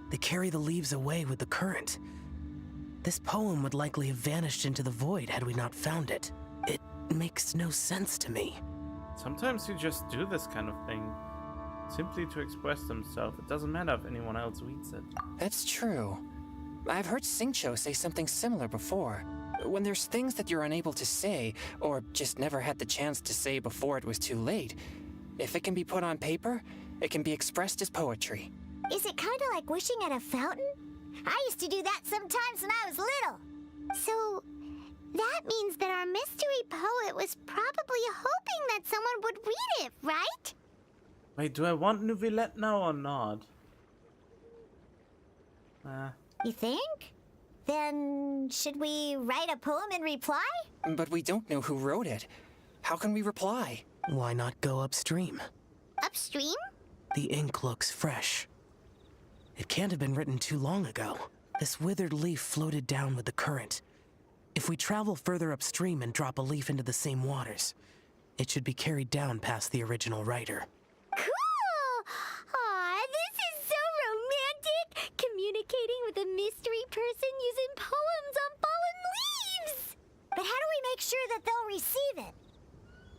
They carry the leaves away with the current. This poem would likely have vanished into the void had we not found it. It makes no sense to me. Sometimes you just do this kind of thing. Simply to express themselves. It doesn't matter if anyone else reads it. That's true. I've heard Xingqiu say something similar before. When there's things that you're unable to say, or just never had the chance to say before it was too late, if it can be put on paper, it can be expressed as poetry. Is it kind of like wishing at a fountain? I used to do that sometimes when I was little. So, that means that our mystery poet was probably hoping that someone would read it, right? Wait, do I want Nouvillette now or not? You think? Then, should we write a poem in reply? But we don't know who wrote it. How can we reply? Why not go upstream? Upstream? The ink looks fresh. It can't have been written too long ago. This withered leaf floated down with the current. If we travel further upstream and drop a leaf into the same waters, It should be carried down past the original writer. Cool! Aw, this is so romantic! Communicating with a mystery person using poems on fallen leaves! But how do we make sure that they'll receive it?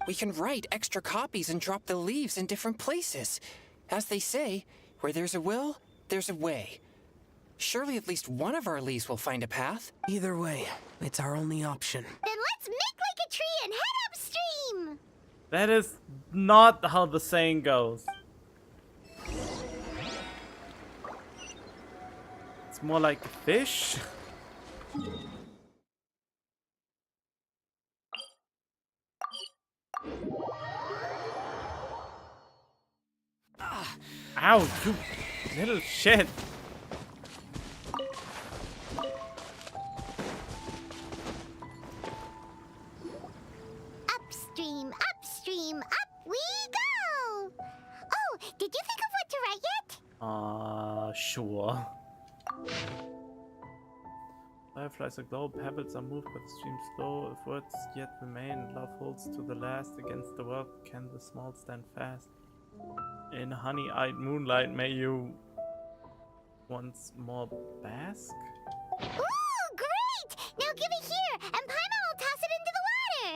We can write extra copies and drop the leaves in different places. As they say, where there's a will, there's a way. Surely at least one of our leaves will find a path. Either way, it's our only option. Then let's make like a tree and head upstream! That is not how the saying goes. It's more like a fish. Ow, you little shit. Upstream, upstream, up we go! Oh, did you think of what to write yet? Sure. Fireflies are glow, pebbles are moved, but the stream's slow. If words yet remain, love holds to the last. Against the world can the small stand fast. In honey-eyed moonlight, may you once more bask? Ooh, great! Now give it here, and Paimon will toss it into the water!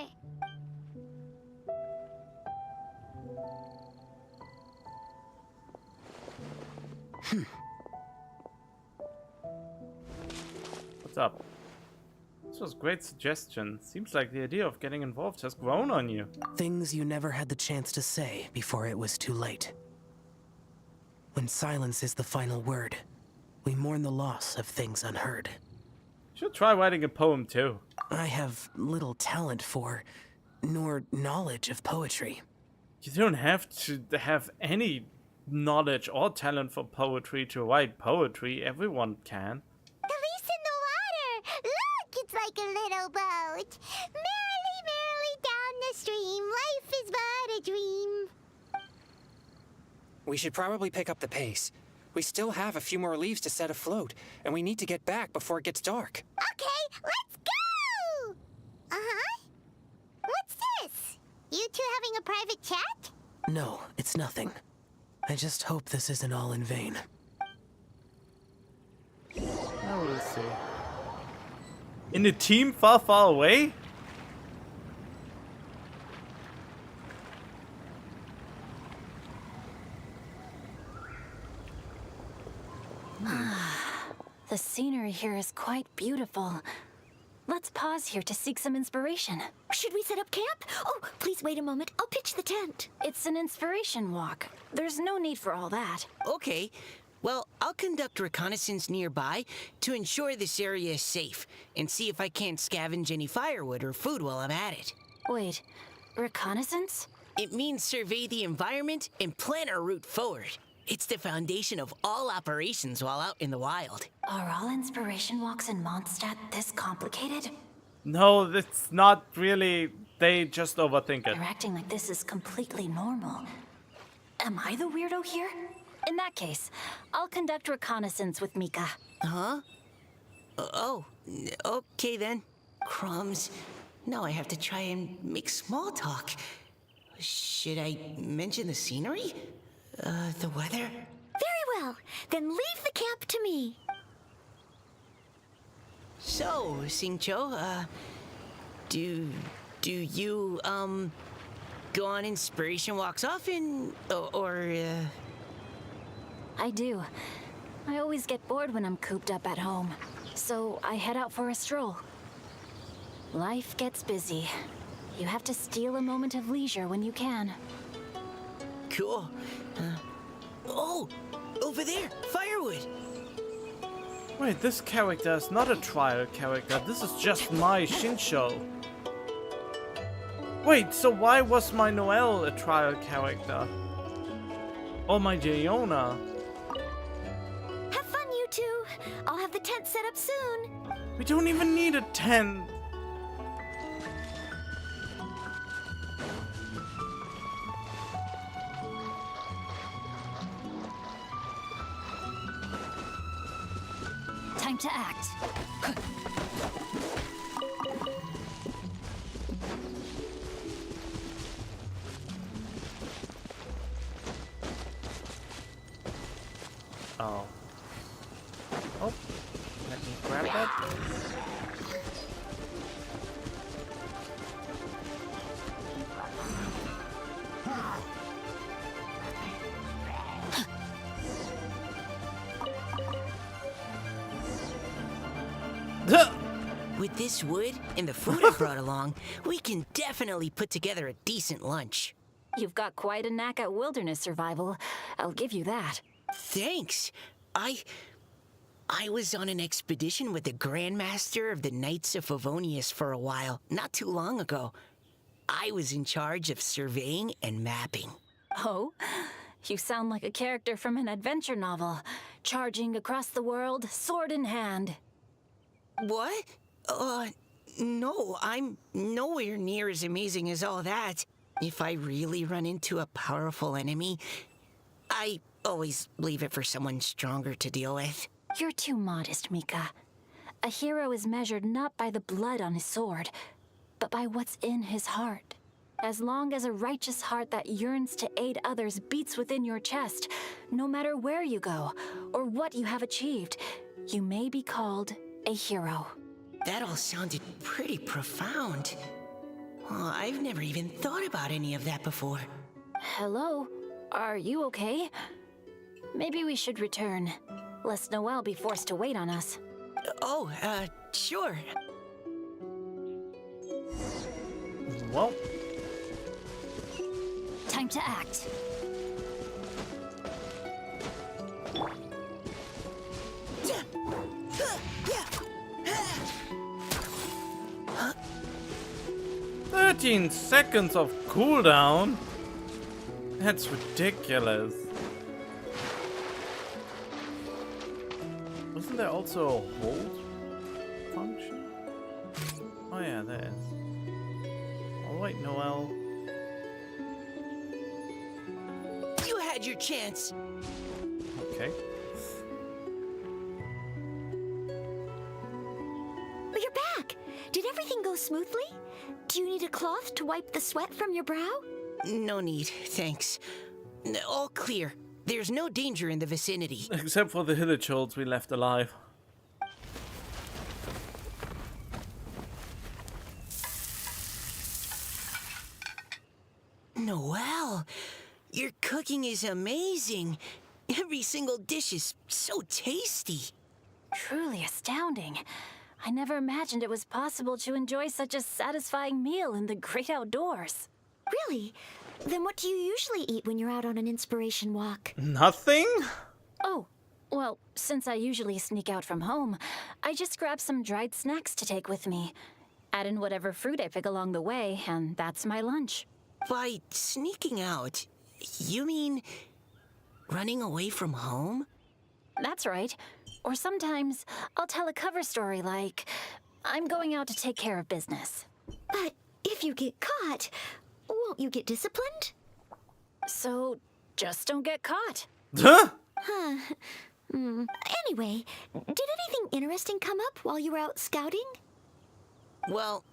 What's up? This was a great suggestion. Seems like the idea of getting involved has grown on you. Things you never had the chance to say before it was too late. When silence is the final word, we mourn the loss of things unheard. Should try writing a poem too. I have little talent for, nor knowledge of poetry. You don't have to have any knowledge or talent for poetry to write poetry. Everyone can. The leaf's in the water! Look, it's like a little boat. Merrily, merrily down the stream, life is but a dream. We should probably pick up the pace. We still have a few more leaves to set afloat, and we need to get back before it gets dark. Okay, let's go! Uh-huh. What's this? You two having a private chat? No, it's nothing. I just hope this isn't all in vain. Now we'll see. In a team far, far away? The scenery here is quite beautiful. Let's pause here to seek some inspiration. Should we set up camp? Oh, please wait a moment. I'll pitch the tent. It's an inspiration walk. There's no need for all that. Okay. Well, I'll conduct reconnaissance nearby to ensure this area is safe and see if I can't scavenge any firewood or food while I'm at it. Wait, reconnaissance? It means survey the environment and plan our route forward. It's the foundation of all operations while out in the wild. Are all inspiration walks in Mondstadt this complicated? No, it's not really. They just overthink it. You're acting like this is completely normal. Am I the weirdo here? In that case, I'll conduct reconnaissance with Mika. Huh? Oh, okay then. Crumbs. Now I have to try and make small talk. Should I mention the scenery? The weather? Very well. Then leave the camp to me. So, Singcho, do you, go on inspiration walks often, or I do. I always get bored when I'm cooped up at home, so I head out for a stroll. Life gets busy. You have to steal a moment of leisure when you can. Cool. Oh, over there, firewood. Wait, this character is not a trial character. This is just my Shinsho. Wait, so why was my Noelle a trial character? Or my Jayona? Have fun, you two. I'll have the tent set up soon. We don't even need a tent. Time to act. Oh. Oh. Let me grab that. With this wood and the food I brought along, we can definitely put together a decent lunch. You've got quite a knack at wilderness survival. I'll give you that. Thanks. I was on an expedition with the Grandmaster of the Knights of Favonius for a while, not too long ago. I was in charge of surveying and mapping. Oh? You sound like a character from an adventure novel, charging across the world, sword in hand. What? No, I'm nowhere near as amazing as all that. If I really run into a powerful enemy, I always leave it for someone stronger to deal with. You're too modest, Mika. A hero is measured not by the blood on his sword, but by what's in his heart. As long as a righteous heart that yearns to aid others beats within your chest, no matter where you go or what you have achieved, you may be called a hero. That all sounded pretty profound. Oh, I've never even thought about any of that before. Hello? Are you okay? Maybe we should return, lest Noelle be forced to wait on us. Sure. Well. Time to act. Yeah. 13 seconds of cooldown? That's ridiculous. Wasn't there also a hold function? Oh yeah, there is. Alright, Noelle. You had your chance. Okay. You're back! Did everything go smoothly? Do you need a cloth to wipe the sweat from your brow? No need, thanks. All clear. There's no danger in the vicinity. Except for the Hillagers we left alive. Noelle, your cooking is amazing. Every single dish is so tasty. Truly astounding. I never imagined it was possible to enjoy such a satisfying meal in the great outdoors. Really? Then what do you usually eat when you're out on an inspiration walk? Nothing? Oh, well, since I usually sneak out from home, I just grab some dried snacks to take with me. Add in whatever fruit I pick along the way, and that's my lunch. By sneaking out, you mean running away from home? That's right. Or sometimes I'll tell a cover story like, I'm going out to take care of business. But if you get caught, won't you get disciplined? So just don't get caught. Huh? Anyway, did anything interesting come up while you were out scouting? Well,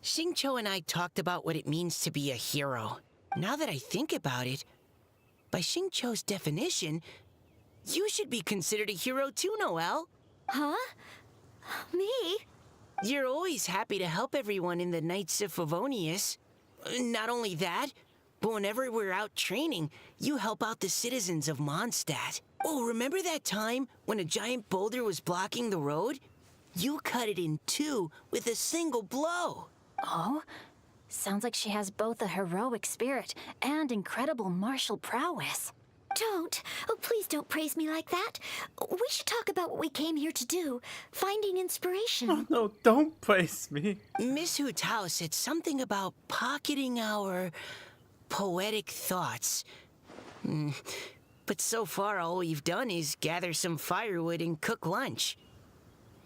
Xingqiu and I talked about what it means to be a hero. Now that I think about it, by Xingqiu's definition, you should be considered a hero too, Noelle. Huh? Me? You're always happy to help everyone in the Knights of Favonius. Not only that, but whenever we're out training, you help out the citizens of Mondstadt. Oh, remember that time when a giant boulder was blocking the road? You cut it in two with a single blow. Oh? Sounds like she has both a heroic spirit and incredible martial prowess. Don't. Oh, please don't praise me like that. We should talk about what we came here to do. Finding inspiration. Oh, no, don't praise me. Miss Hu Tao said something about pocketing our poetic thoughts. But so far, all we've done is gather some firewood and cook lunch.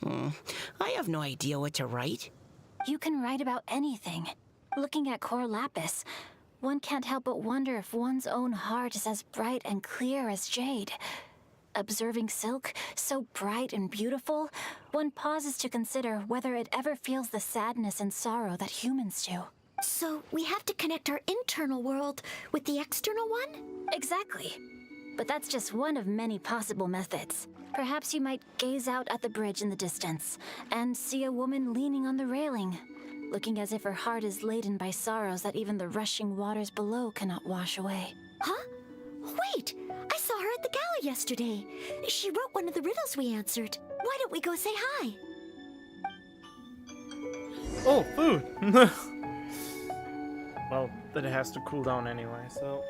I have no idea what to write. You can write about anything. Looking at Core Lapis, one can't help but wonder if one's own heart is as bright and clear as jade. Observing silk, so bright and beautiful, one pauses to consider whether it ever feels the sadness and sorrow that humans do. So we have to connect our internal world with the external one? Exactly. But that's just one of many possible methods. Perhaps you might gaze out at the bridge in the distance and see a woman leaning on the railing, looking as if her heart is laden by sorrows that even the rushing waters below cannot wash away. Huh? Wait! I saw her at the gala yesterday. She wrote one of the riddles we answered. Why don't we go say hi? Oh, food! Well, that has to cool down anyway, so...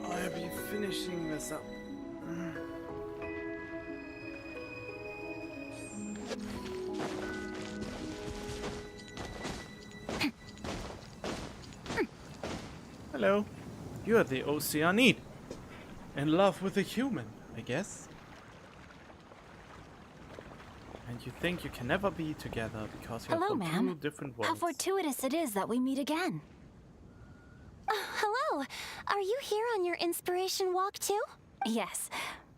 I'll be finishing this up. Hello. You're the Oceanid. In love with a human, I guess. And you think you can never be together because you're Hello, from ma'am. two different How worlds. fortuitous it is that we meet again. Hello. Are you here on your inspiration walk too? Yes.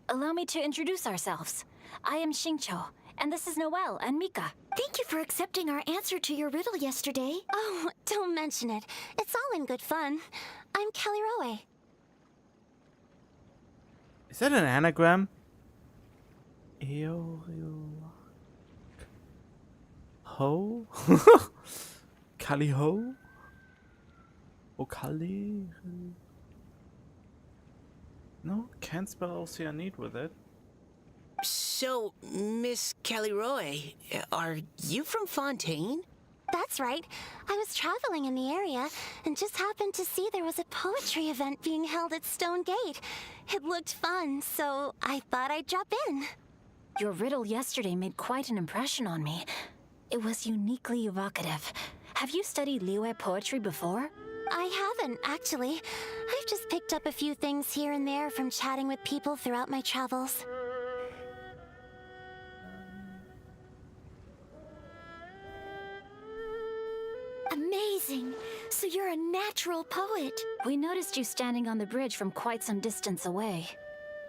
Allow me to introduce ourselves. I am Xingqiu, and this is Noelle and Mika. Thank you for accepting our answer to your riddle yesterday. Oh, don't mention it. It's all in good fun. I'm Kelly Rowe. Is that an anagram? Ho? Kali Ho? Oh, Kali? No, can't spell Oceanid with it. So, Miss Caliroy, are you from Fontaine? That's right. I was traveling in the area and just happened to see there was a poetry event being held at Stone Gate. It looked fun, so I thought I'd drop in. Your riddle yesterday made quite an impression on me. It was uniquely evocative. Have you studied Liyue poetry before? I haven't, actually. I've just picked up a few things here and there from chatting with people throughout my travels. Amazing! So you're a natural poet. We noticed you standing on the bridge from quite some distance away.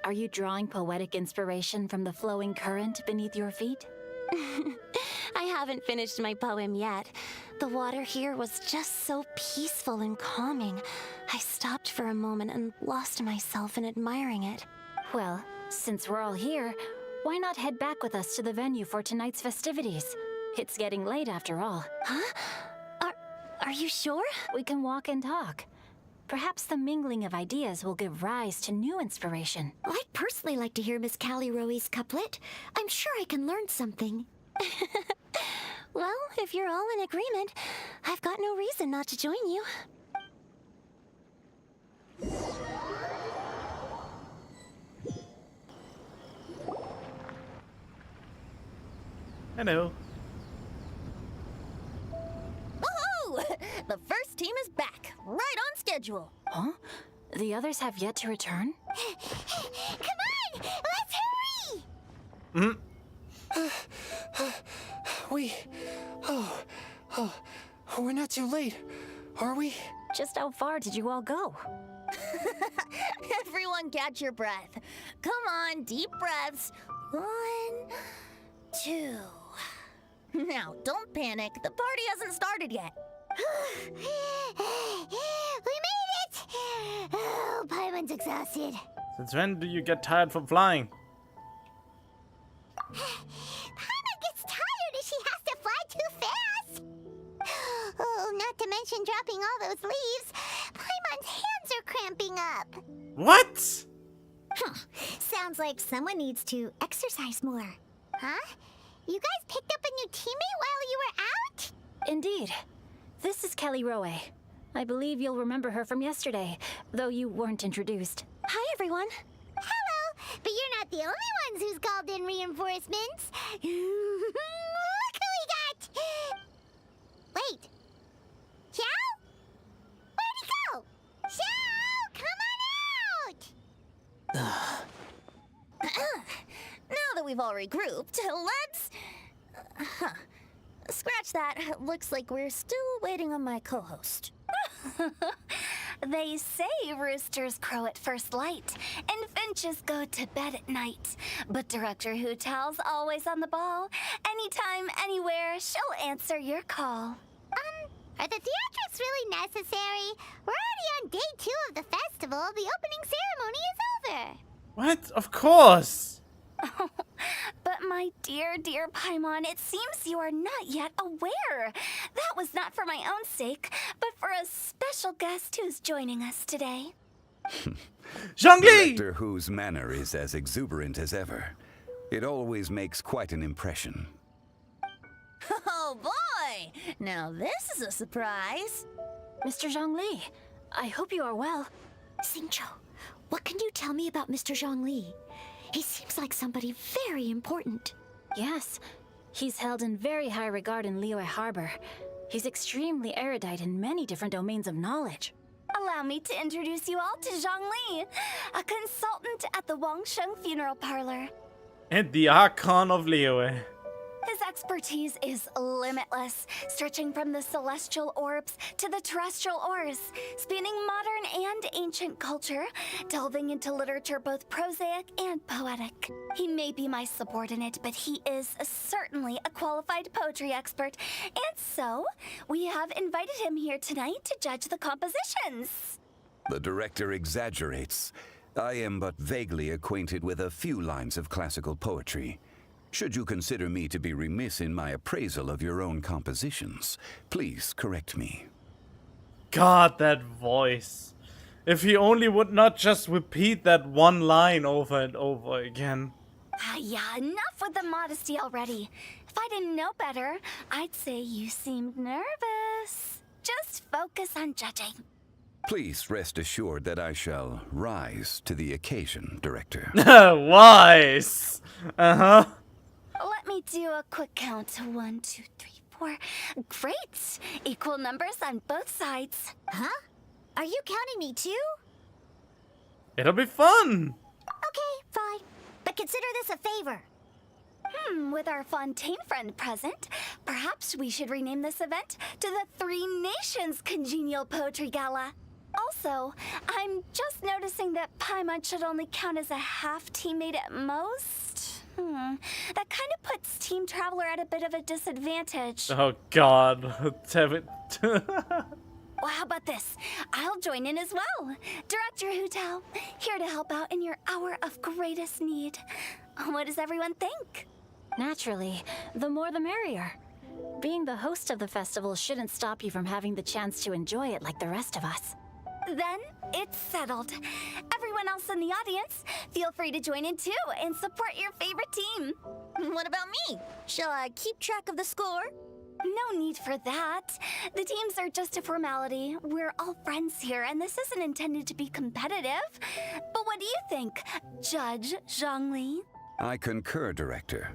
Are you drawing poetic inspiration from the flowing current beneath your feet? I haven't finished my poem yet. The water here was just so peaceful and calming. I stopped for a moment and lost myself in admiring it. Well, since we're all here, why not head back with us to the venue for tonight's festivities? It's getting late after all. Huh? Are you sure? We can walk and talk. Perhaps the mingling of ideas will give rise to new inspiration. I'd personally like to hear Miss Callie Rowe's couplet. I'm sure I can learn something. Well, if you're all in agreement, I've got no reason not to join you. Hello. Woohoo! The first team is back, right on schedule. Huh? The others have yet to return? Come on! Let's hurry! We're not too late, are we? Just how far did you all go? Everyone catch your breath. Come on, deep breaths. 1, 2. Now, don't panic. The party hasn't started yet. We made it! Oh, Paimon's exhausted. Since when do you get tired from flying? Paimon gets tired if she has to fly too fast. Oh, not to mention dropping all those leaves. Paimon's hands are cramping up. What? Sounds like someone needs to exercise more. Huh? You guys picked up a new teammate while you were out? Indeed. This is Kelly Rowe. I believe you'll remember her from yesterday, though you weren't introduced. Hi, everyone. Hello, but you're not the only ones who's called in reinforcements. Look who we got! Wait. Xiao? Where'd he go? Xiao, come on out! we've all regrouped, let's... Scratch that. Looks like we're still waiting on my co-host. They say roosters crow at first light, and finches go to bed at night. But Director Hu Tao's always on the ball. Anytime, anywhere, she'll answer your call. Are the theatrics really necessary? We're already on day 2 of the festival. The opening ceremony is over. What? Of course! But my dear Paimon, it seems you are not yet aware. That was not for my own sake, but for a special guest who's joining us today. Zhongli! Director Hu's manner is as exuberant as ever. It always makes quite an impression. Oh boy! Now this is a surprise. Mr. Zhongli, I hope you are well. Xingqiu, what can you tell me about Mr. Zhongli? He seems like somebody very important. Yes, he's held in very high regard in Liyue Harbor. He's extremely erudite in many different domains of knowledge. Allow me to introduce you all to Zhongli, a consultant at the Wangsheng Funeral Parlor. And the Archon of Liyue. His expertise is limitless, stretching from the celestial orbs to the terrestrial ores, spanning modern and ancient culture, delving into literature both prosaic and poetic. He may be my subordinate, but he is certainly a qualified poetry expert, and so we have invited him here tonight to judge the compositions. The director exaggerates. I am but vaguely acquainted with a few lines of classical poetry. Should you consider me to be remiss in my appraisal of your own compositions, please correct me. God, that voice. If he only would not just repeat that one line over and over again. Yeah, enough with the modesty already. If I didn't know better, I'd say you seemed nervous. Just focus on judging. Please rest assured that I shall rise to the occasion, Director. Wise! Uh-huh. Let me do a quick count. 1, 2, 3, 4. Great! Equal numbers on both sides. Huh? Are you counting me too? It'll be fun! Okay, fine. But consider this a favor. With our Fontaine friend present, perhaps we should rename this event to the 3 Nations Congenial Poetry Gala. Also, I'm just noticing that Paimon should only count as a half teammate at most. That kind of puts Team Traveler at a bit of a disadvantage. Oh god. Damn it. Well, how about this? I'll join in as well. Director Hu Tao, here to help out in your hour of greatest need. What does everyone think? Naturally, the more the merrier. Being the host of the festival shouldn't stop you from having the chance to enjoy it like the rest of us. Then it's settled. Everyone else in the audience, feel free to join in too and support your favorite team. What about me? Shall I keep track of the score? No need for that. The teams are just a formality. We're all friends here, and this isn't intended to be competitive. But what do you think, Judge Zhongli? I concur, Director.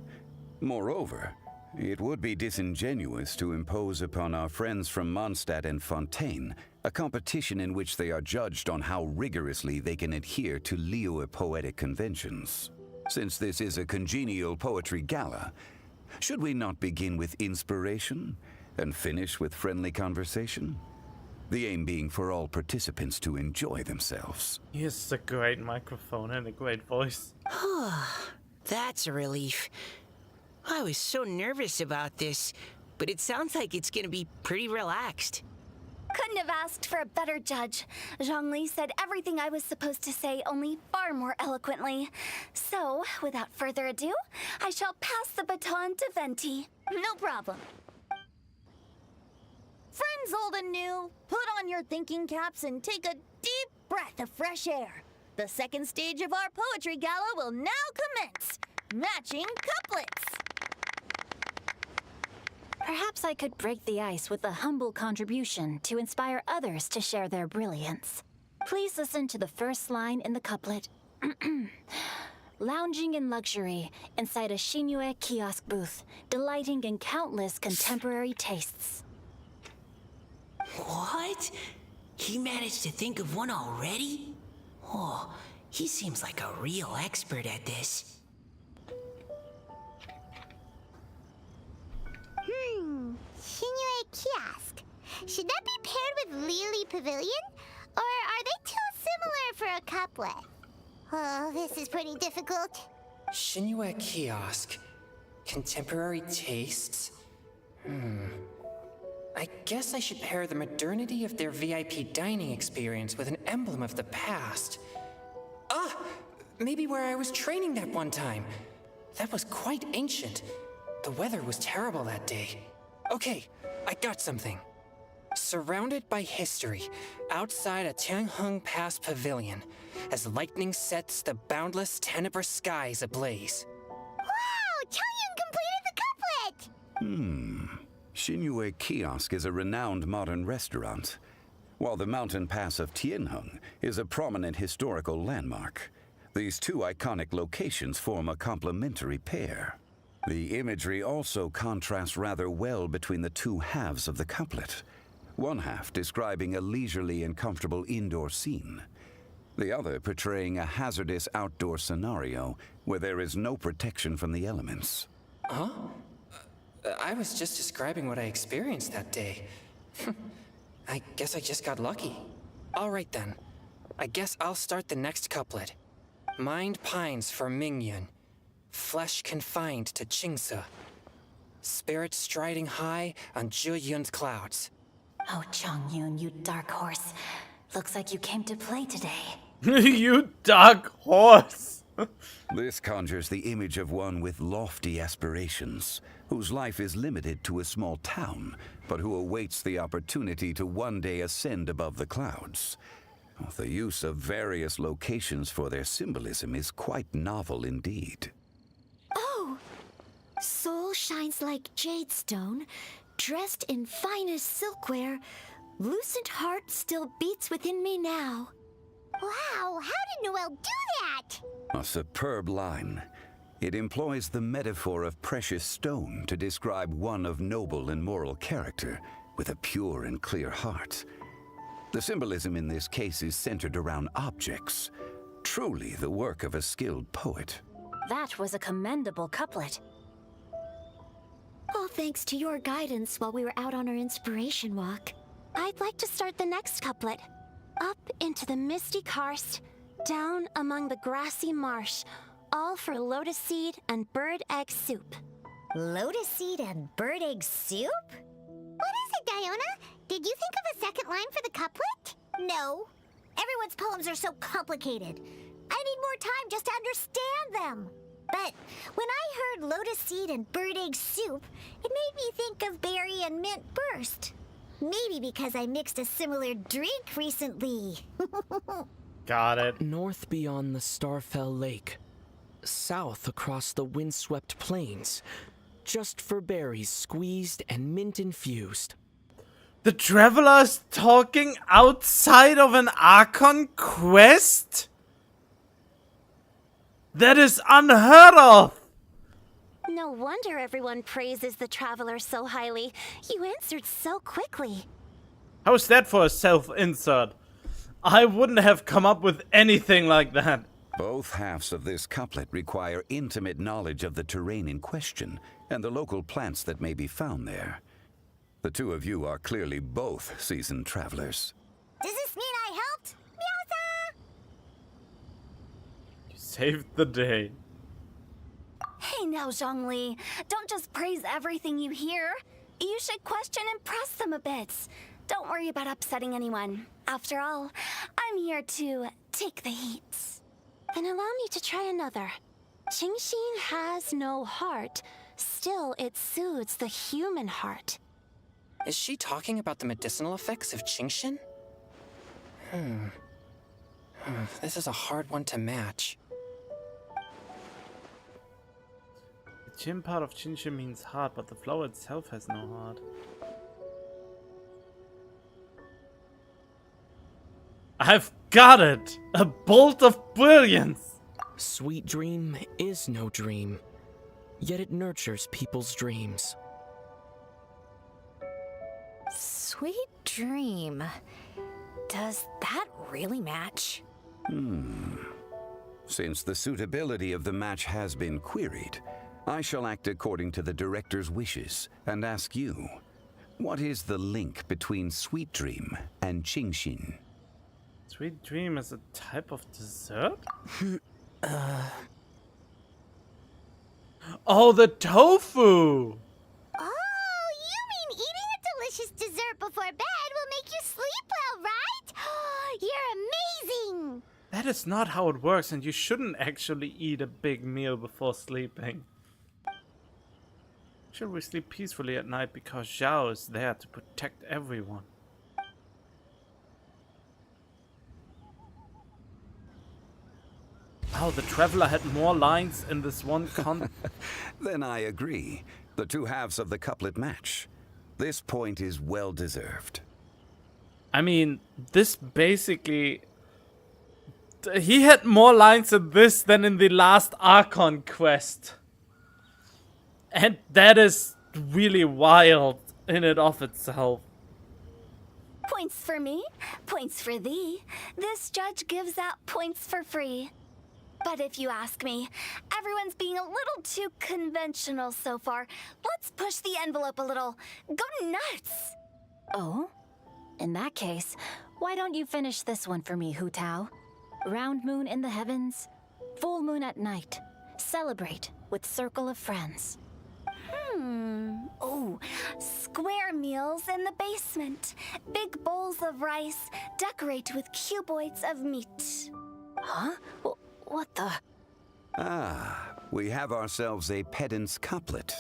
Moreover, it would be disingenuous to impose upon our friends from Mondstadt and Fontaine a competition in which they are judged on how rigorously they can adhere to Liyue poetic conventions. Since this is a congenial poetry gala, should we not begin with inspiration and finish with friendly conversation? The aim being for all participants to enjoy themselves. He has a great microphone and a great voice. That's a relief. I was so nervous about this, but it sounds like it's gonna be pretty relaxed. Couldn't have asked for a better judge. Zhongli said everything I was supposed to say, only far more eloquently. So, without further ado, I shall pass the baton to Venti. No problem. Friends old and new, put on your thinking caps and take a deep breath of fresh air. The second stage of our poetry gala will now commence. Matching couplets. Perhaps I could break the ice with a humble contribution to inspire others to share their brilliance. Please listen to the first line in the couplet. Lounging in luxury inside a Shinue kiosk booth, delighting in countless contemporary tastes. What? He managed to think of one already? Oh, he seems like a real expert at this. Shinue Kiosk. Should that be paired with Lily Pavilion? Or are they too similar for a couplet? Oh, this is pretty difficult. Shinue Kiosk. Contemporary tastes? I guess I should pair the modernity of their VIP dining experience with an emblem of the past. Ah! Maybe where I was training that one time. That was quite ancient. The weather was terrible that day. Okay, I got something. Surrounded by history, outside a Tianheng Pass pavilion, as lightning sets the boundless tenebrous skies ablaze. Wow! Chongyun completed the couplet! Shinue Kiosk is a renowned modern restaurant, while the mountain pass of Tianheng is a prominent historical landmark. These two iconic locations form a complementary pair. The imagery also contrasts rather well between the two halves of the couplet. One half describing a leisurely and comfortable indoor scene, the other portraying a hazardous outdoor scenario where there is no protection from the elements. Huh? I was just describing what I experienced that day. I guess I just got lucky. All right then. I guess I'll start the next couplet. Mind pines for Mingyun. Flesh confined to Qingse. Spirit striding high on Zheyun's clouds. Oh, Chongyun, you dark horse. Looks like you came to play today. You dark horse! This conjures the image of one with lofty aspirations, whose life is limited to a small town, but who awaits the opportunity to one day ascend above the clouds. The use of various locations for their symbolism is quite novel indeed. Oh! Soul shines like jade stone, dressed in finest silkwear. Lucent heart still beats within me now. Wow, how did Noelle do that? A superb line. It employs the metaphor of precious stone to describe one of noble and moral character, with a pure and clear heart. The symbolism in this case is centered around objects, truly the work of a skilled poet. That was a commendable couplet. All thanks to your guidance while we were out on our inspiration walk. I'd like to start the next couplet. Up into the misty karst, down among the grassy marsh, all for lotus seed and bird egg soup. Lotus seed and bird egg soup? What is it, Diona? Did you think of a second line for the couplet? No. Everyone's poems are so complicated. I need more time just to understand them. But when I heard lotus seed and bird egg soup, it made me think of berry and mint burst. Maybe because I mixed a similar drink recently. Got it. North beyond the Starfell Lake. South across the windswept plains. Just for berries squeezed and mint infused. The travelers talking outside of an Archon quest? That is unheard of! No wonder everyone praises the traveler so highly. You answered so quickly. How's that for a self-insert? I wouldn't have come up with anything like that. Both halves of this couplet require intimate knowledge of the terrain in question and the local plants that may be found there. The two of you are clearly both seasoned travelers. Does this mean I helped? Meowza! You saved the day. Hey now, Zhongli. Don't just praise everything you hear. You should question and press them a bit. Don't worry about upsetting anyone. After all, I'm here to take the heat. Then allow me to try another. Qingxin has no heart. Still, it soothes the human heart. Is she talking about the medicinal effects of Qingxin? This is a hard one to match. The Jin part of Genshin means heart, but the flower itself has no heart. I've got it! A bolt of brilliance! Sweet dream is no dream, yet it nurtures people's dreams. Sweet dream. Does that really match? Since the suitability of the match has been queried, I shall act according to the director's wishes and ask you, what is the link between Sweet Dream and Genshin? Sweet Dream is a type of dessert? Oh, the tofu! Oh, you mean eating a delicious dessert before bed will make you sleep well, right? You're amazing! That is not how it works, and you shouldn't actually eat a big meal before sleeping. Should we sleep peacefully at night because Zhao is there to protect everyone? Oh, the Traveler had more lines in this one Then I agree. The two halves of the couplet match. This point is well deserved. I mean, this basically... He had more lines in this than in the last Archon quest. And that is really wild in and of itself. Points for me, points for thee. This judge gives out points for free. But if you ask me, everyone's being a little too conventional so far. Let's push the envelope a little. Go nuts! Oh? In that case, why don't you finish this one for me, Hu Tao? Round moon in the heavens, full moon at night. Celebrate with circle of friends. Oh, square meals in the basement. Big bowls of rice. Decorate with cuboids of meat. Huh? What the? Ah, we have ourselves a pedant's couplet.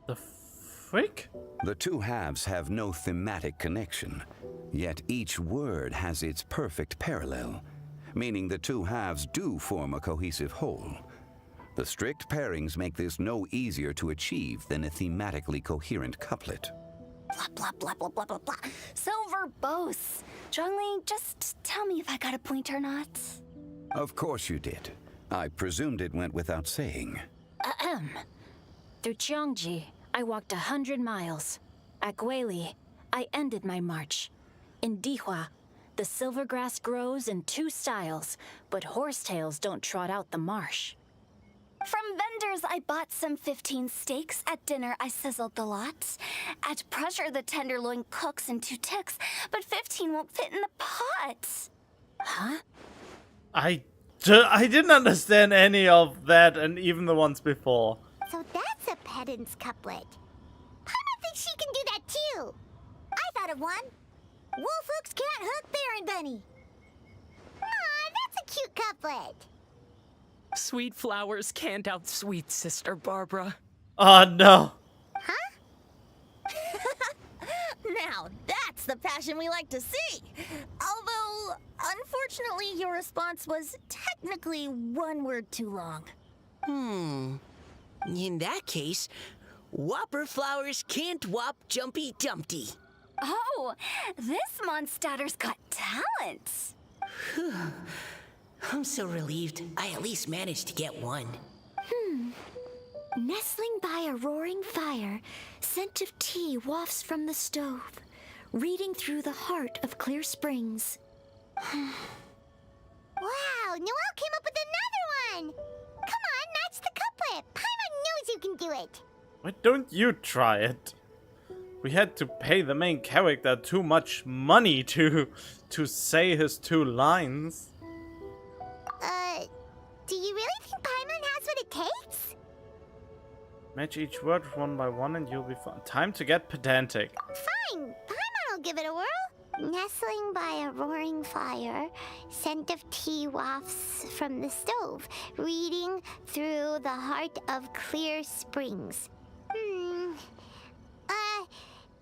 The frick? The two halves have no thematic connection, yet each word has its perfect parallel, meaning the two halves do form a cohesive whole. The strict pairings make this no easier to achieve than a thematically coherent couplet. Blah, blah, blah, blah, blah, blah, blah. So verbose. Zhongli, just tell me if I got a point or not. Of course you did. I presumed it went without saying. Ahem. Through Cheongji, I walked 100 miles. At Guili, I ended my march. In Dihua, the silver grass grows in 2 styles, but horsetails don't trot out the marsh. From vendors, I bought some 15 steaks. At dinner, I sizzled the lot. At pressure, the tenderloin cooks in 2 ticks, but 15 won't fit in the pot. Huh? I didn't understand any of that, and even the ones before. So that's a pedant's couplet. Paimon thinks she can do that too. I thought of one. Wolf hooks can't hook Baron Bunny. Aw, that's a cute couplet. Sweet flowers can't outsweet Sister Barbara. Oh no. Now that's the passion we like to see. Although, unfortunately, your response was technically 1 word too long. In that case, Whopper flowers can't whop Jumpy Dumpty. Oh, this Mondstadter's got talent. I'm so relieved I at least managed to get one. Nestling by a roaring fire, scent of tea wafts from the stove, reading through the heart of clear springs. Wow, Noelle came up with another one. Come on, match the couplet. Paimon knows you can do it. Why don't you try it? We had to pay the main character too much money to say his 2 lines. Do you really think Paimon has what it takes? Match each word 1 by 1 and you'll be fine. Time to get pedantic. Fine, Paimon will give it a whirl. Nestling by a roaring fire, scent of tea wafts from the stove, reading through the heart of clear springs.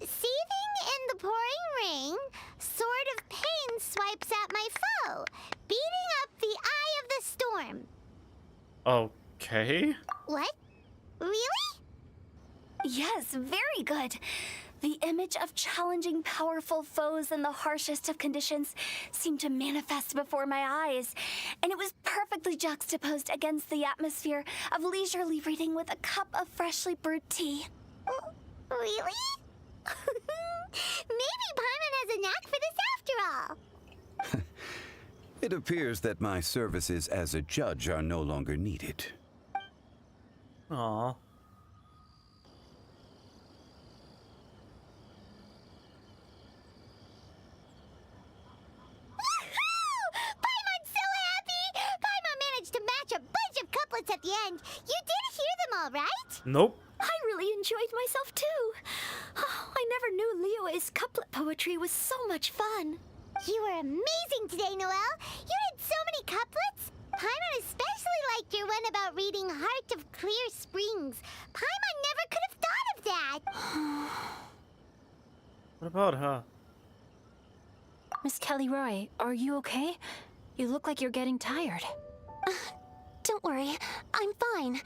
Seething in the pouring rain, sword of pain swipes at my foe, beating up the eye of the storm. Okay. What? Really? Yes, very good. The image of challenging powerful foes in the harshest of conditions seemed to manifest before my eyes, and it was perfectly juxtaposed against the atmosphere of leisurely reading with a cup of freshly brewed tea. Really? Maybe Paimon has a knack for this after all. It appears that my services as a judge are no longer needed. Aw. end. You did hear them all, right? Nope. I really enjoyed myself too. Oh, I never knew Liyue's couplet poetry was so much fun. You were amazing today, Noelle. You did so many couplets. Paimon especially liked your one about reading Heart of Clear Springs. Paimon never could have thought of that. What about her? Miss Kelly Roy, are you okay? You look like you're getting tired. Don't worry, I'm fine.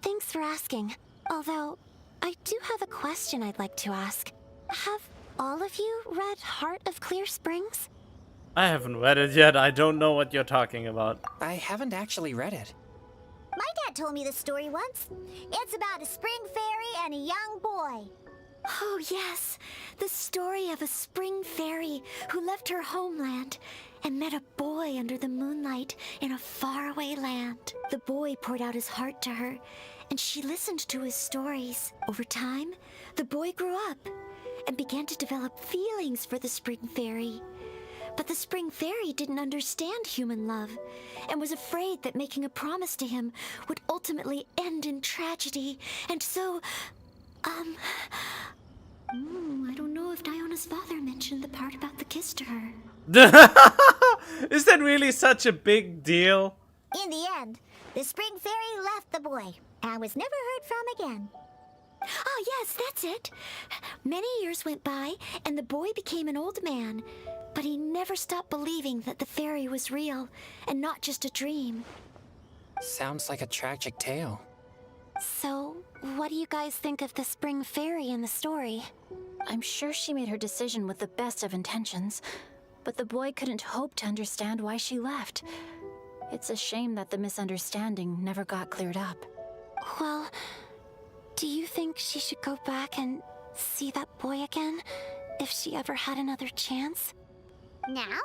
Thanks for asking. Although, I do have a question I'd like to ask. Have all of you read Heart of Clear Springs? I haven't read it yet. I don't know what you're talking about. I haven't actually read it. My dad told me the story once. It's about a spring fairy and a young boy. Oh, yes. The story of a spring fairy who left her homeland and met a boy under the moonlight in a faraway land. The boy poured out his heart to her, and she listened to his stories. Over time, the boy grew up and began to develop feelings for the spring fairy. But the spring fairy didn't understand human love and was afraid that making a promise to him would ultimately end in tragedy. And so, I don't know if Diona's father mentioned the part about the kiss to her. Is that really such a big deal? In the end, the spring fairy left the boy and was never heard from again. Ah, yes, that's it. Many years went by, and the boy became an old man, but he never stopped believing that the fairy was real and not just a dream. Sounds like a tragic tale. So, what do you guys think of the spring fairy in the story? I'm sure she made her decision with the best of intentions, but the boy couldn't hope to understand why she left. It's a shame that the misunderstanding never got cleared up. Well, do you think she should go back and see that boy again if she ever had another chance? Now?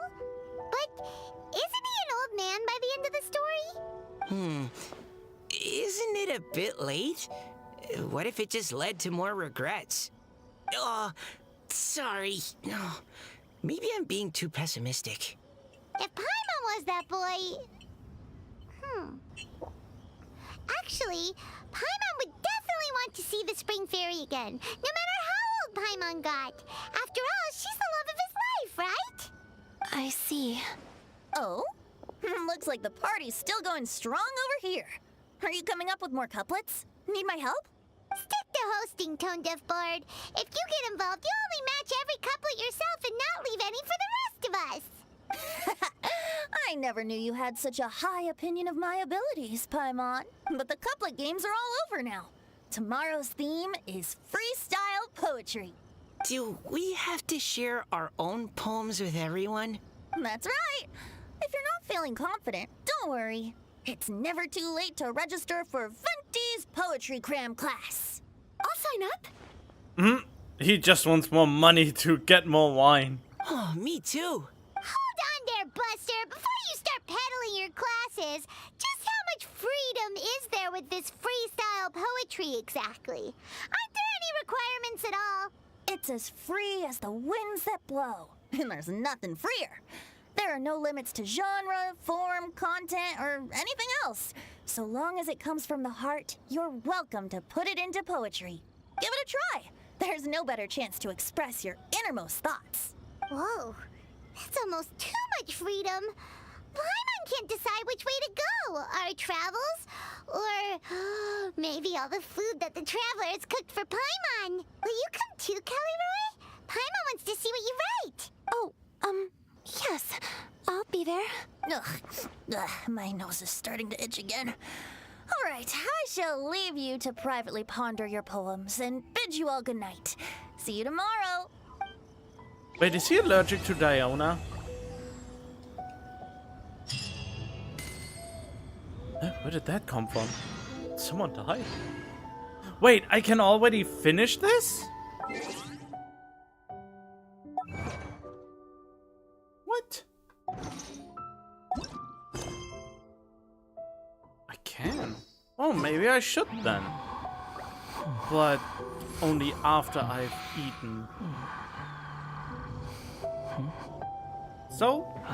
But isn't he an old man by the end of the story? Isn't it a bit late? What if it just led to more regrets? Oh, sorry. No, maybe I'm being too pessimistic. If Paimon was that boy... Actually, Paimon would definitely want to see the spring fairy again, no matter how old Paimon got. After all, she's the love of his life, right? I see. Oh? Looks like the party's still going strong over here. Are you coming up with more couplets? Need my help? Stick to hosting, Tone Deaf Bard. If you get involved, you'll only match every couplet yourself and not leave any for the rest of us. I never knew you had such a high opinion of my abilities, Paimon. But the couplet games are all over now. Tomorrow's theme is freestyle poetry. Do we have to share our own poems with everyone? That's right. If you're not feeling confident, don't worry. It's never too late to register for Venti's Poetry Cram class. I'll sign up. He just wants more money to get more wine. Oh, me too. Hold on there, Buster. Before you start peddling your classes, just how much freedom is there with this freestyle poetry exactly? Aren't there any requirements at all? It's as free as the winds that blow. And there's nothing freer. There are no limits to genre, form, content, or anything else. So long as it comes from the heart, you're welcome to put it into poetry. Give it a try. There's no better chance to express your innermost thoughts. Whoa, that's almost too much freedom. Paimon can't decide which way to go. Our travels? Or maybe all the food that the travelers cooked for Paimon. Will you come too, Kelly Roy? Paimon wants to see what you write. Oh, yes. I'll be there. Ugh, my nose is starting to itch again. All right, I shall leave you to privately ponder your poems and bid you all good night. See you tomorrow. Wait, is he allergic to Diona? Where did that come from? Someone died? Wait, I can already finish this? What? I can. Oh, maybe I should then. But only after I've eaten. So,